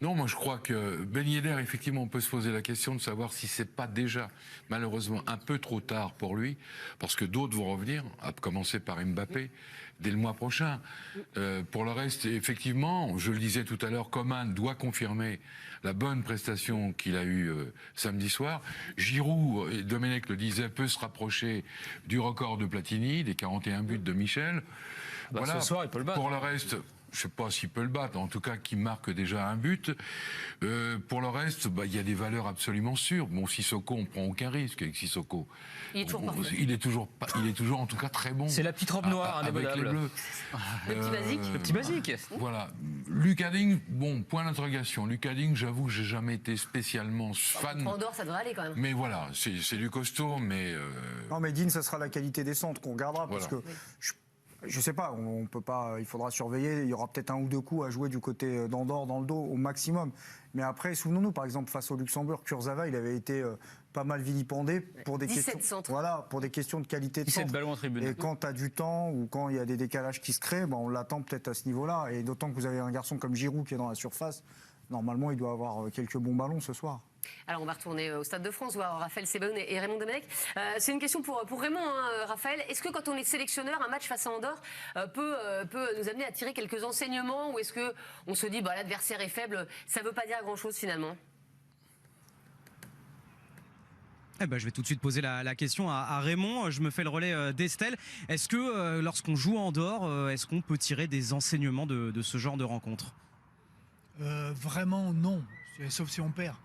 Non, moi je crois que Ben Yedder, effectivement, on peut se poser la question de savoir si c'est pas déjà, malheureusement, un peu trop tard pour lui, parce que d'autres vont revenir, à commencer par Mbappé, dès le mois prochain. Pour le reste, effectivement, je le disais tout à l'heure, Coman doit confirmer la bonne prestation qu'il a eue samedi soir. Giroud, et Domenech le disait, peut se rapprocher du record de Platini, des 41 buts de Michel. Ce soir, il peut le battre. Pour le reste... Je ne sais pas s'il peut le battre, en tout cas qui marque déjà un but. Pour le reste, il y a des valeurs absolument sûres. Bon, Sissoko, on ne prend aucun risque avec Sissoko. Il est toujours parfait. Il est toujours en tout cas très bon. C'est la petite robe noire, indémodable. Avec les Bleus. Le petit basique. Voilà. Lucas Digne, point d'interrogation. Lucas Digne, j'avoue que je n'ai jamais été spécialement fan. En dehors, ça devrait aller quand même. Mais voilà, c'est du costaud, mais... Non, mais Digne, ça sera la qualité des centres qu'on regardera, parce que... Je sais pas, on peut pas, il faudra surveiller. Il y aura peut-être un ou deux coups à jouer du côté d'Andorre dans le dos au maximum. Mais après, souvenons-nous, par exemple, face au Luxembourg, Kurzawa, il avait été pas mal vilipendé pour des questions, pour des questions de qualité de centre. Ballons en tribune. Et quand tu as du temps ou quand il y a des décalages qui se créent, on l'attend peut-être à ce niveau-là. Et d'autant que vous avez un garçon comme Giroud qui est dans la surface, normalement, il doit avoir quelques bons ballons ce soir. Alors on va retourner au Stade de France voir Raphaël Sebaoun et Raymond Domenech. C'est une question pour Raymond, Raphaël. Est-ce que quand on est sélectionneur, un match face à Andorre peut nous amener à tirer quelques enseignements, ou est-ce qu'on se dit l'adversaire est faible, ça ne veut pas dire grand-chose finalement? Je vais tout de suite poser la question à Raymond. Je me fais le relais d'Estelle. Est-ce que lorsqu'on joue à Andorre, est-ce qu'on peut tirer des enseignements de ce genre de rencontre? Vraiment non, sauf si on perd.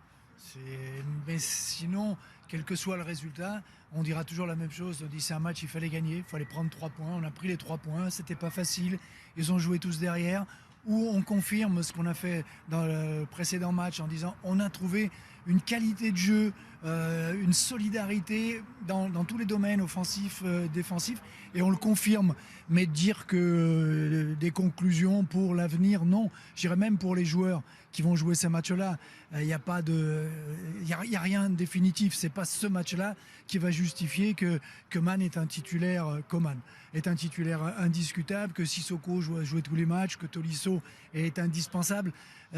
Mais sinon, quel que soit le résultat, on dira toujours la même chose. On dit c'est un match, il fallait gagner, il fallait prendre 3 points. On a pris les 3 points, c'était pas facile. Ils ont joué tous derrière. Ou on confirme ce qu'on a fait dans le précédent match en disant on a trouvé une qualité de jeu, une solidarité dans tous les domaines offensifs, défensifs, et on le confirme. Mais dire que des conclusions pour l'avenir, non. Je dirais même pour les joueurs qui vont jouer ces matchs-là, il n'y a rien de définitif. C'est pas ce match-là qui va justifier que Coman est un titulaire. Coman est un titulaire indiscutable, que Sissoko joue tous les matchs, que Tolisso est indispensable.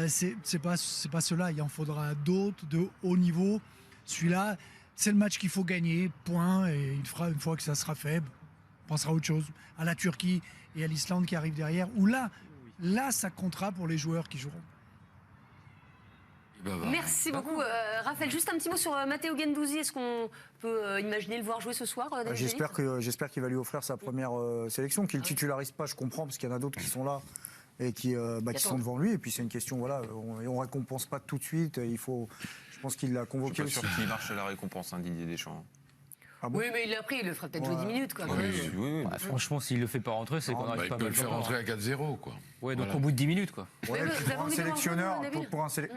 C'est pas cela. Il en faudra d'autres de haut niveau. Celui-là, c'est le match qu'il faut gagner. Point. Et il fera une fois que ça sera fait. On pensera à autre chose, à la Turquie et à l'Islande qui arrivent derrière. Où là, ça comptera pour les joueurs qui joueront. Merci beaucoup, Raphaël. Juste un petit mot sur Matteo Guendouzi. Est-ce qu'on peut imaginer le voir jouer ce soir? J'espère qu'il va lui offrir sa première sélection, qu'il ne titularise pas, je comprends, parce qu'il y en a d'autres qui sont là et qui sont devant lui. Et puis c'est une question, voilà, on récompense pas tout de suite. Je pense qu'il l'a convoqué Je suis aussi. pas sûr qu'il marche à la récompense, Didier Deschamps. Ah bon Oui, mais il l'a pris, il le fera peut-être jouer 10 minutes. Quoi. Franchement, s'il le fait pas rentrer, c'est qu'on n'arrive pas à Il peut le mettre faire le rentrer à 4-0, quoi. Ouais, donc au bout de 10 minutes, quoi. Ouais, Mais puis vous avez pour un envie de le voir sélectionneur, jouer, Nabil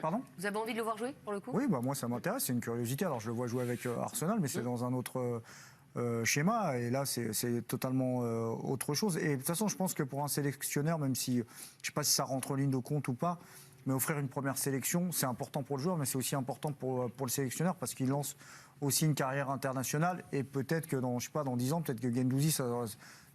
pardon. Vous avez envie de le voir jouer, pour le coup? Oui, moi ça m'intéresse, c'est une curiosité. Alors je le vois jouer avec Arsenal, mais c'est dans un autre schéma, et là c'est totalement autre chose. Et de toute façon, je pense que pour un sélectionneur, même si je ne sais pas si ça rentre en ligne de compte ou pas, mais offrir une première sélection, c'est important pour le joueur, mais c'est aussi important pour le sélectionneur, parce qu'il lance aussi une carrière internationale, et peut-être que dans 10 ans, peut-être que Guendouzi,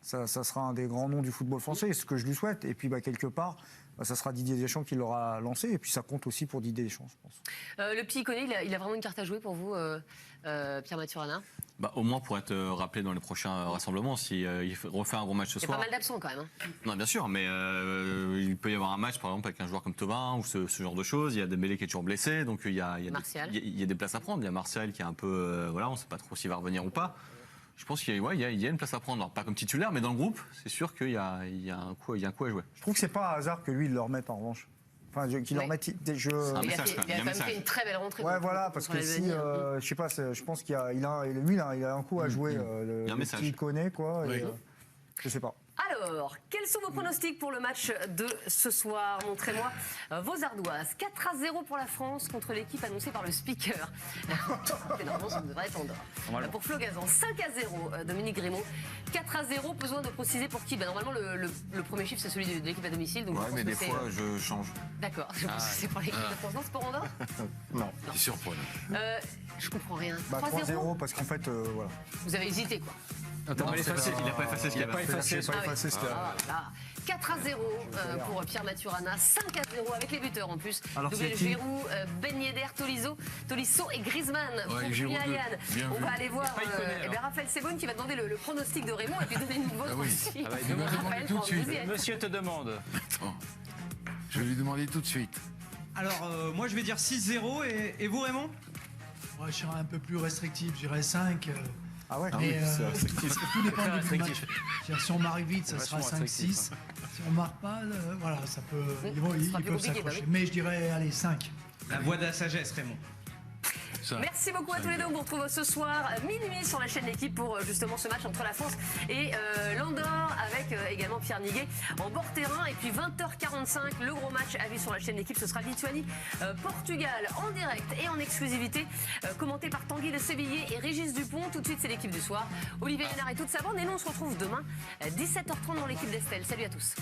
ça sera un des grands noms du football français, ce que je lui souhaite. Et puis quelque part, ça sera Didier Deschamps qui l'aura lancé, et puis ça compte aussi pour Didier Deschamps, je pense. Le petit Iconé, il a vraiment une carte à jouer pour vous, Pierre Maturana? Au moins pour être rappelé dans les prochains rassemblements, si il refait un gros match ce Il y a soir. pas mal d'absents quand même. Hein. Non, bien sûr, mais il peut y avoir un match, par exemple, avec un joueur comme Thauvin ou ce genre de choses. Il y a Dembélé qui est toujours blessé, donc il y a des places à prendre. Il y a Martial qui est un peu, on ne sait pas trop s'il va revenir ou pas. Je pense qu'il y a une place à prendre, alors, pas comme titulaire, mais dans le groupe, c'est sûr qu'il y a un coup à jouer. Je trouve que c'est pas un hasard que lui, il le remette en revanche. Enfin, qu'il leur mette des jeux. Il a quand même fait une très belle rentrée. Ouais, voilà, parce que si, je sais pas, je pense qu'il a un coup à jouer. Le petit connaît, quoi. Oui. Je sais pas. Alors, quels sont vos pronostics pour le match de ce soir? Montrez-moi vos ardoises. 4-0 pour la France contre l'équipe annoncée par le speaker. Normalement, ça devrait être en dehors. Pour Flo Gazan, 5-0, Dominique Grimaud. 4-0, besoin de préciser pour qui? Normalement, le premier chiffre, c'est celui de l'équipe à domicile. Donc Mais des fois, je change. D'accord, je pense que c'est pour l'équipe de France. Non, c'est pour Andorre? Non. C'est surprenant. Je comprends rien. 3-0, parce qu'en fait, voilà. Vous avez hésité, quoi. Il n'a pas effacé ce qu'il avait fait. 4-0 pour Pierre Maturana, 5-0 avec les buteurs en plus. Alors, Doublé Giroud, Ben Yedder, Tolisso et Griezmann. Pour Julien Ayane. On va aller voir Raphaël Sebone qui va demander le pronostic de Raymond et puis donner une vote aussi. Il va demander tout de suite. Monsieur te demande. Attends. Je vais lui demander tout de suite. Alors, moi je vais dire 6-0 et vous, Raymond? Moi, je serai un peu plus restrictif, je dirais 5. Ah ouais, mais tout dépend du match. restrictif. Si on marque vite, ça sera 5-6. Si on marque pas, voilà, ça peut. Ils peuvent s'accrocher. Mais je dirais, allez, 5. La voix de la sagesse, Raymond. Merci beaucoup à tous les deux. On vous retrouve ce soir minuit sur la chaîne L'équipe pour justement ce match entre la France et l'Andorre avec également Pierre Niguet en bord terrain. Et puis 20h45, le gros match à vivre sur la chaîne L'équipe. Ce sera Lituanie-Portugal en direct et en exclusivité, commenté par Tanguy de Sévillier et Régis Dupont. Tout de suite, c'est l'équipe du soir. Olivier Lénard et toute sa bande. Et nous, on se retrouve demain 17h30 dans l'équipe d'Estelle. Salut à tous.